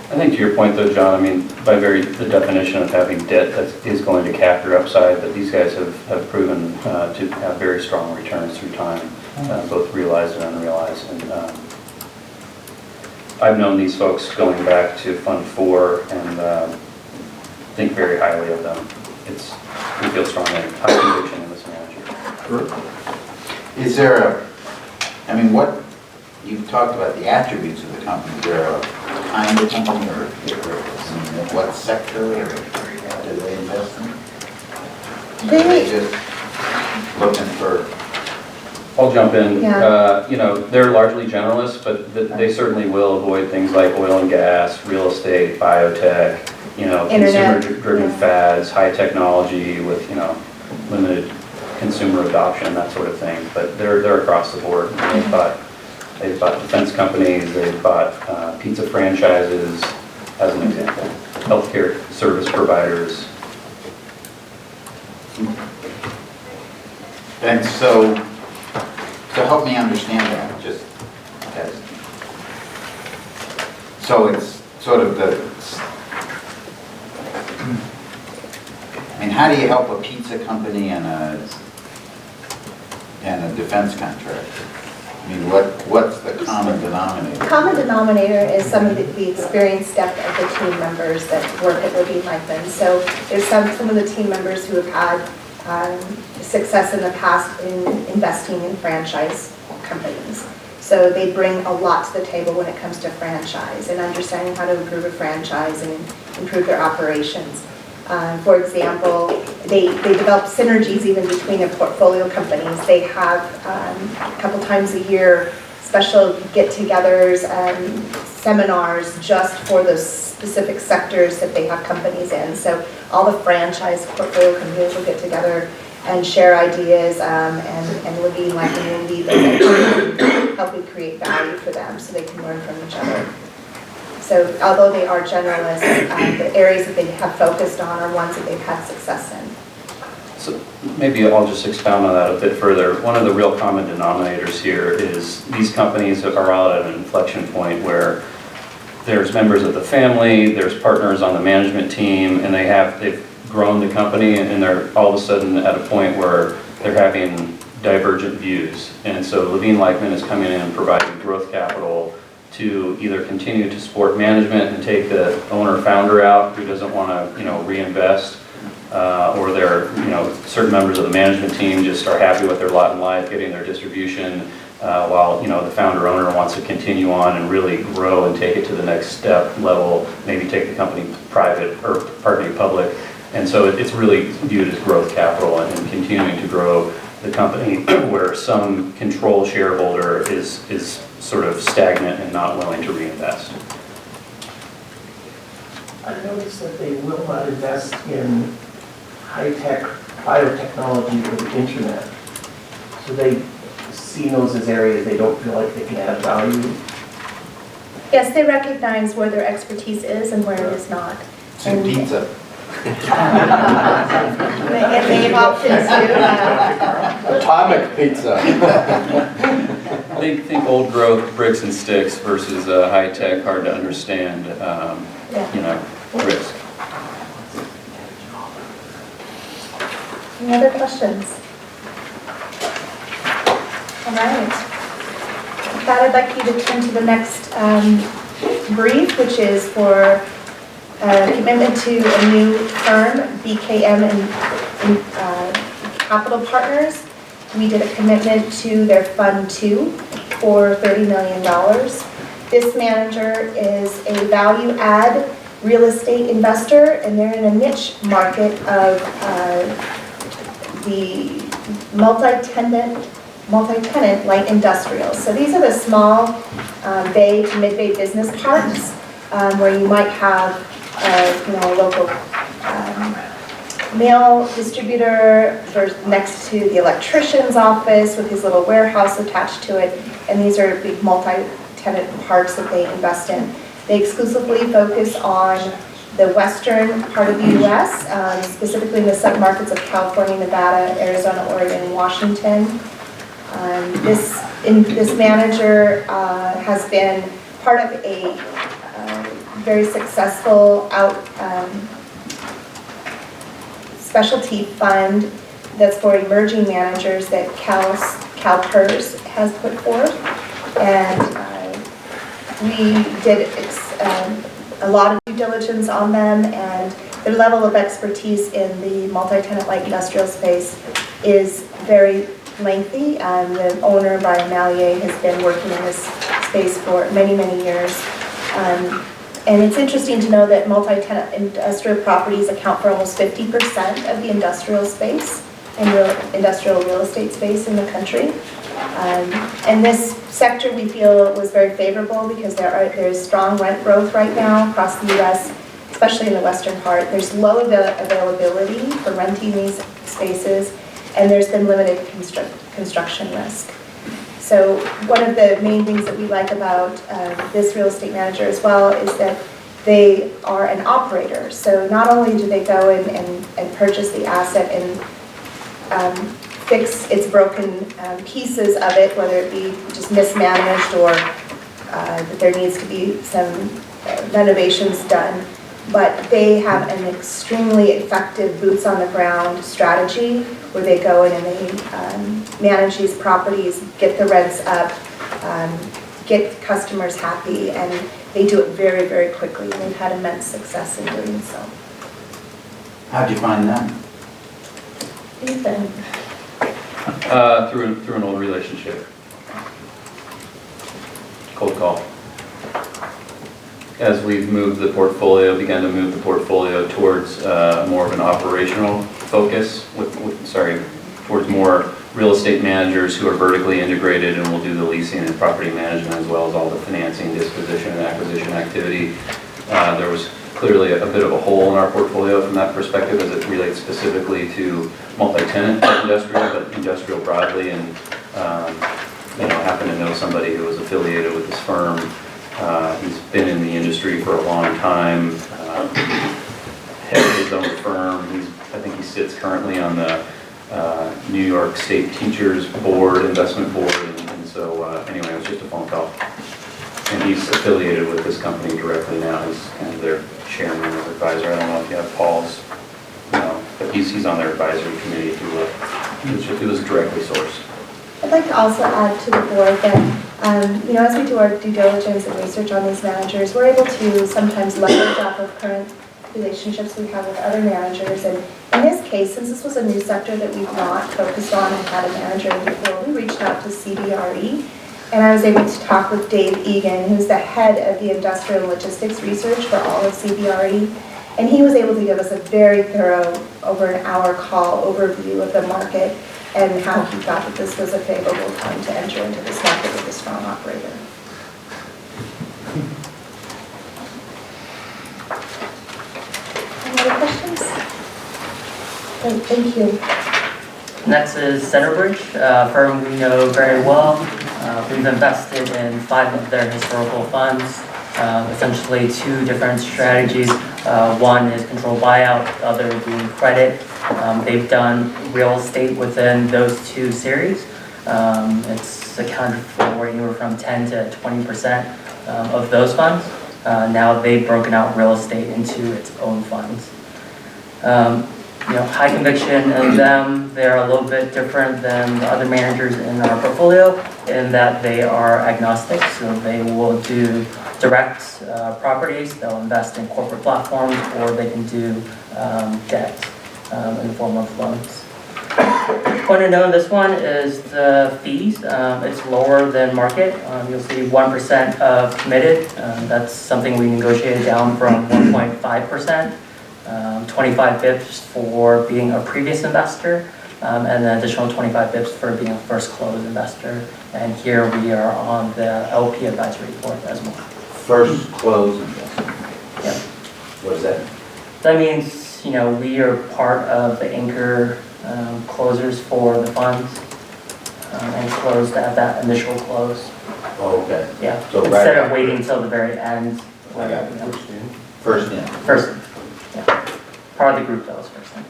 I think to your point though, John, I mean, by the definition of having debt that is going to cap your upside, but these guys have proven to have very strong returns through time, both realized and unrealized. And I've known these folks going back to Fund 4 and think very highly of them. We feel strongly, high conviction in this manager. Is there you've talked about the attributes of the company. Is there a kind of company or what sector do they invest in? Are they just looking for? I'll jump in. Yeah. They're largely generalists, but they certainly will avoid things like oil and gas, real estate, biotech, consumer-driven fads, high technology with, limited consumer adoption, that sort of thing. But they're across the board. They've bought defense companies, they've bought pizza franchises, as an example, healthcare service providers. And so, to help me understand that, so it's sort of how do you help a pizza company and a defense contractor? What's the common denominator? Common denominator is some of the experience depth of the team members that work at Levine Lightman. So there's some of the team members who have had success in the past in investing in franchise companies. So they bring a lot to the table when it comes to franchise and understanding how to improve a franchise and improve their operations. For example, they develop synergies even between their portfolio companies. They have a couple times a year special get-togethers and seminars just for those specific sectors that they have companies in. So all the franchise portfolio companies will get together and share ideas, and Levine Lightman will lead those, helping create value for them so they can learn from each other. So although they are generalists, the areas that they have focused on are ones that they've had success in. So maybe I'll just expound on that a bit further. One of the real common denominators here is these companies are all at an inflection point where there's members of the family, there's partners on the management team, and they've grown the company, and they're all of a sudden at a point where they're having divergent views. And so Levine Lightman is coming in and providing growth capital to either continue to support management and take the owner-founder out who doesn't want to, reinvest, or certain members of the management team just are happy with their lot in life, getting their distribution, while the founder-owner wants to continue on and really grow and take it to the next step level, maybe take the company private or public. And so it's really viewed as growth capital and continuing to grow the company where some control shareholder is sort of stagnant and not willing to reinvest. I noticed that they will not invest in high-tech biotechnology for the internet. So they see those as areas they don't feel like they can add value. Yes, they recognize where their expertise is and where it is not. And pizza. They opted to. Atomic pizza. Think old growth bricks and sticks versus high tech, hard to understand, risk. Any other questions? All right. With that, I'd like you to turn to the next brief, which is for a commitment to a new firm, BKM and Capital Partners. We did a commitment to their Fund 2 for $30 million. This manager is a value-add real estate investor, and they're in a niche market of the multi-tenant light industrial. So these are the small bay to mid-bay business parks where you might have a local mail distributor next to the electrician's office with his little warehouse attached to it, and these are big multi-tenant parks that they invest in. They exclusively focus on the western part of the US, specifically in the submarkets of California, Nevada, Arizona, Oregon, and Washington. This manager has been part of a very successful specialty fund that's for emerging managers that CalPERS has put forth. And we did a lot of due diligence on them, and their level of expertise in the multi-tenant light industrial space is very lengthy. The owner, Brian Mallier, has been working in this space for many, many years. And it's interesting to know that multi-tenant industrial properties account for almost 50% of the industrial space and industrial real estate space in the country. And this sector we feel was very favorable because there's strong rent growth right now across the US, especially in the western part. There's low availability for renting these spaces, and there's been limited construction risk. So one of the main things that we like about this real estate manager as well is that they are an operator. So not only do they go in and purchase the asset and fix its broken pieces of it, whether it be just mismanaged or that there needs to be some renovations done, but they have an extremely effective boots on the ground strategy where they go in and they manage these properties, get the rents up, get customers happy, and they do it very, very quickly. And they've had immense success in doing so. How'd you find them? Ethan. Through an old relationship. Cold call. As we've moved the portfolio, began to move the portfolio towards more of an operational focus, towards more real estate managers who are vertically integrated and will do the leasing and property management as well as all the financing, disposition, and acquisition activity. There was clearly a bit of a hole in our portfolio from that perspective as it relates specifically to multi-tenant industrial, but industrial broadly, and happened to know somebody who was affiliated with this firm. He's been in the industry for a long time, head of his own firm. I think he sits currently on the New York State Teachers Board, Investment Board, and so anyway, it was just a phone call. And he's affiliated with this company directly now. He's kind of their chairman or advisor. I don't know if you have Paul's, but he's on their advisory committee if you will. It was directly sourced. I'd like to also add to the board that, as we do our due diligence and research on these managers, we're able to sometimes leverage off of current relationships we have with other managers. And in this case, since this was a new sector that we've not focused on and had a manager in before, we reached out to CBRE. And I was able to talk with Dave Egan, who's the head of the industrial and logistics research for all of CBRE. And he was able to give us a very thorough, over an hour call overview of the market and how he thought that this was a favorable time to enter into this market with a strong operator. Any other questions? Great, thank you. Next is Centerbridge, a firm we know very well. We've invested in 5 of their historical funds, essentially 2 different strategies. One is controlled buyout, the other being credit. They've done real estate within those 2 series. It's accounted for anywhere from 10 to 20% of those funds. Now they've broken out real estate into its own funds. High conviction in them. They're a little bit different than the other managers in our portfolio in that they are agnostic, so they will do direct properties, they'll invest in corporate platforms, or they can do debt in the form of loans. Point to note on this one is the fees. It's lower than market. You'll see 1% of committed. That's something we negotiated down from 1.5%. 25 bips for being a previous investor, and an additional 25 bips for being a first close investor. And here we are on the LP advisory board as well. First close investment. Yeah. What is that? That means, we are part of the anchor closers for the funds and closed at that initial close. Oh, okay. Yeah. So Instead right of waiting until the very end, I got it. First in. First in. First, yeah. Part of the group that was first in.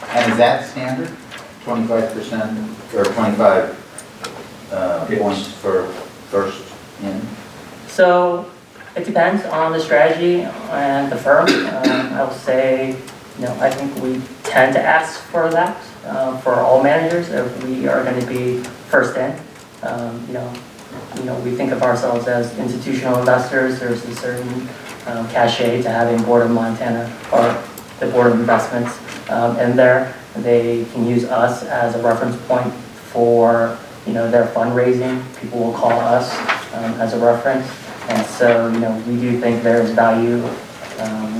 And is that standard? 25% or 25 points for first in? So it depends on the strategy and the firm. I will say, I think we tend to ask for that for all managers if we are going to be first in. We think of ourselves as institutional investors. There's a certain cachet to having Board of Montana or the Board of Investments in there. They can use us as a reference point for their fundraising. People will call us as a reference. And so, we do think there is value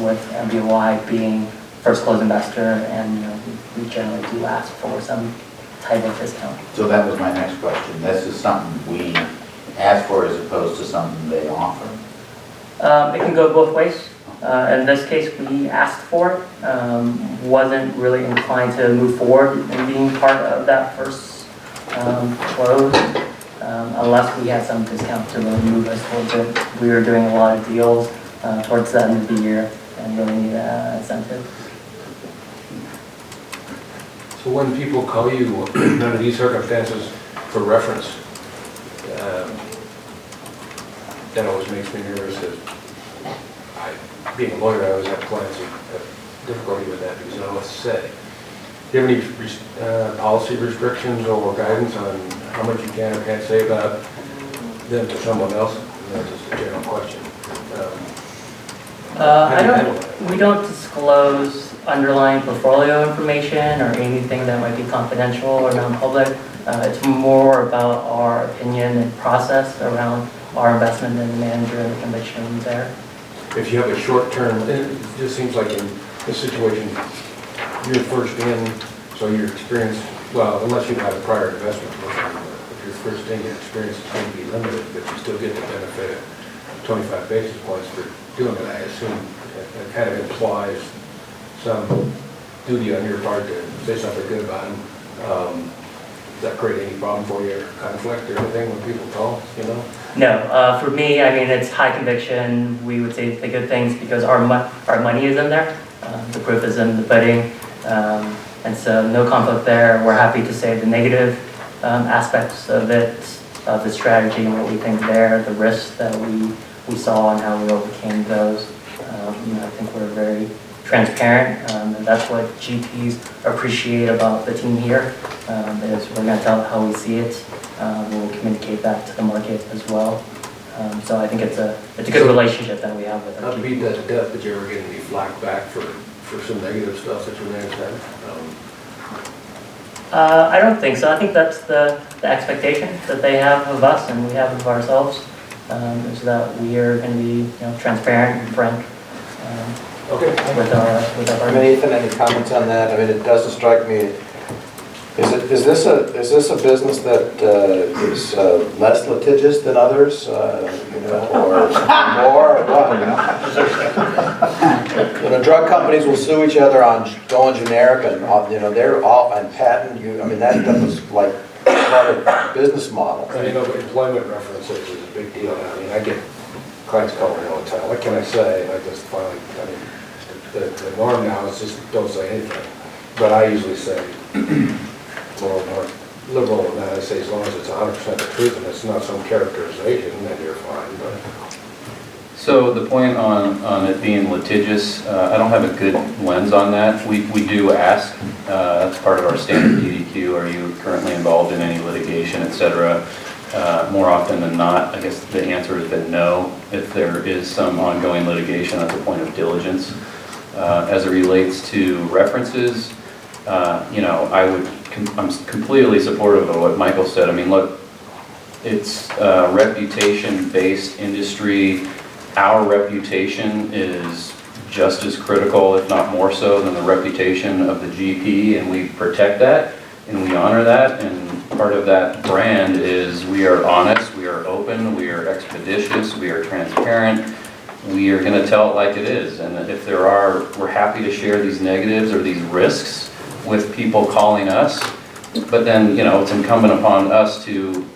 with MBY being first close investor, and we generally do ask for some type of discount. So that was my next question. This is something we ask for as opposed to something they offer? It can go both ways. In this case, we asked for it. Wasn't really inclined to move forward in being part of that first close. Unless we had some discount to really move us towards it. We were doing a lot of deals towards the end of the year and really need an incentive. So when people call you under these circumstances for reference, that always makes me nervous. Being a lawyer, I always have clients who have difficulty with that because I don't know what to say. Do you have any policy restrictions or guidance on how much you can or can't say about them to someone else? That's just a general question. We don't disclose underlying portfolio information or anything that might be confidential or non-public. It's more about our opinion and process around our investment in the manager and the conviction there. If you have a short term, it just seems like in this situation, you're first in, so your experience, well, unless you have a prior investment, if you're first in, your experience is going to be limited, but you still get the benefit of 25 basis points for doing it. I assume it kind of implies some duty on your part to say something good about them. Does that create any problem for you, or conflict or anything when people call, No, for me, it's high conviction. We would say the good things because our money is in there. The proof is in the pudding. And so no conflict there. We're happy to say the negative aspects of it, of the strategy and what we think there, the risks that we saw and how we overcame those. I think we're very transparent, and that's what GPs appreciate about the team here, is we're going to tell how we see it. We'll communicate that to the market as well. So I think it's a good relationship that we have with our Not to beat that to death, but you ever get any flack back for some negative stuff that you may have said? I don't think so. I think that's the expectation that they have of us and we have of ourselves, is that we are going to be transparent and frank with our partners. Ethan, any comments on that? It doesn't strike me. Is this a business that is less litigious than others, or more, or what? Drug companies will sue each other on going generic, and they're all on patent. That was like part of the business model. Employment references is a big deal. I get clients calling me all the time. What can I say? I just finally, the norm now is just don't say anything. But I usually say, more liberal than that. I say as long as it's 100% the truth and it's not some characterization, then you're fine. But So the point on it being litigious, I don't have a good lens on that. We do ask, that's part of our standard PDQ, are you currently involved in any litigation, et cetera? More often than not, I guess the answer has been no. If there is some ongoing litigation, that's a point of diligence. As it relates to references, I'm completely supportive of what Michael said. Look, it's a reputation-based industry. Our reputation is just as critical, if not more so, than the reputation of the GP, and we protect that and we honor that. And part of that brand is we are honest, we are open, we are expeditious, we are transparent. We are going to tell it like it is. And if we're happy to share these negatives or these risks with people calling us, but then, it's incumbent upon us to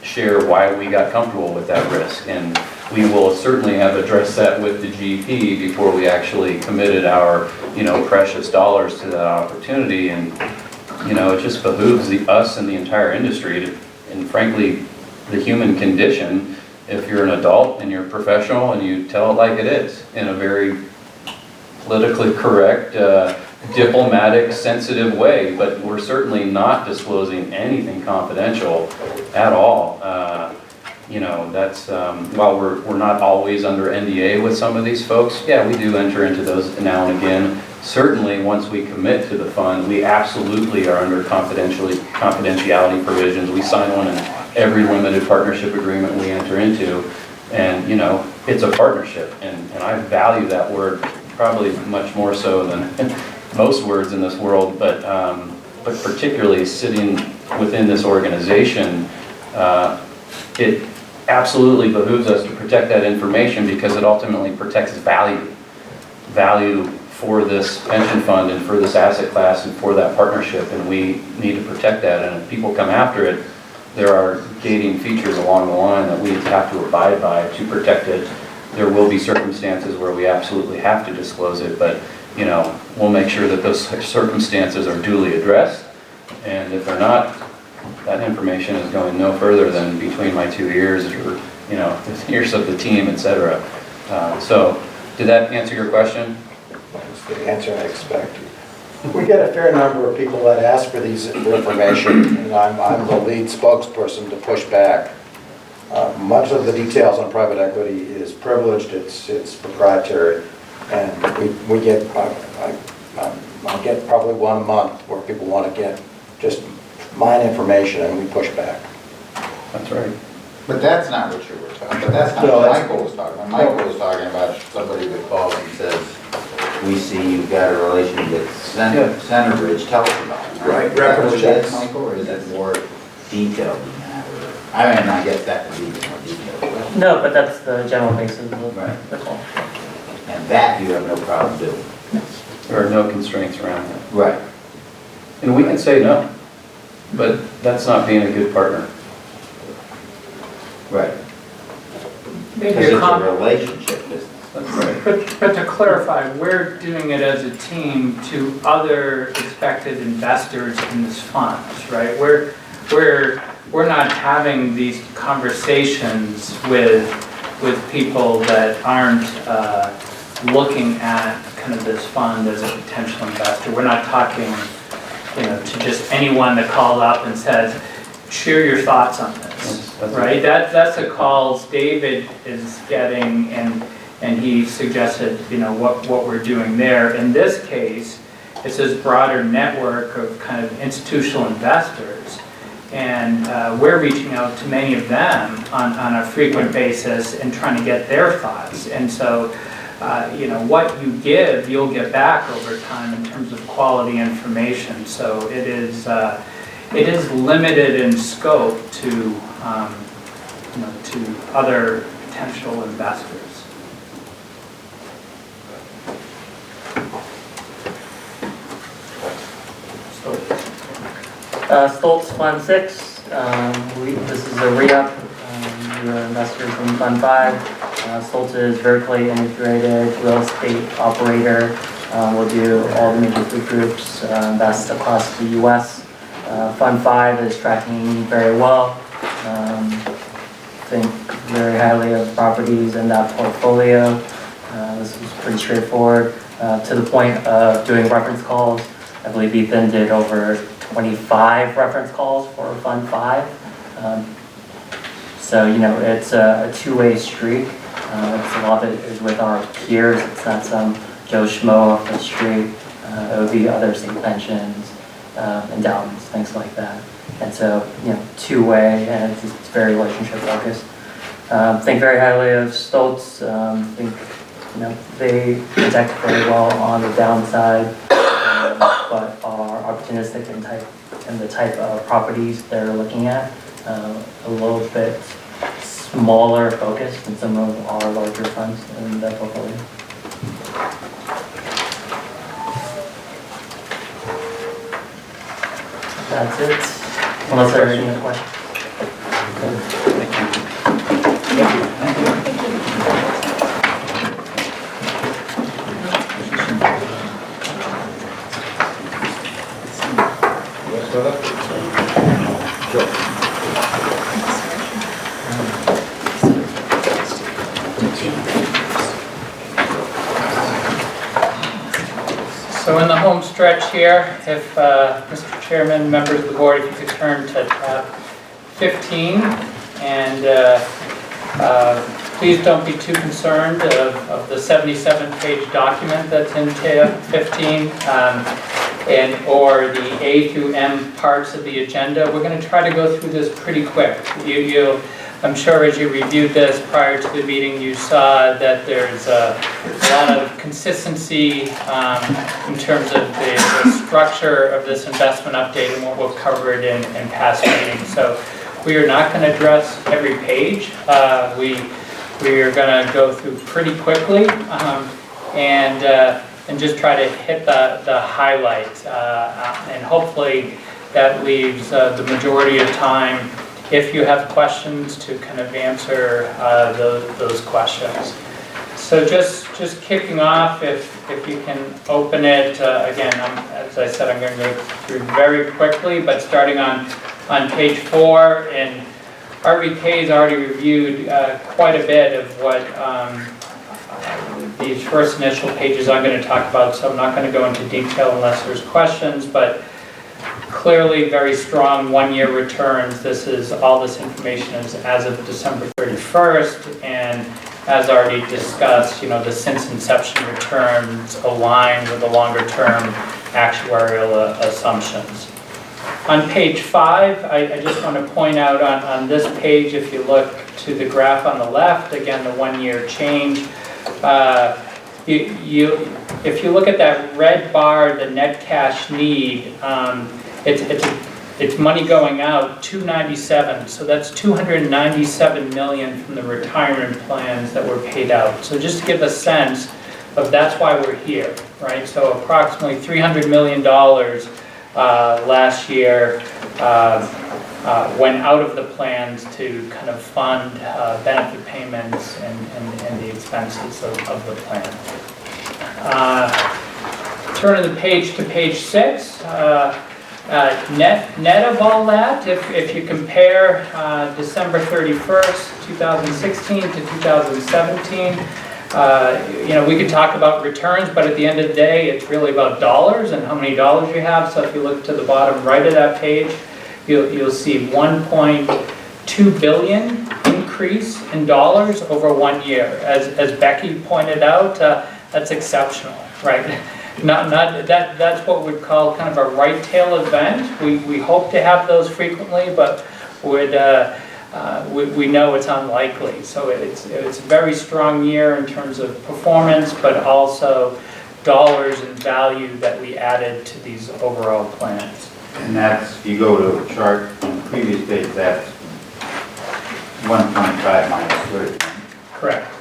share why we got comfortable with that risk. And we will certainly have addressed that with the GP before we actually committed our, precious dollars to that opportunity. And, it just behooves us and the entire industry and frankly, the human condition, if you're an adult and you're professional and you tell it like it is in a very politically correct, diplomatic, sensitive way, but we're certainly not disclosing anything confidential at all. That's, while we're not always under NDA with some of these folks, yeah, we do enter into those now and again. Certainly, once we commit to the fund, we absolutely are under confidentiality provisions. We sign one in every limited partnership agreement we enter into, and, it's a partnership, and I value that word probably much more so than most words in this world, but particularly sitting within this organization, it absolutely behooves us to protect that information because it ultimately protects value for this pension fund and for this asset class and for that partnership, and we need to protect that. And if people come after it, there are gating features along the line that we have to abide by to protect it. There will be circumstances where we absolutely have to disclose it, but we'll make sure that those circumstances are duly addressed, and if they're not, that information is going no further than between my 2 ears or, the ears of the team, etc. So, did that answer your question? That's the answer I expected. We get a fair number of people that ask for these information, and I'm the lead spokesperson to push back. Much of the details on private equity is privileged, it's proprietary, and we get, I'll get probably 1 month where people want to get just mine information, and we push back. That's right. But that's not what you were talking about. That's not what Michael was talking about. Michael was talking about somebody that calls and says, we see you've got a relation with Centerbridge, tell us about it. Right, Is that what reference it is, checks. Michael, or is it more detailed than that? I guess that would be more detailed. No, but that's the general basis of Right. the call. And that you have no problem doing. There are no constraints around that. Right. And we can say no, but that's not being a good partner. Right. Maybe Because a it's a comment. relationship business. That's right. But to clarify, we're doing it as a team to other expected investors in this fund, right? We're not having these conversations with people that aren't looking at kind of this fund as a potential investor. We're not talking, to just anyone that called up and says, share your thoughts on this, right? That's the calls David is getting, and he suggested, what we're doing there. In this case, it's this broader network of kind of institutional investors, and we're reaching out to many of them on a frequent basis and trying to get their thoughts. And so, what you give, you'll get back over time in terms of quality information. So it is limited in scope to other potential investors. Stoltz Fund 6, this is a re-up. We are investors in Fund 5. Stoltz is vertically integrated real estate operator. We'll do all the major food groups, invest across the U.S. Fund 5 is tracking very well. Think very highly of properties in that portfolio. This was pretty straightforward. To the point of doing reference calls, I believe Ethan did over 25 reference calls for Fund 5. So, it's a two-way street. A lot of it is with our peers. It's not some Joe Schmo off the street. It would be other state pensions, endowments, things like that. And so, two-way, and it's very relationship focused. Think very highly of Stoltz. Think, they protect very well on the downside, but are opportunistic in the type of properties they're looking at. A little bit smaller focus than some of our larger funds in that portfolio. That's it. Unless there are any other questions. Thank you. Thank you. So in the home stretch here, if Mr. Chairman, members of the board, if you could turn to tab 15, and please don't be too concerned of the 77-page document that's in tab 15, or the A through M parts of the agenda. We're going to try to go through this pretty quick. I'm sure as you reviewed this prior to the meeting, you saw that there's a lot of consistency in terms of the structure of this investment update and what we've covered in past meetings. So we are not going to address every page. We are going to go through pretty quickly and just try to hit the highlights. And hopefully that leaves the majority of time, if you have questions, to kind of answer those questions. So just kicking off, if you can open it, again, as I said, I'm going to go through very quickly, but starting on page 4, and RVK has already reviewed quite a bit of what these first initial pages I'm going to talk about, so I'm not going to go into detail unless there's questions, but clearly very strong one-year returns. All this information is as of December 31st, and as already discussed, the since inception returns align with the longer-term actuarial assumptions. On page 5, I just want to point out on this page, if you look to the graph on the left, again, the one-year change, if you look at that red bar, the net cash need, it's money going out, 297. So that's 297 million from the retirement plans that were paid out. So just to give a sense of that's why we're here, right? So approximately $300 million last year went out of the plans to kind of fund benefit payments and the expenses of the plan. Turning the page to page 6. Net of all that, if you compare December 31st, 2016 to 2017, we could talk about returns, but at the end of the day, it's really about dollars and how many dollars you have. So if you look to the bottom right of that page, you'll see 1.2 billion increase in dollars over 1 year. As Becky pointed out, that's exceptional, right? That's what we'd call kind of a right tail event. We hope to have those frequently, but we know it's unlikely. So it's a very strong year in terms of performance, but also dollars and value that we added to these overall plans. And that's, if you go to a chart on the previous page, that's 1.5 minus 30. Correct.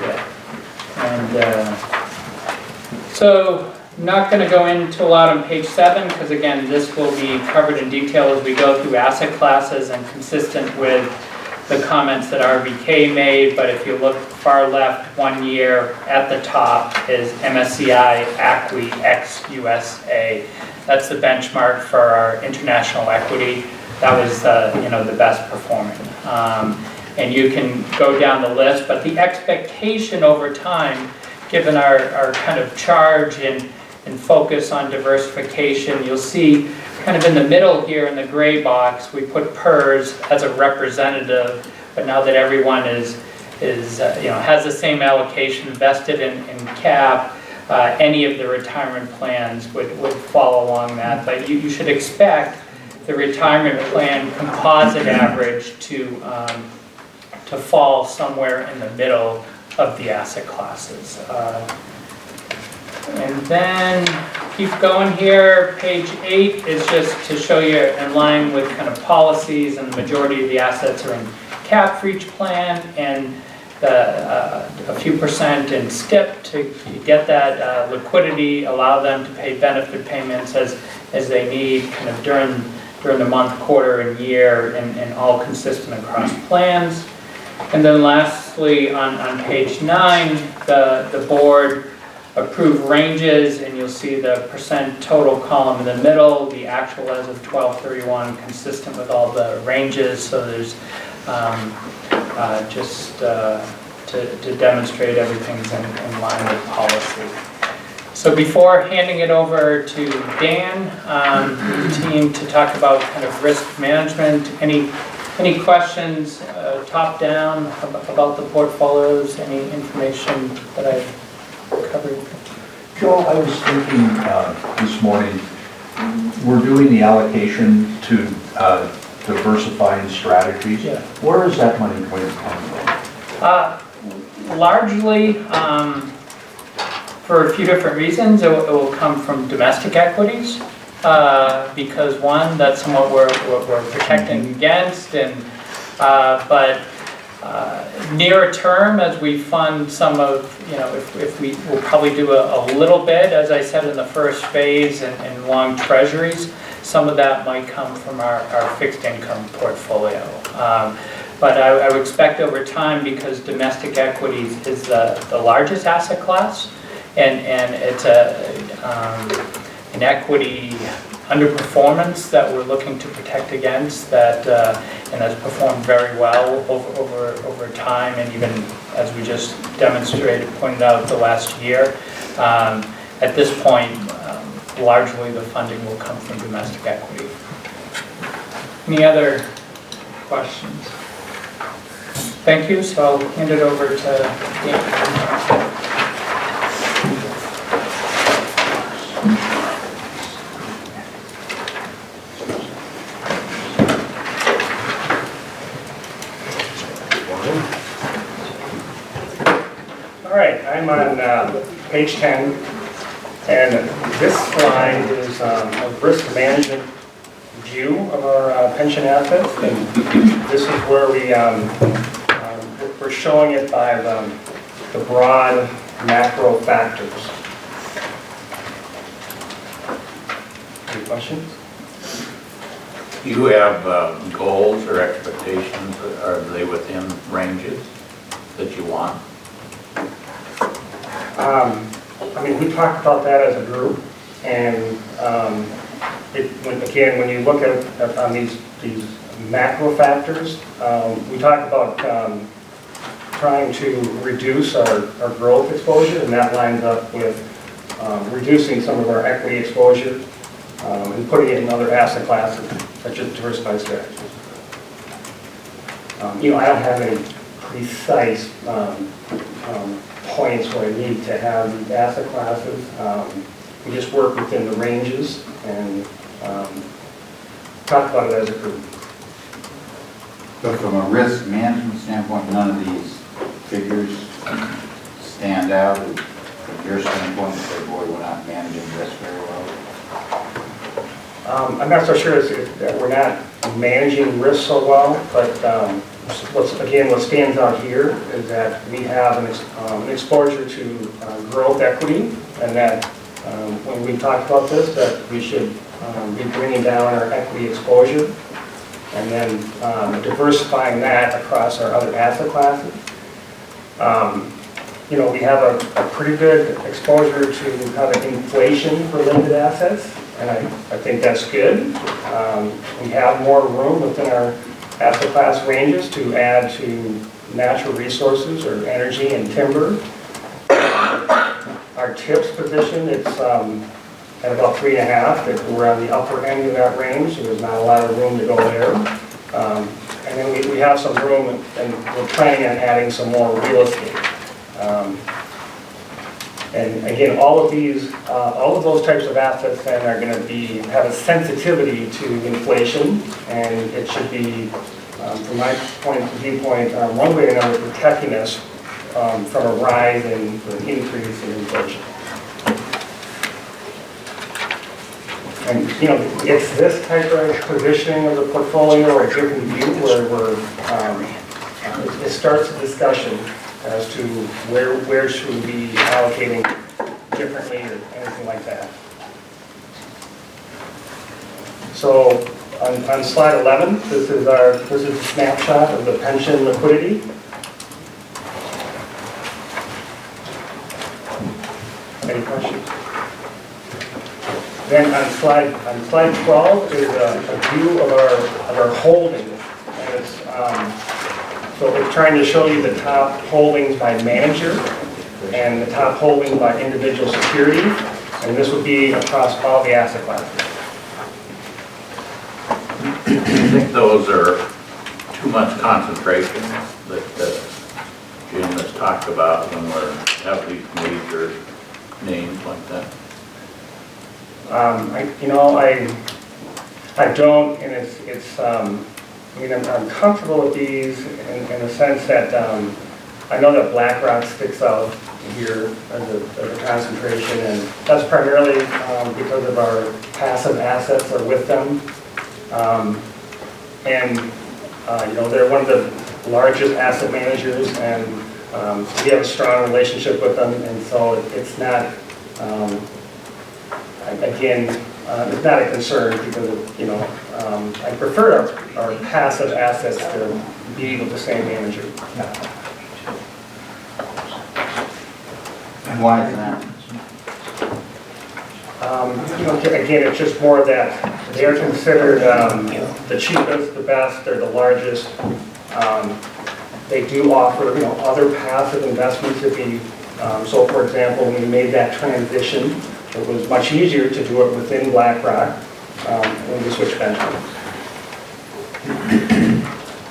Yeah. And so, not going to go into a lot on page 7, because again, this will be covered in detail as we go through asset classes and consistent with the comments that RVK made. But if you look far left, 1 year at the top is MSCI ACWI ex-USA. That's the benchmark for our international equity. That was the best performing. And you can go down the list, but the expectation over time, given our kind of charge and focus on diversification, you'll see kind of in the middle here in the gray box, we put PERS as a representative, but now that everyone has the same allocation vested in CAP, any of the retirement plans would follow along that. But you should expect the retirement plan composite average to fall somewhere in the middle of the asset classes. And then keep going here. Page 8 is just to show you in line with kind of policies, and the majority of the assets are in CAP for each plan, and a few percent in STIP to get that liquidity, allow them to pay benefit payments as they need kind of during the month, quarter, and year, and all consistent across plans. And then lastly, on page 9, the board approved ranges, and you'll see the percent total column in the middle, the actual as of 12/31, consistent with all the ranges. So there's just to demonstrate everything's in line with policy. So before handing it over to Dan, the team to talk about kind of risk management, any questions, top down, about the portfolios, any information that I covered? Joel, I was thinking this morning, we're doing the allocation to diversifying strategies. Yeah. Where is that money going to come from? Largely, for a few different reasons. It will come from domestic equities, because one, that's what we're protecting against, and but nearer term, as we fund some of, if we will probably do a little bit, as I said in the first phase, in long treasuries, some of that might come from our fixed income portfolio. But I would expect over time, because domestic equities is the largest asset class, and it's an equity underperformance that we're looking to protect against, that and has performed very well over time, and even as we just demonstrated, pointed out the last year. At this point, largely the funding will come from domestic equity. Any other questions? Thank you, so I'll hand it over to Dan. All right, I'm on page 10, and this slide is a risk management view of our pension assets, and this is where we're showing it by the broad macro factors. Any questions? Do you have goals or expectations? Are they within ranges that you want? I mean, we talked about that as a group, and when you look at on these macro factors, we talk about trying to reduce our growth exposure, and that lines up with reducing some of our equity exposure and putting it in other asset classes, such as diversified strategies. I don't have any precise points where I need to have these asset classes. We just work within the ranges and talk about it as a group. But from a risk management standpoint, none of these figures stand out from your standpoint, say, boy, we're not managing risk very well? I'm not so sure that we're not managing risk so well, but what stands out here is that we have an exposure to growth equity, and that when we talked about this, that we should be bringing down our equity exposure and then diversifying that across our other asset classes. We have a pretty good exposure to kind of inflation-related assets, and I think that's good. We have more room within our asset class ranges to add to natural resources or energy and timber. Our TIPS position, it's at about 3.5, that we're on the upper end of that range, so there's not a lot of room to go there. And then we have some room, and we're planning on adding some more real estate. And again, all of those types of assets then are going to have a sensitivity to inflation, and it should be, from my viewpoint, one way or another, protecting us from a rise in an increase in inflation. And it's this type of positioning of the portfolio or a different view where it starts a discussion as to where should we be allocating differently or anything like that. So on slide 11, this is a snapshot of the pension liquidity. Any questions? Then on slide 12 is a view of our holdings. And it's, so we're trying to show you the top holdings by manager and the top holdings by individual security. And this would be across all the asset classes. I think those are too much concentration that Jim has talked about when we have these major names like that. I don't, and it's I mean, I'm comfortable with these in the sense that I know that BlackRock sticks out here as a concentration, and that's primarily because of our passive assets are with them. They're one of the largest asset managers, and we have a strong relationship with them, and so it's not, it's not a concern because I prefer our passive assets to be with the same manager. And why is that? Again, it's just more that they're considered the cheapest, the best, they're the largest. They do offer, other passive investments if you, so for example, when we made that transition, it was much easier to do it within BlackRock when we switched benchmarks.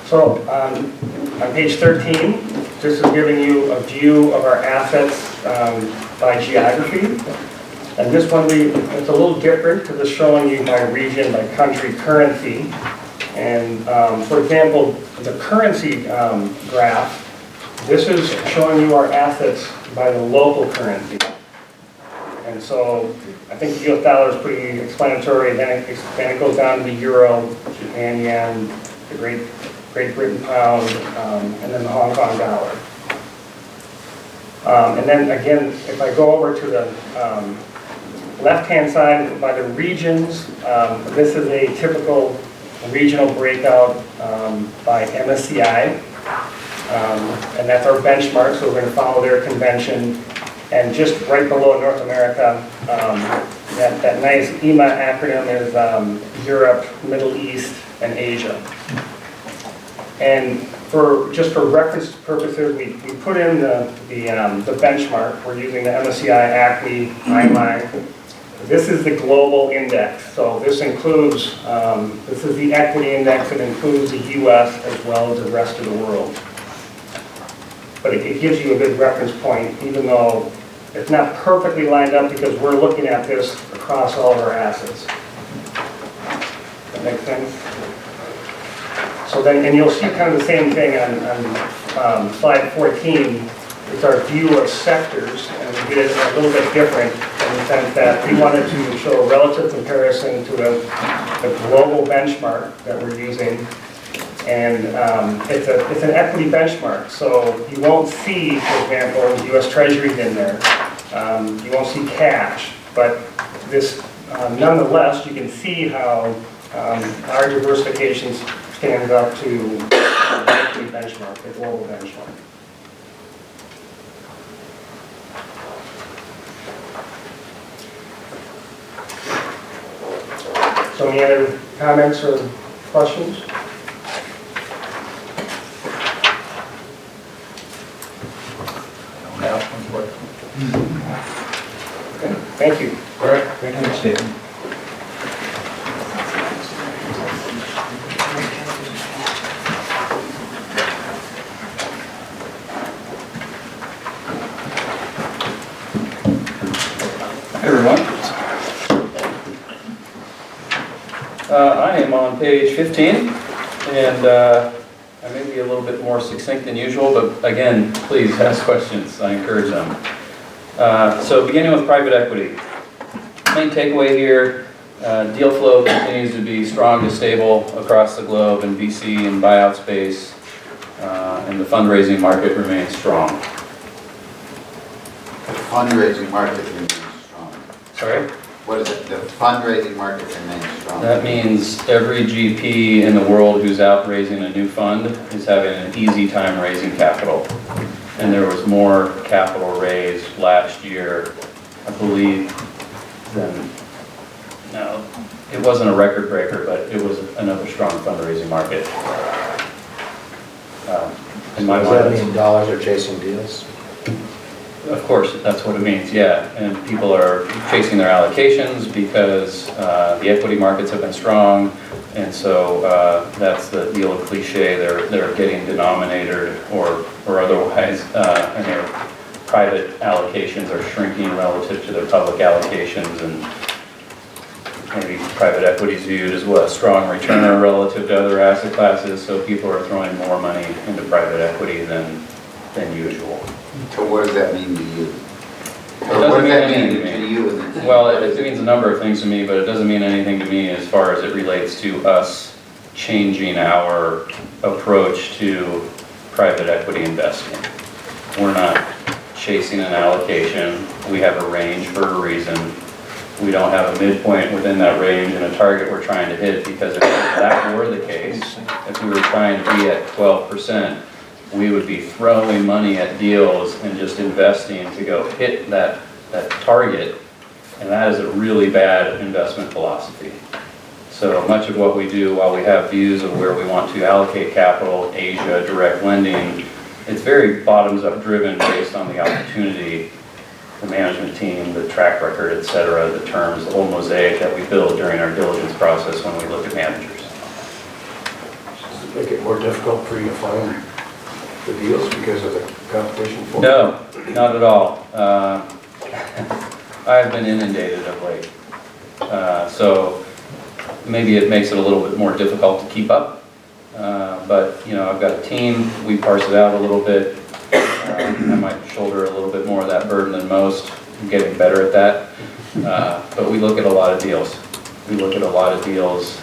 So on page 13, this is giving you a view of our assets by geography. And this one, it's a little different because it's showing you by region, by country, currency. And for example, the currency graph, this is showing you our assets by the local currency. And so I think the US dollar is pretty explanatory. Then it goes down to the euro, Japan yen, the Great Britain pound, and then the Hong Kong dollar. And then again, if I go over to the left-hand side by the regions, this is a typical regional breakout by MSCI. And that's our benchmark, so we're going to follow their convention. And just right below North America, that nice EMA acronym is Europe, Middle East, and Asia. And just for reference purposes, we put in the benchmark. We're using the MSCI ACWI IMI. This is the global index. So this includes, this is the equity index that includes the US as well as the rest of the world. But it gives you a good reference point, even though it's not perfectly lined up because we're looking at this across all of our assets. That make sense? So then, and you'll see kind of the same thing on slide 14. It's our view of sectors, and we did it a little bit different in the sense that we wanted to show a relative comparison to the global benchmark that we're using. And it's an equity benchmark, so you won't see, for example, U.S. Treasuries in there. You won't see cash, but this, nonetheless, you can see how our diversification stands up to the equity benchmark, the global benchmark. So any other comments or questions? Okay, thank you. All right, thank you, Stephen. Hey everyone. I am on page 15, and I may be a little bit more succinct than usual, but again, please ask questions. I encourage them. So beginning with private equity. Main takeaway here, deal flow continues to be strong to stable across the globe in VC and buyout space, and the fundraising market remains strong. The fundraising market remains strong. Sorry? What is it? The fundraising market remains strong. That means every GP in the world who's out raising a new fund is having an easy time raising capital. And there was more capital raised last year I believe, than, no, it wasn't a record breaker, but it was another strong fundraising market. In my Does that mind, mean dollars are chasing deals? of course, that's what it means, yeah. And people are chasing their allocations because the equity markets have been strong. And so that's the old cliche, they're getting denominated or otherwise, and their private allocations are shrinking relative to their public allocations, and maybe private equity is viewed as what, a strong returner relative to other asset classes, so people are throwing more money into private equity than usual. So what does that mean to you? It doesn't What does mean that anything mean to to me. you? and then- Well, it means a number of things to me, but it doesn't mean anything to me as far as it relates to us changing our approach to private equity investing. We're not chasing an allocation. We have a range for a reason. We don't have a midpoint within that range and a target we're trying to hit, because if that were the case, if we were trying to be at 12%, we would be throwing money at deals and just investing to go hit that target, and that is a really bad investment philosophy. So much of what we do, while we have views of where we want to allocate capital, Asia, direct lending, it's very bottoms-up driven based on the opportunity, the management team, the track record, et cetera, the terms, the whole mosaic that we build during our diligence process when we look at managers. Does it make it more difficult for you to find the deals because of the competition for? No, not at all. I've been inundated of late. So maybe it makes it a little bit more difficult to keep up. But, you know, I've got a team, we parse it out a little bit. I might shoulder a little bit more of that burden than most. I'm getting better at that. But we look at a lot of deals. We look at a lot of deals.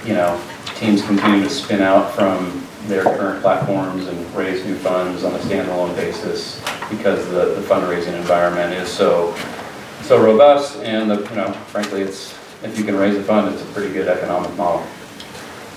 You know, teams continue to spin out from their current platforms and raise new funds on a standalone basis because the fundraising environment is so robust, and you know, frankly, it's, if you can raise a fund, it's a pretty good economic model.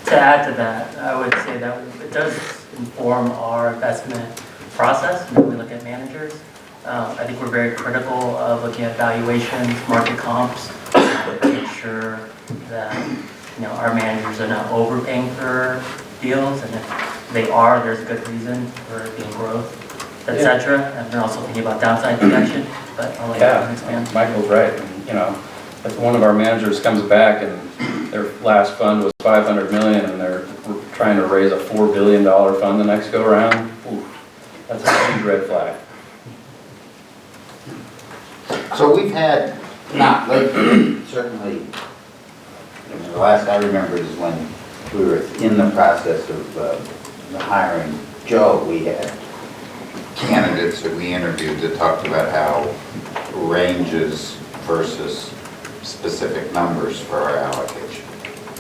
To add to that, I would say that it does inform our investment process when we look at managers. I think we're very critical of looking at valuations, market comps, to make sure that, you know, our managers are not overpaying for deals, and if they are, there's a good reason for being growth, etc. And we're also thinking about downside protection, but I'll let you expand. Michael's right. And, you know, if one of our managers comes back and their last fund was $500 million and they're trying to raise a $4 billion fund the next go around, that's a huge red flag. So we've had, not lately, certainly, the last I remember is when we were in the process of the hiring Joe, we had candidates that we interviewed that talked about how ranges versus specific numbers for our allocation.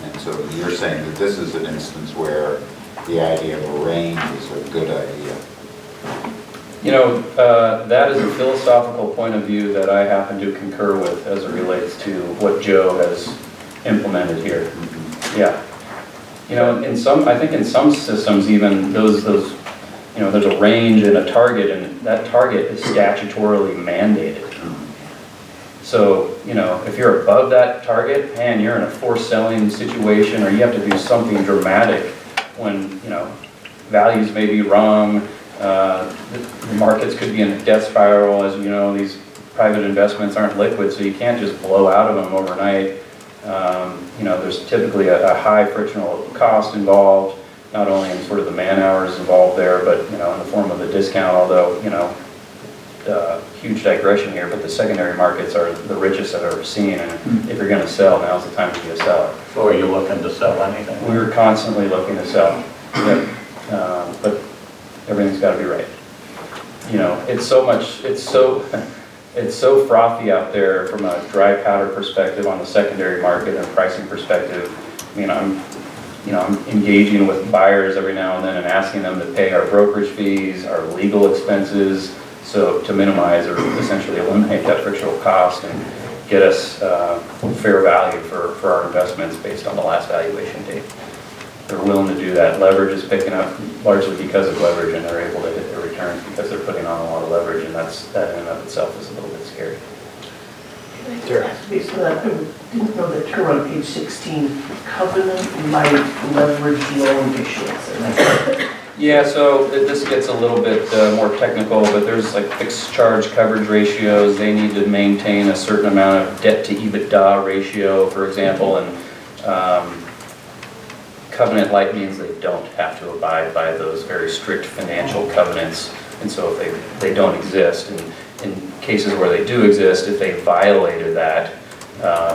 And so you're saying that this is an instance where the idea of a range is a good idea. You know, that is a philosophical point of view that I happen to concur with as it relates to what Joe has implemented here. Yeah. You know, I think in some systems even those, you know, there's a range and a target, and that target is statutorily mandated. So, you know, if you're above that target, man, you're in a forced selling situation, or you have to do something dramatic when, you know, values may be wrong, the markets could be in a death spiral. As you know, these private investments aren't liquid, so you can't just blow out of them overnight. You know, there's typically a high frictional cost involved, not only in sort of the man hours involved there, but, you know, in the form of a discount, although, you know, huge digression here, but the secondary markets are the richest I've ever seen, and if you're going to sell, now's the time to be a seller. So are you looking to sell anything? We were constantly looking to sell, yep. But everything's got to be right. You know, it's so frothy out there from a dry powder perspective on the secondary market and pricing perspective. I mean, I'm engaging with buyers every now and then and asking them to pay our brokerage fees, our legal expenses, so to minimize or essentially eliminate that frictional cost and get us fair value for our investments based on the last valuation date. They're willing to do that. Leverage is picking up largely because of leverage, and they're able to hit their returns because they're putting on a lot of leverage, and that in and of itself is a little bit scary. Based on that, I didn't know the term on page 16, covenant light leverage loan issuance. Yeah, so this gets a little bit more technical, but there's like fixed charge coverage ratios. They need to maintain a certain amount of debt to EBITDA ratio, for example, and covenant light means they don't have to abide by those very strict financial covenants. And so if they don't exist, and in cases where they do exist, if they violated that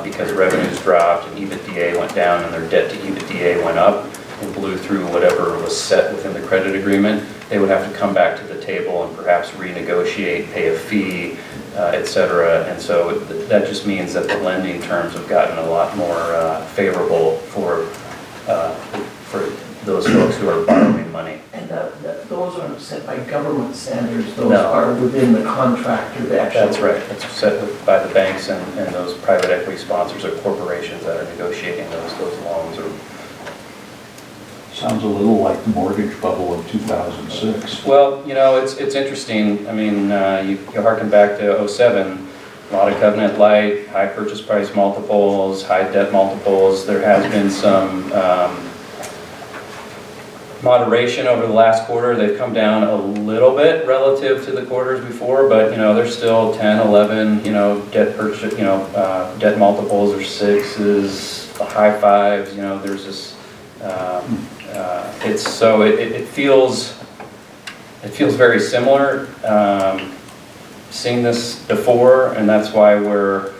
because revenues dropped and EBITDA went down and their debt to EBITDA went up and blew through whatever was set within the credit agreement, they would have to come back to the table and perhaps renegotiate, pay a fee, et cetera. And so that just means that the lending terms have gotten a lot more favorable for those folks who are borrowing money. And those aren't set by government standards, those No. are within the contractor that actually. That's right. That's set by the banks and those private equity sponsors or corporations that are negotiating those loans. Sounds a little like the mortgage bubble of 2006. Well, you know, it's interesting. I mean, you harken back to '07, a lot of covenant light, high purchase price multiples, high debt multiples. There has been some moderation over the last quarter. They've come down a little bit relative to the quarters before, but you know, they're still 10, 11, you know, debt purchase, you know, debt multiples are 6s, the high 5s, you know, there's this, it feels very similar. Seen this before, and that's why we're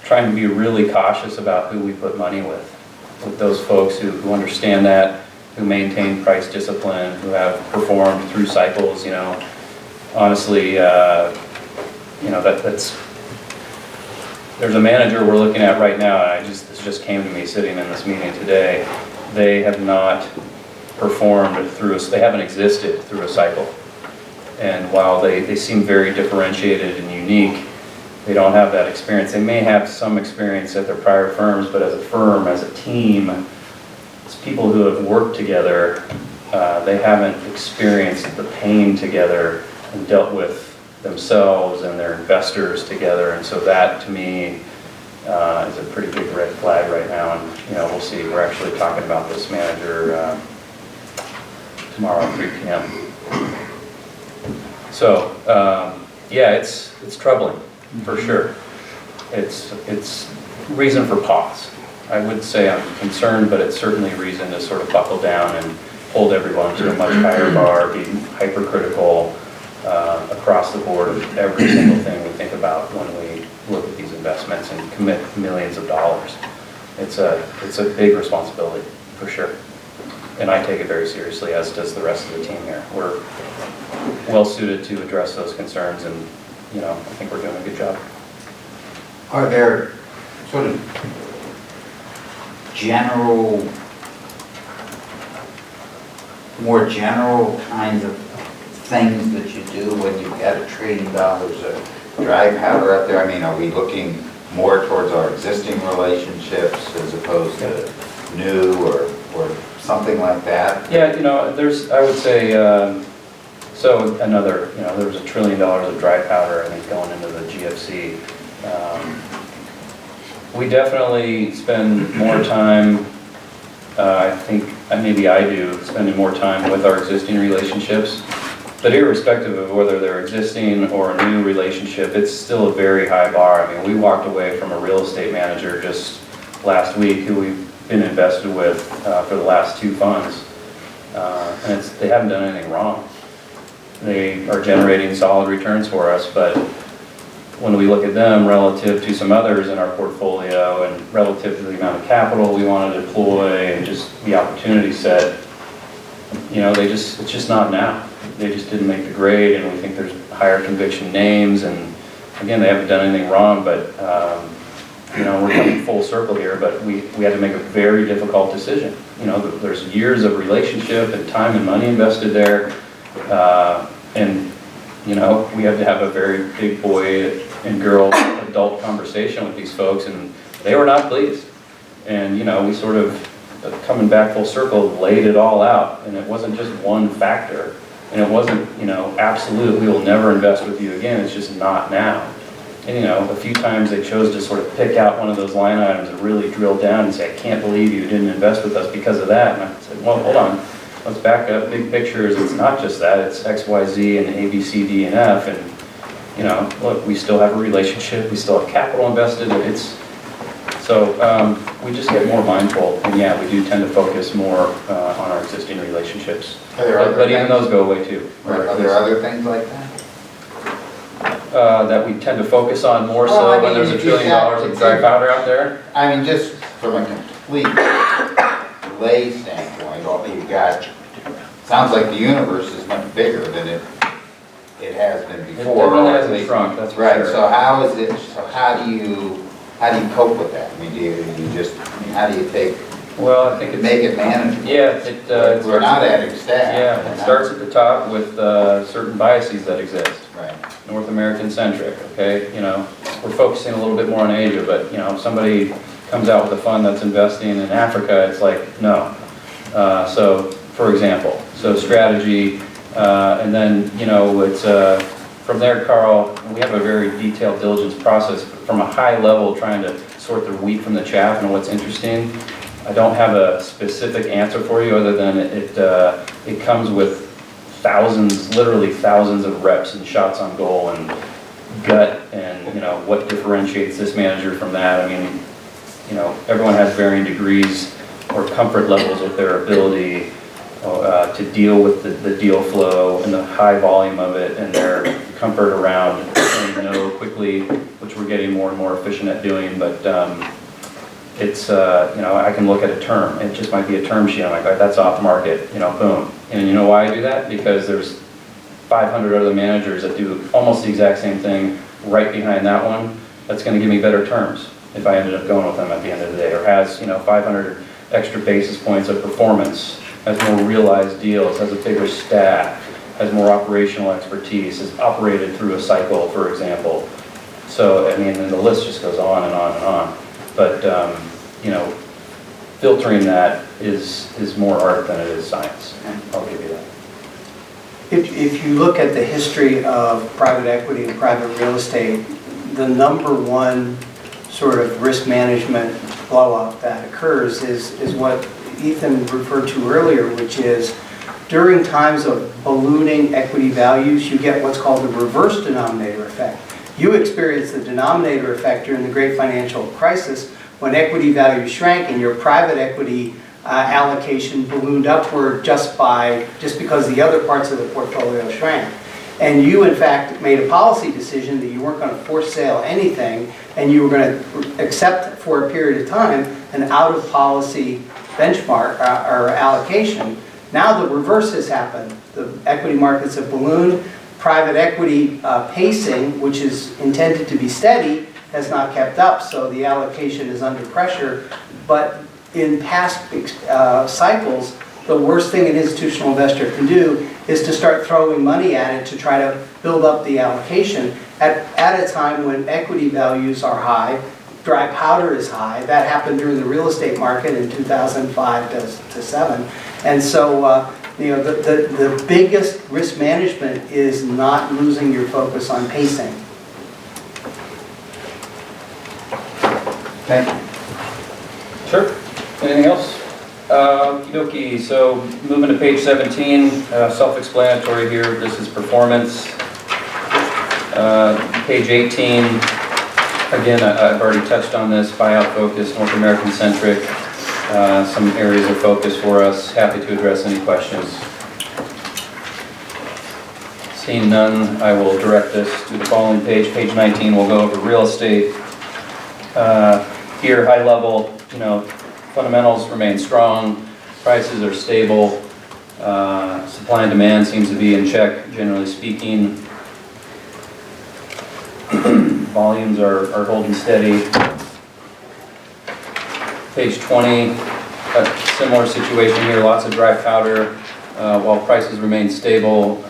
trying to be really cautious about who we put money with those folks who understand that, who maintain price discipline, who have performed through cycles, you know. Honestly, you know, there's a manager we're looking at right now, and this just came to me sitting in this meeting today. They have not performed they haven't existed through a cycle. And while they seem very differentiated and unique, they don't have that experience. They may have some experience at their prior firms, but as a firm, as a team, as people who have worked together, they haven't experienced the pain together and dealt with themselves and their investors together. And so that, to me, is a pretty big red flag right now. And you know, we'll see. We're actually talking about this manager tomorrow at 3 p.m. So, yeah, it's troubling, for sure. It's reason for pause. I would say I'm concerned, but it's certainly reason to sort of buckle down and hold everyone to a much higher bar, be hypercritical across the board of every single thing we think about when we look at these investments and commit millions of dollars. It's a big responsibility, for sure. And I take it very seriously, as does the rest of the team here. We're well suited to address those concerns, and you know, I think we're doing a good job. Are there sort of more general kinds of things that you do when you've got a $1 trillion of dry powder out there? I mean, are we looking more towards our existing relationships as opposed to new or something like that? Yeah, you know, I would say, so another, you know, there was $1 trillion of dry powder, I think, going into the GFC. We definitely spend more time, I think, maybe I do, spending more time with our existing relationships. But irrespective of whether they're existing or a new relationship, it's still a very high bar. I mean, we walked away from a real estate manager just last week who we've been invested with for the last 2 funds. And they haven't done anything wrong. They are generating solid returns for us, but when we look at them relative to some others in our portfolio and relative to the amount of capital we want to deploy and just the opportunity set, you know, it's just not now. They just didn't make the grade, and we think there's higher conviction names, and again, they haven't done anything wrong, but you know, we're coming full circle here, but we had to make a very difficult decision. You know, there's years of relationship and time and money invested there, and you know, we had to have a very big boy and girl adult conversation with these folks, and they were not pleased. And you know, we sort of, coming back full circle, laid it all out, and it wasn't just one factor, and it wasn't, you know, absolute, we will never invest with you again, it's just not now. And, you know, a few times they chose to sort of pick out one of those line items and really drill down and say, I can't believe you didn't invest with us because of that. And I said, well, hold on, let's back up. Big picture is it's not just that, it's X, Y, Z, and A, B, C, D, and F. And, you know, look, we still have a relationship, we still have capital invested. So we just get more mindful, and yeah, we do tend to focus more on our existing relationships. But even those go away too. Are there other things like that? That we tend to focus on more Well, so I when mean, there's $1 you trillion have- of dry powder out there? I mean, just from a complete lay standpoint, all you got, sounds like the universe is much bigger than it has been before. It really hasn't shrunk, that's for Right, sure. so how is it, so how do you cope with that? I mean, how do you Well, I think it's... make it manageable? Yeah, it We're not adding staff. Yeah, it starts at the top with certain biases that exist. Right. North American centric, okay? You know, we're focusing a little bit more on Asia, but, you know, if somebody comes out with a fund that's investing in Africa, it's like, no. So, for example, so strategy, and then, you know, it's, from there, Carl, we have a very detailed diligence process from a high level, trying to sort the wheat from the chaff and what's interesting. I don't have a specific answer for you other than it comes with thousands, literally thousands of reps and shots on goal and gut and, you know, what differentiates this manager from that. I mean, you know, everyone has varying degrees or comfort levels with their ability to deal with the deal flow and the high volume of it and their comfort around saying no quickly, which we're getting more and more efficient at doing, but it's, you know, I can look at a term, it just might be a term sheet, I'm like, all right, that's off market, you know, boom. And you know why I do that? Because there's 500 other managers that do almost the exact same thing right behind that one, that's gonna give me better terms if I ended up going with them at the end of the day, or has, you know, 500 extra basis points of performance, has more realized deals, has a bigger staff, has more operational expertise, has operated through a cycle, for example. So, I mean, and the list just goes on and on and on. But, you know, filtering that is more art than it is science. I'll give you that. If you look at the history of private equity and private real estate, the number one sort of risk management blow-up that occurs is what Ethan referred to earlier, which is during times of ballooning equity values, you get what's called the reverse denominator effect. You experienced the denominator effect during the great financial crisis when equity values shrank and your private equity allocation ballooned upward just because the other parts of the portfolio shrank. And you, in fact, made a policy decision that you weren't going to force sale anything, and you were going to accept for a period of time an out-of-policy benchmark or allocation. Now the reverse has happened. The equity markets have ballooned. Private equity pacing, which is intended to be steady, has not kept up, so the allocation is under pressure. But in past cycles, the worst thing an institutional investor can do is to start throwing money at it to try to build up the allocation at a time when equity values are high, dry powder is high. That happened during the real estate market in 2005 to 7. And so, you know, the biggest risk management is not losing your focus on pacing. Thank you. Sure. Anything else? Okey-dokey, so moving to page 17, self-explanatory here, this is performance. Page 18, again, I've already touched on this, buyout focus, North American centric, some areas of focus for us, happy to address any questions. Seeing none, I will direct this to the following page, page 19, we'll go over real estate. Here, high level, you know, fundamentals remain strong, prices are stable, supply and demand seems to be in check, generally speaking. Volumes are holding steady. Page 20, a similar situation here, lots of dry powder. While prices remain stable,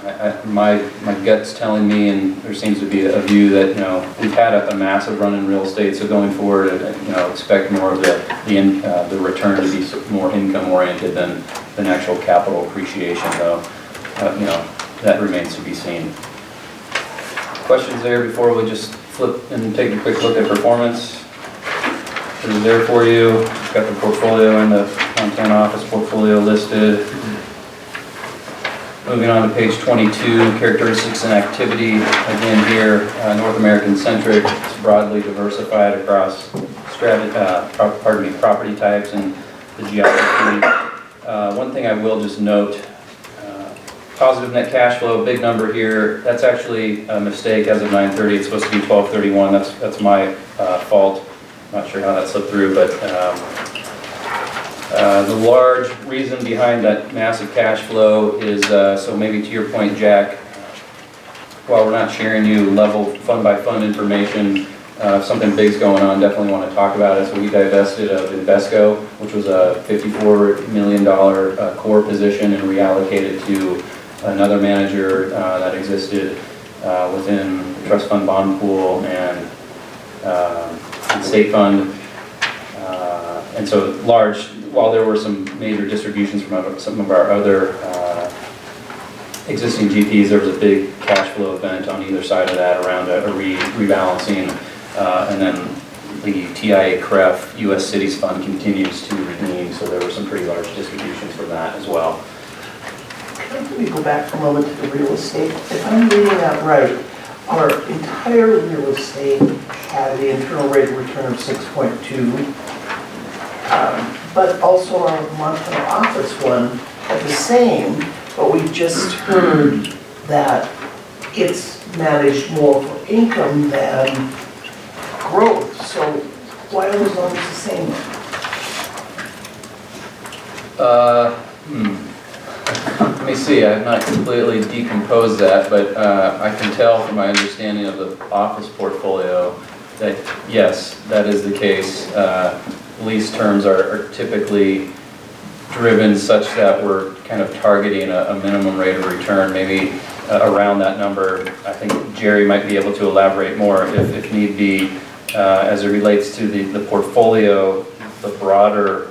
my gut's telling me, and there seems to be a view that, you know, we've had a massive run in real estate, so going forward, you know, expect more of the return to be more income oriented than actual capital appreciation, though. You know, that remains to be seen. Questions there before we just flip and take a quick look at performance. It is there for you. It's got the portfolio and the Montana office portfolio listed. Moving on to page 22, characteristics and activity. Again here, North American centric. It's broadly diversified across property types and the geography. One thing I will just note, positive net cash flow, big number here. That's actually a mistake as of 9/30. It's supposed to be 12/31. That's my fault. Not sure how that slipped through, but the large reason behind that massive cash flow is, so maybe to your point, Jack, while we're not sharing you level fund by fund information, if something big's going on, definitely want to talk about it. So we divested of Invesco, which was a $54 million core position, and reallocated to another manager that existed within the trust fund bond pool and state fund. And so large, while there were some major distributions from some of our other existing GPs, there was a big cash flow event on either side of that around a rebalancing. And then the TIA-CREF U.S. Cities Fund continues to redeem, so there were some pretty large distributions from that as well. Let me go back for a moment to the real estate. If I'm reading that right, our entire real estate had the internal rate of return of 6.2, but also our Montana office one had the same, but we just heard that it's managed more for income than growth. So why are those numbers the same? Let me see, I've not completely decomposed that, but I can tell from my understanding of the office portfolio that, yes, that is the case. Lease terms are typically driven such that we're kind of targeting a minimum rate of return, maybe around that number. I think Jerry might be able to elaborate more if need be, as it relates to the portfolio, the broader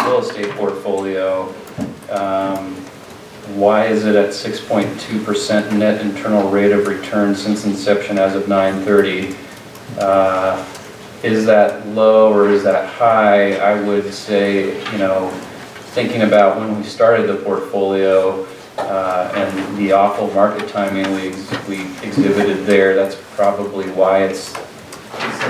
real estate portfolio. Why is it at 6.2% net internal rate of return since inception as of 9/30? Is that low or is that high? I would say, thinking about when we started the portfolio and the awful market timing we exhibited there, that's probably why it's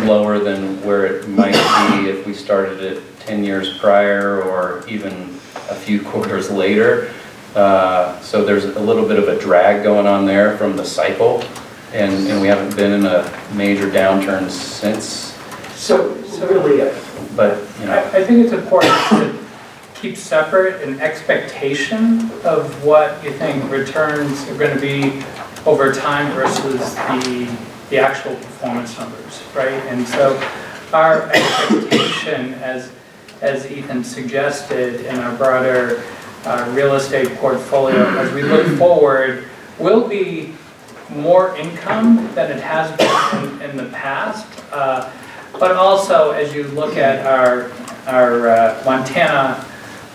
lower than where it might be if we started it 10 years prior or even a few quarters later. So there's a little bit of a drag going on there from the cycle, and we haven't been in a major downturn since. So really, but I think it's important to keep separate an expectation of what you think returns are going to be over time versus the actual performance numbers, right? And so our expectation, as Ethan suggested, in our broader real estate portfolio, as we look forward, will be more income than it has been in the past. But also, as you look at our Montana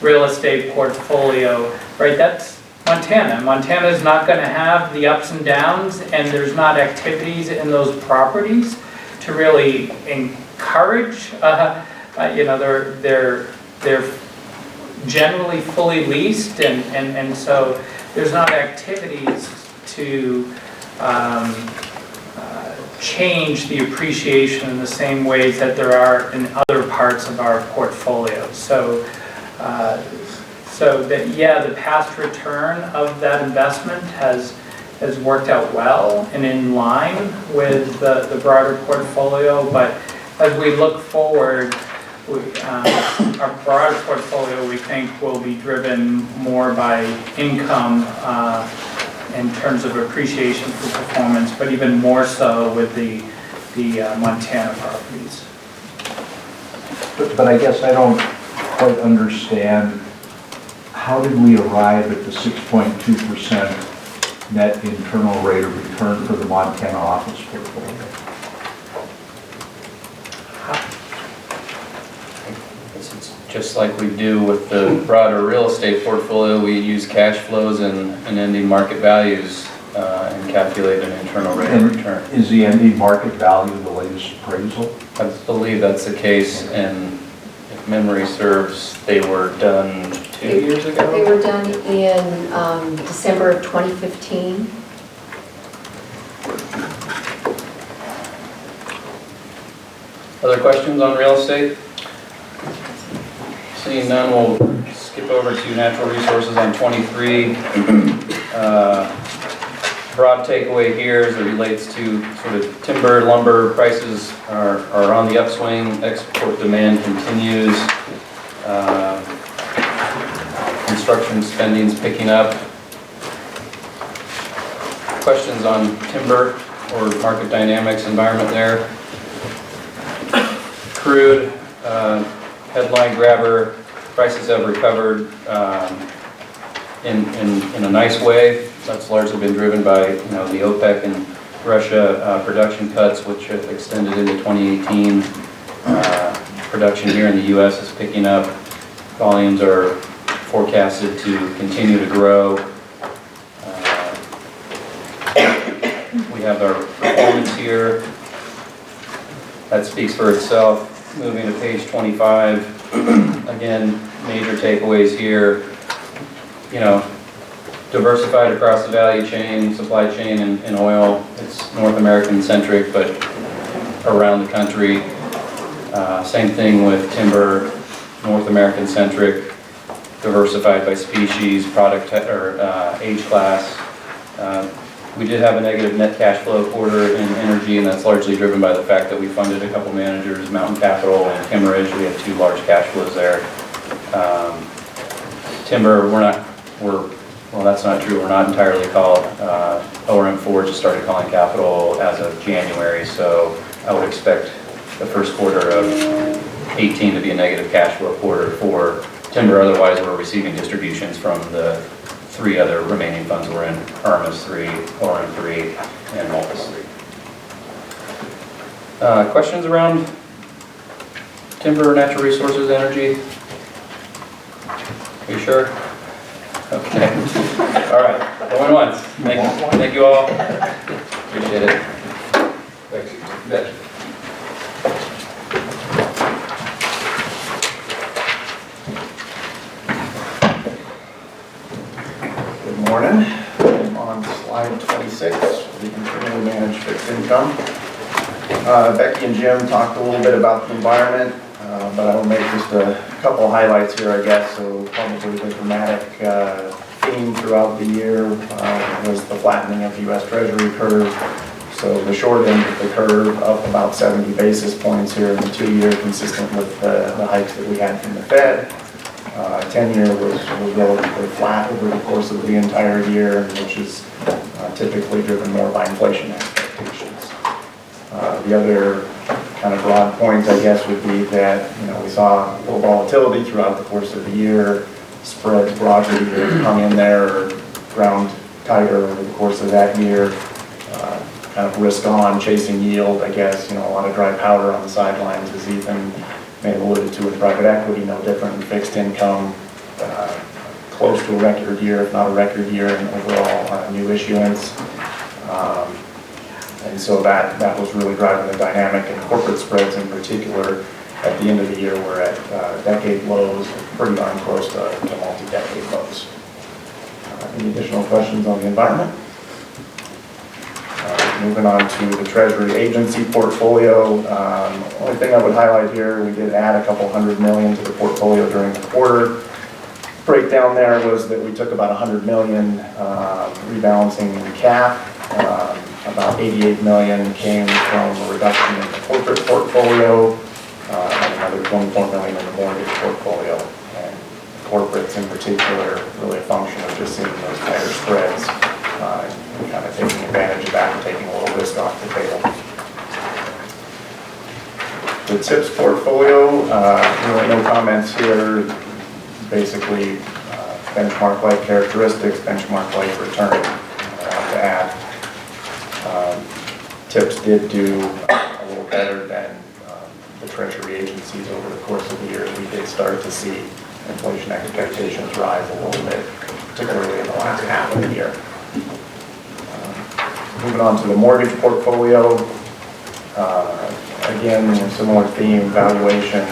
real estate portfolio, right, that's Montana. Montana is not going to have the ups and downs, and there's not activities in those properties to really encourage. They're generally fully leased, and so there's not activities to change the appreciation in the same ways that there are in other parts of our portfolio. So that, yeah, the past return of that investment has worked out well and in line with the broader portfolio, but as we look forward, our broader portfolio, we think, will be driven more by income in terms of appreciation for performance, but even more so with the Montana properties. But I guess I don't quite understand, how did we arrive at the 6.2% net internal rate of return for the Montana office portfolio? It's just like we do with the broader real estate portfolio. We use cash flows and ending market values, and and calculate an internal rate of return. Is the ending market value the latest appraisal? I believe that's the case, and if memory serves, they were done 2 years ago? They were done in December of 2015. Other questions on real estate? Seeing none, we'll skip over to natural resources on 23. Broad takeaway here as it relates to sort of timber, lumber prices are on the upswing. Export demand continues. Construction spending's picking up. Questions on timber or market dynamics, environment there? Crude, headline grabber, prices have recovered in a nice way. That's largely been driven by the OPEC and Russia production cuts, which have extended into 2018. Production here in the U.S. is picking up. Volumes are forecasted to continue to grow. We have our performance here. That speaks for itself. Moving to page 25, again, major takeaways here. Diversified across the value chain, supply chain in oil. It's North American centric, but around the country. Same thing with timber, North American centric, diversified by species, product or age class. We did have a negative net cash flow quarter in energy, and that's largely driven by the fact that we funded a couple managers, Mountain Capital and Hemorrhage. We had 2 large cash flows there. Timber, well, that's not true. We're not entirely called. ORM4 just started calling capital as of January, so I would expect the first quarter of 18 to be a negative cash flow quarter for timber. Otherwise, we're receiving distributions from the 3 other remaining funds we're in, Armis 3, ORM3, and Multis 3. Questions around timber, natural resources, energy? Are you sure? Okay. All right. Going once. Thank you all. Appreciate it. Thanks. Good morning. I'm on slide 26. We continue to manage fixed income. Becky and Jim talked a little bit about the environment, but I will make just a couple highlights here, I guess. So probably the dramatic theme throughout the year was the flattening of the U.S. Treasury curve. So the short end of the curve up about 70 basis points here in the 2-year, consistent with the hikes that we had from the Fed. 10-year was relatively flat over the course of the entire year, which is typically driven more by inflation expectations. The other kind of broad point, I guess, would be that we saw a little volatility throughout the course of the year. Spreads broadly hung in there or ground tighter over the course of that year. Kind of risk on, chasing yield, I guess. A lot of dry powder on the sidelines, as Ethan may have alluded to with private equity, no different in fixed income. Close to a record year, if not a record year in overall new issuance. And so that was really driving the dynamic, and corporate spreads in particular at the end of the year were at decade lows, pretty darn close to multi-decade lows. Any additional questions on the environment? Moving on to the Treasury agency portfolio. Only thing I would highlight here, we did add a couple $100 million to the portfolio during the quarter. Breakdown there was that we took about $100 million rebalancing in cap. About $88 million came from a reduction in the corporate portfolio, and another $24 million in the mortgage portfolio. And corporates in particular, really a function of just seeing those tighter spreads, and kind of taking advantage of that and taking a little risk off the table. The TIPS portfolio, really no comments here. Basically, benchmark-like characteristics, benchmark-like return to add. TIPS did do a little better than the Treasury agencies over the course of the year. We did start to see inflation expectations rise a little bit, particularly in the last half of the year. Moving on to the mortgage portfolio. Again, similar theme, valuation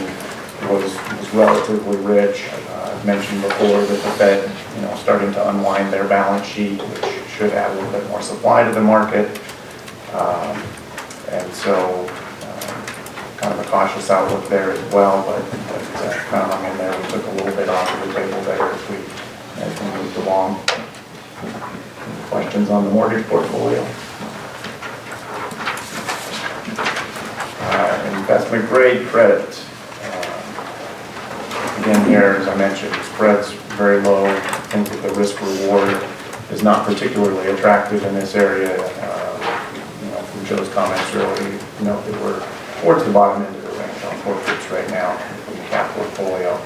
was relatively rich. I've mentioned before that the Fed, starting to unwind their balance sheet, which should add a little bit more supply to the market. And so kind of a cautious outlook there as well, but kind of hung in there. We took a little bit off of the table there as we moved along. Questions on the mortgage portfolio? Investment grade credit. Again here, as I mentioned, spreads very low. I think that the risk reward is not particularly attractive in this area. From Joe's comments earlier, that we're towards the bottom end of the range on corporates right now in the cap portfolio.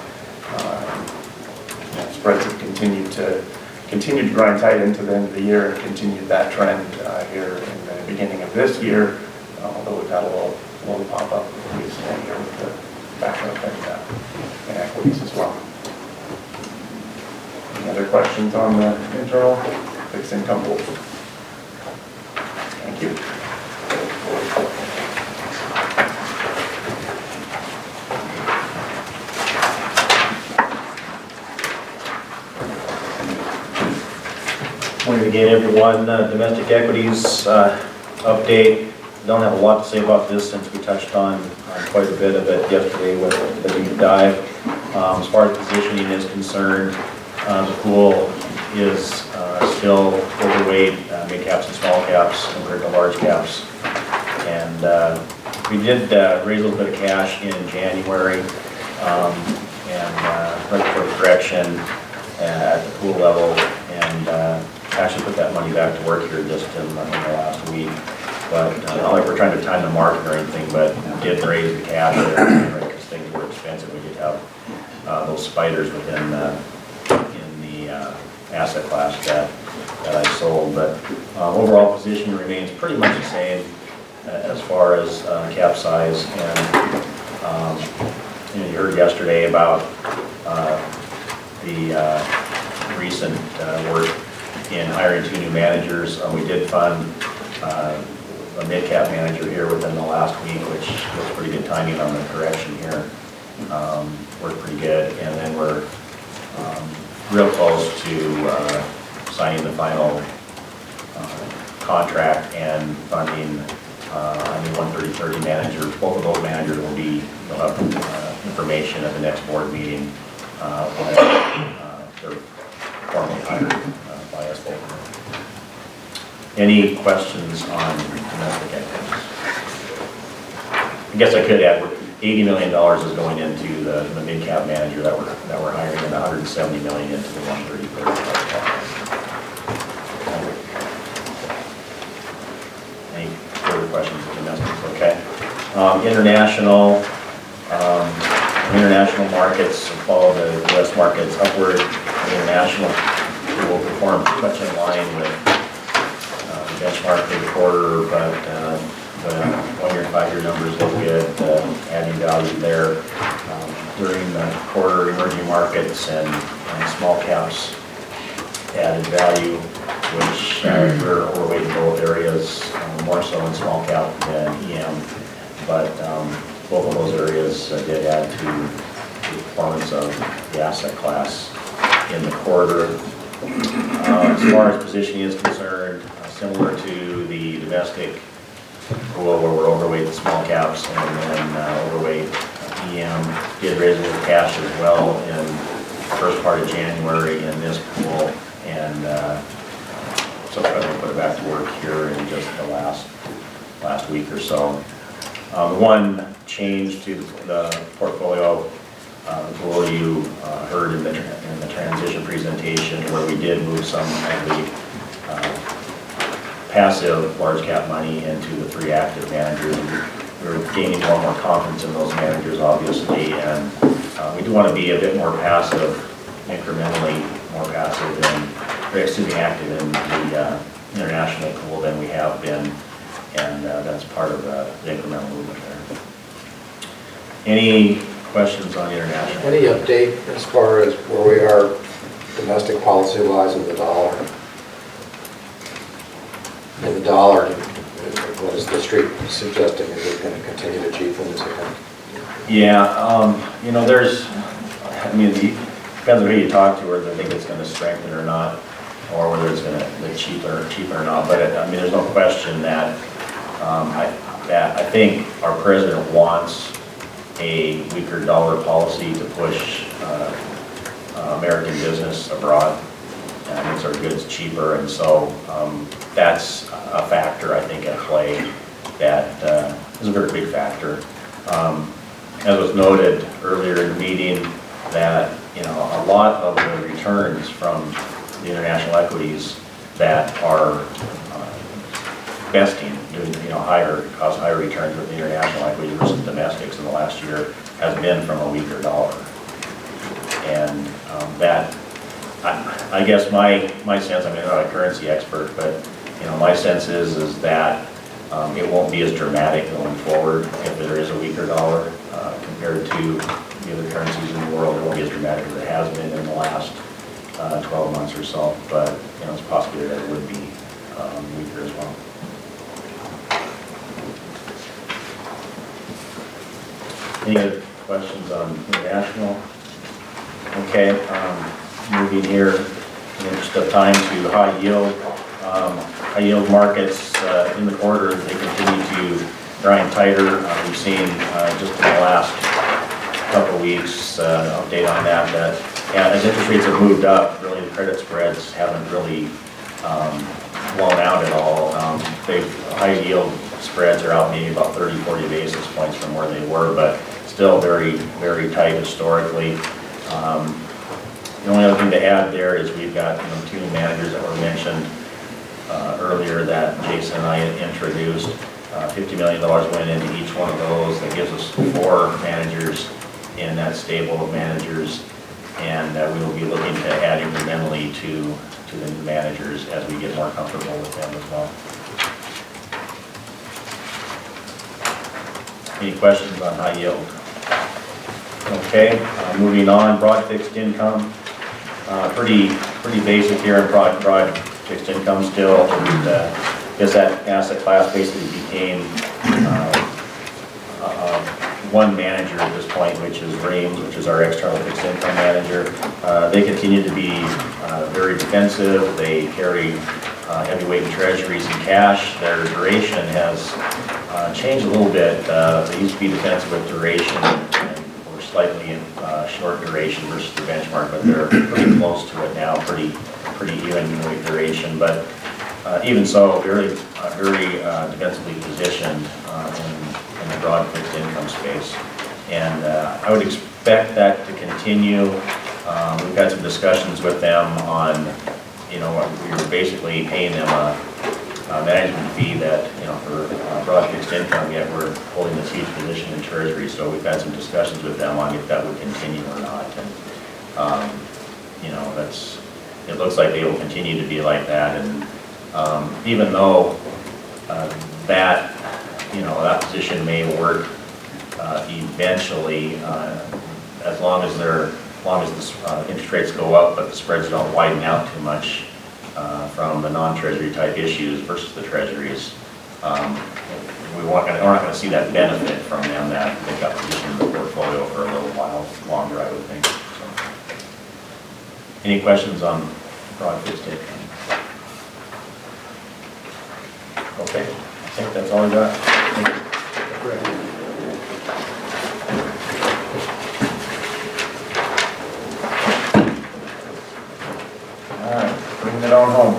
Spreads have continued to grind tight into the end of the year and continued that trend here in the beginning of this year, although we've had a little pop up recently here with the backup and equities as well. Any other questions on the internal fixed income pools? Thank you. Morning again, everyone. Domestic equities update. Don't have a lot to say about this since we touched on quite a bit of it yesterday with the deep dive. As far as positioning is concerned, the pool is still overweight mid caps and small caps compared to large caps. And we did raise a little bit of cash in January and right before the correction at the pool level, and actually put that money back to work here just in the last week. But not like we're trying to time the market or anything, but did raise the cash because things were expensive. We did have those spiders within in the asset class that I sold. But overall position remains pretty much the same as far as cap size. And you heard yesterday about the recent work in hiring 2 new managers. We did fund a mid-cap manager here within the last week, which was pretty good timing on the correction here. Worked pretty good, and then we're real close to signing the final contract and funding a new 130/30 manager. Both of those managers will have information at the next board meeting when they're formally hired by us both. Any questions on domestic equities? I guess I could add, $80 million is going into the mid-cap manager that we're hiring, and $170 million into the 130/30. Any further questions on domestic? Okay. International markets follow the U.S. markets upward. The international will perform pretty much in line with benchmark for the quarter, but the 1-year and 5-year numbers look good, adding value there. During the quarter, emerging markets and small caps added value, which we're overweight in both areas, more so in small cap than EM, but both of those areas did add to the performance of the asset class in the quarter. As far as positioning is concerned, similar to the domestic pool where we're overweight the small caps and then overweight EM, did raise a little cash as well in the first part of January in this pool, and so I'm going to put it back to work here in just the last week or so. The one change to the portfolio, the pool you heard in the transition presentation, where we did move some of the passive large cap money into the 3 active managers. We're gaining more confidence in those managers, obviously, and we do want to be a bit more passive, incrementally more passive active in the international pool than we have been, and that's part of the incremental movement there. Any questions on international? Any update as far as where we are domestic policy-wise with the dollar? And the dollar, what is the street suggesting? Is it going to continue to cheapen? Is it going to... Yeah, you know, there's, I mean, depends on who you talk to, whether they think it's gonna strengthen or not, or whether it's gonna be cheaper or not, but I mean, there's no question that, I think our president wants a weaker dollar policy to push American business abroad, and makes our goods cheaper, and so that's a factor, I think, at play that is a very big factor. As was noted earlier in the meeting, that, you know, a lot of the returns from the international equities that are vesting, doing, you know, higher returns with the international equities versus domestics in the last year has been from a weaker dollar. And that, I guess my sense, I mean, I'm not a currency expert, but, you know, my sense is that it won't be as dramatic going forward if there is a weaker dollar compared to the other currencies in the world. It won't be as dramatic as it has been in the last 12 months or so, but, you know, it's possible that it would be weaker as well. Any other questions on international? Okay, moving here in the interest of time to high yield. High yield markets in the quarter, they continue to grind tighter. We've seen just in the last couple of weeks, update on that, as interest rates have moved up, really the credit spreads haven't really blown out at all. High yield spreads are out maybe about 30, 40 basis points from where they were, but still very, very tight historically. The only other thing to add there is we've got, you know, 2 managers that were mentioned earlier that Jason and I introduced. $50 million went into each one of those. That gives us 4 managers in that stable of managers, and we will be looking to add incrementally to the new managers as we get more comfortable with them as well. Any questions on high yield? Okay, moving on, broad fixed income. Pretty basic here in broad fixed income still. Because that asset class basically became one manager at this point, which is Reams, which is our external fixed income manager. They continue to be very defensive. They carry heavyweight in treasuries and cash. Their duration has changed a little bit. They used to be defensive with duration, and we're slightly in short duration versus the benchmark, but they're pretty close to it now, pretty even with duration. But even so, very defensively positioned in the broad fixed income space. And I would expect that to continue. We've had some discussions with them on, you know, we were basically paying them a management fee that, you know, for broad fixed income, yet we're holding this huge position in treasury. So we've had some discussions with them on if that would continue or not. And, you know, it looks like they will continue to be like that. And even though that, you know, that position may work eventually, as long as the interest rates go up, but the spreads don't widen out too much from the non-treasury type issues versus the treasuries, we're not going to see that benefit from them that they've got position in the portfolio for a little while longer, I would think. So, any questions on broad fixed income? Okay, I think that's all I got. Thank you. All right, bringing it on home.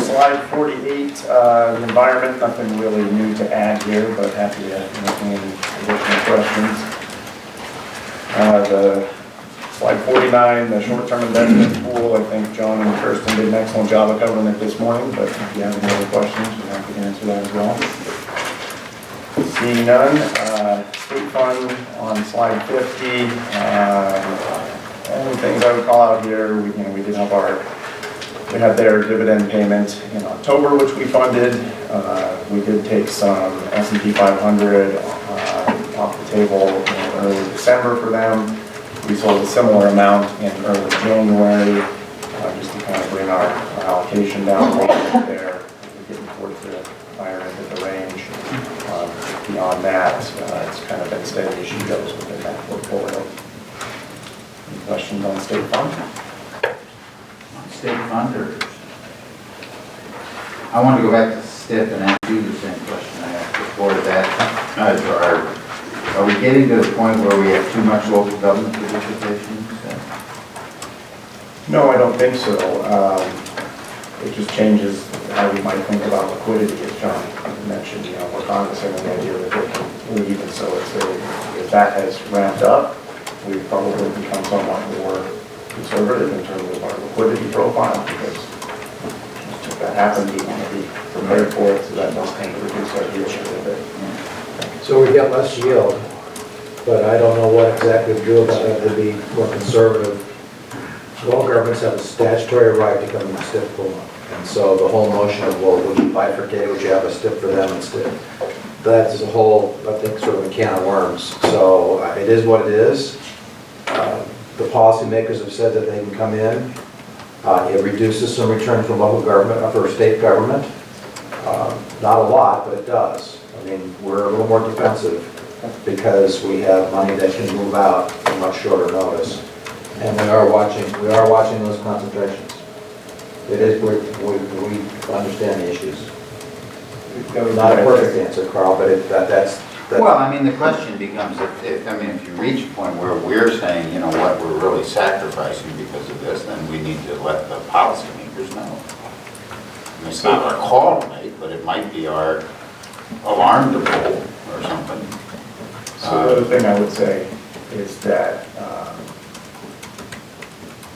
Slide 48, the environment, nothing really new to add here, but happy to answer any additional questions. The slide 49, the short-term investment pool, I think John and Kirsten did an excellent job of covering it this morning, but if you have any other questions, we're happy to answer that as well. Seeing none, state fund on slide 50. Only things I would call out here, we did have we had their dividend payment in October, which we funded. We did take some S&P 500 off the table in early December for them. We sold a similar amount in early January, just to kind of bring our allocation down a little bit there. We're getting towards the higher end of the range. Beyond that, it's kind of been steady as she goes within that portfolio. Any questions on state fund? State funders. I want to go back to STIP and ask you the same question I asked before that. Are we getting to the point where we have too much local government participation? No, I don't think so. It just changes how we might think about liquidity, as John mentioned. We're cognizant of the idea that it can leave, and so if that has ramped up, we've probably become somewhat more conservative in terms of our liquidity profile, because if that happens, we want to be prepared for it, so that does tend to reduce our yield a little bit. So we get less yield, but I don't know what exactly to do about it to be more conservative. All governments have a statutory right to come in the STIP pool. And so the whole notion of, well, would you bifurcate, would you have a STIP for them instead? That is a whole, I think, sort of a can of worms. So it is what it is. The policymakers have said that they can come in. It reduces some return from local government, or for state government. Not a lot, but it does. I mean, we're a little more defensive because we have money that can move out in much shorter notice. And we are watching those concentrations. It is, we understand the issues. Not a perfect answer, Carl, but that's. Well, I mean, the question becomes, if you reach a point where we're saying, you know what, we're really sacrificing because of this, then we need to let the policymakers know. I mean, it's not our call to make, but it might be our alarm to pull or something. So the other thing I would say is that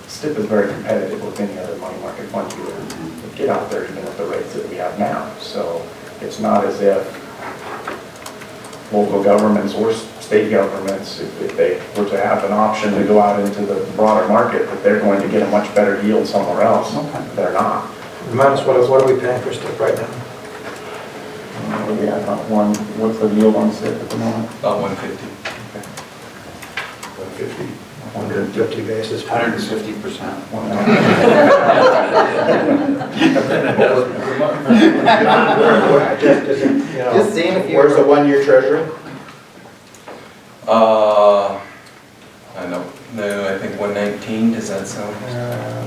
STIP is very competitive with any other money market fund you would get out there, even at the rates that we have now. So it's not as if local governments or state governments, if they were to have an option to go out into the broader market, that they're going to get a much better yield somewhere else. They're not. Remind us, what are we paying for STIP right now? Yeah, about what's the yield on STIP at the moment? About 150. 150. 150 basis. 150%. Just seeing if where's the 1-year treasury? I don't know, I think 119, does that sound?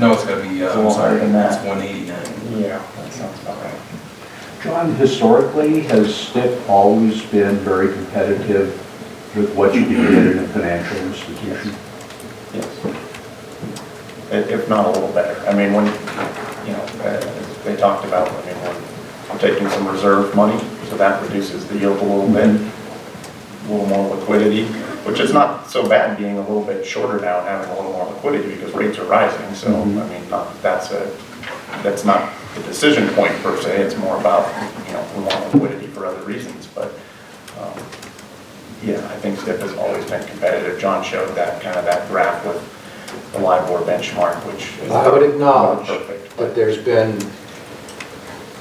No, it's gotta be, It's a little higher than that. It's 189. Yeah, that sounds about right. John, historically, has STIP always been very competitive with what you can get in a financial institution? Yes. If not a little better. I mean, when, as they talked about, I mean, when I'm taking some reserve money, so that reduces the yield a little bit, a little more liquidity, which is not so bad being a little bit shorter now and having a little more liquidity because rates are rising. So, I mean, that's not the decision point per se. It's more about, we want liquidity for other reasons. But yeah, I think STIP has always been competitive. John showed that graph with the LIBOR benchmark, which is I would acknowledge perfect. that there's been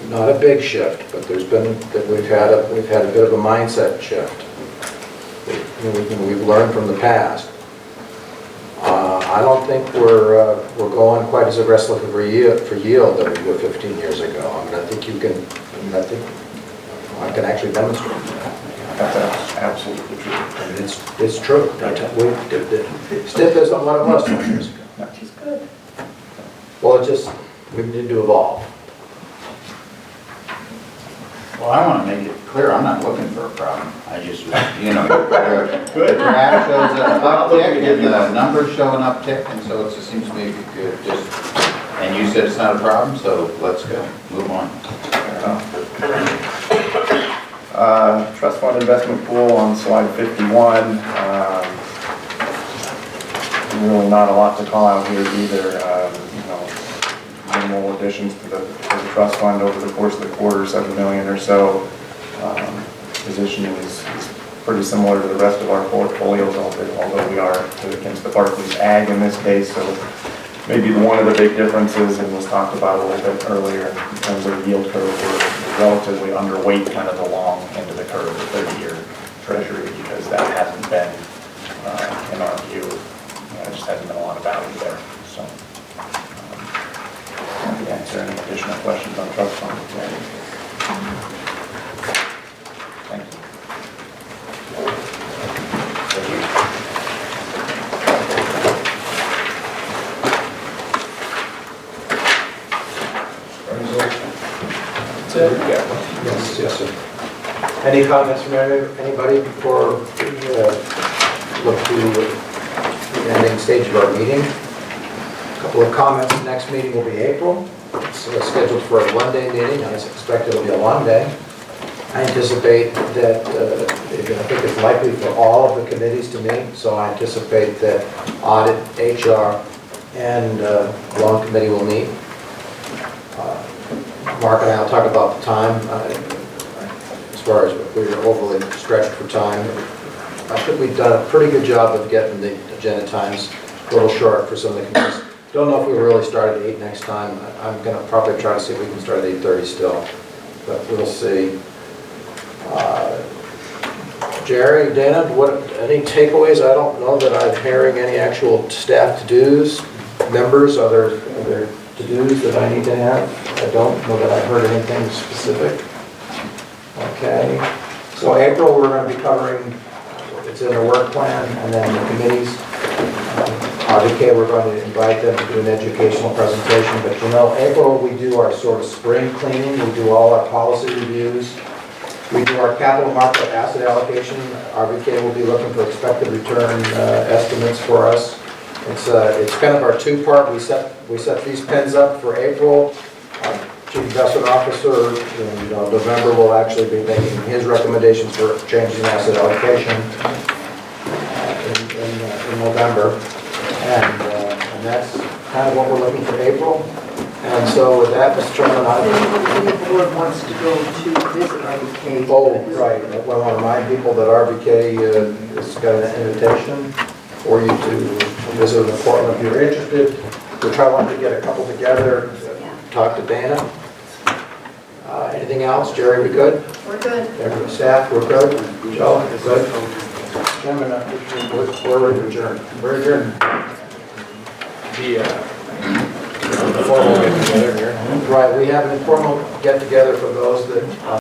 not a big shift, but there's been that we've had a bit of a mindset shift. We've learned from the past. I don't think we're going quite as aggressive for yield that we were 15 years ago. I mean, I think I can actually demonstrate that. That's absolutely true. And it's true. STIP isn't what it was 20 years ago. She's good. Well, we need to evolve. Well, I want to make it clear, I'm not looking for a problem. I just, the graph shows an uptick and the numbers show an uptick, and so it just seems to me good. And you said it's not a problem, so let's go, move on. Trust fund investment pool on slide 51. Really not a lot to call out here either. Minimal additions to the trust fund over the course of the quarter, $7 million or so. Positioning is pretty similar to the rest of our portfolios, although we are against the Barclays Ag in this case. So maybe one of the big differences, and was talked about a little bit earlier in terms of the yield curve, we're relatively underweight kind of the long end of the curve, the 30-year treasury, because that hasn't been, in our view, there just hasn't been a lot of value there. So, happy to answer any comments from anybody before we look to the ending stage of our meeting? A couple of comments. The next meeting will be April. It's scheduled for a one-day meeting. I expect it'll be a long day. I anticipate that, I think it's likely for all of the committees to meet, so I anticipate that audit, HR, and loan committee will meet. Mark and I will talk about the time, as far as if we're overly stretched for time. I think we've done a pretty good job of getting the agenda times a little short for some of the committees. Don't know if we really start at 8 next time. I'm going to probably try to see if we can start at 8:30 still, but we'll see. Jerry, Dana, any takeaways? I don't know that I'm hearing any actual staff to-dos. Members, are there to-dos that I need to have? I don't know that I heard anything specific. Okay. So April, we're going to be covering, it's in the work plan, and then the committees. RVK, we're going to invite them to do an educational presentation, but you know, April, we do our sort of spring cleaning, we do all our policy reviews. We do our capital market asset allocation. RVK will be looking for expected return estimates for us. It's kind of our two-part. We set these pens up for April. Our Chief Investment Officer in November will actually be making his recommendations for changes in asset allocation in November. And that's kind of what we're looking for April. And so with that, Mr. Chairman, The board wants to go to visit RVK. Oh, right. Well, I want to remind people that RVK has got an invitation for you to visit in Portland if you're interested. We're trying to get a couple together, talk to Dana. Anything else? Jerry, we good? We're good. Every staff, we're good? Joe, we're good? Chairman, we're adjourned. We're adjourned. The formal get-together here. Right, we have an informal get-together for those that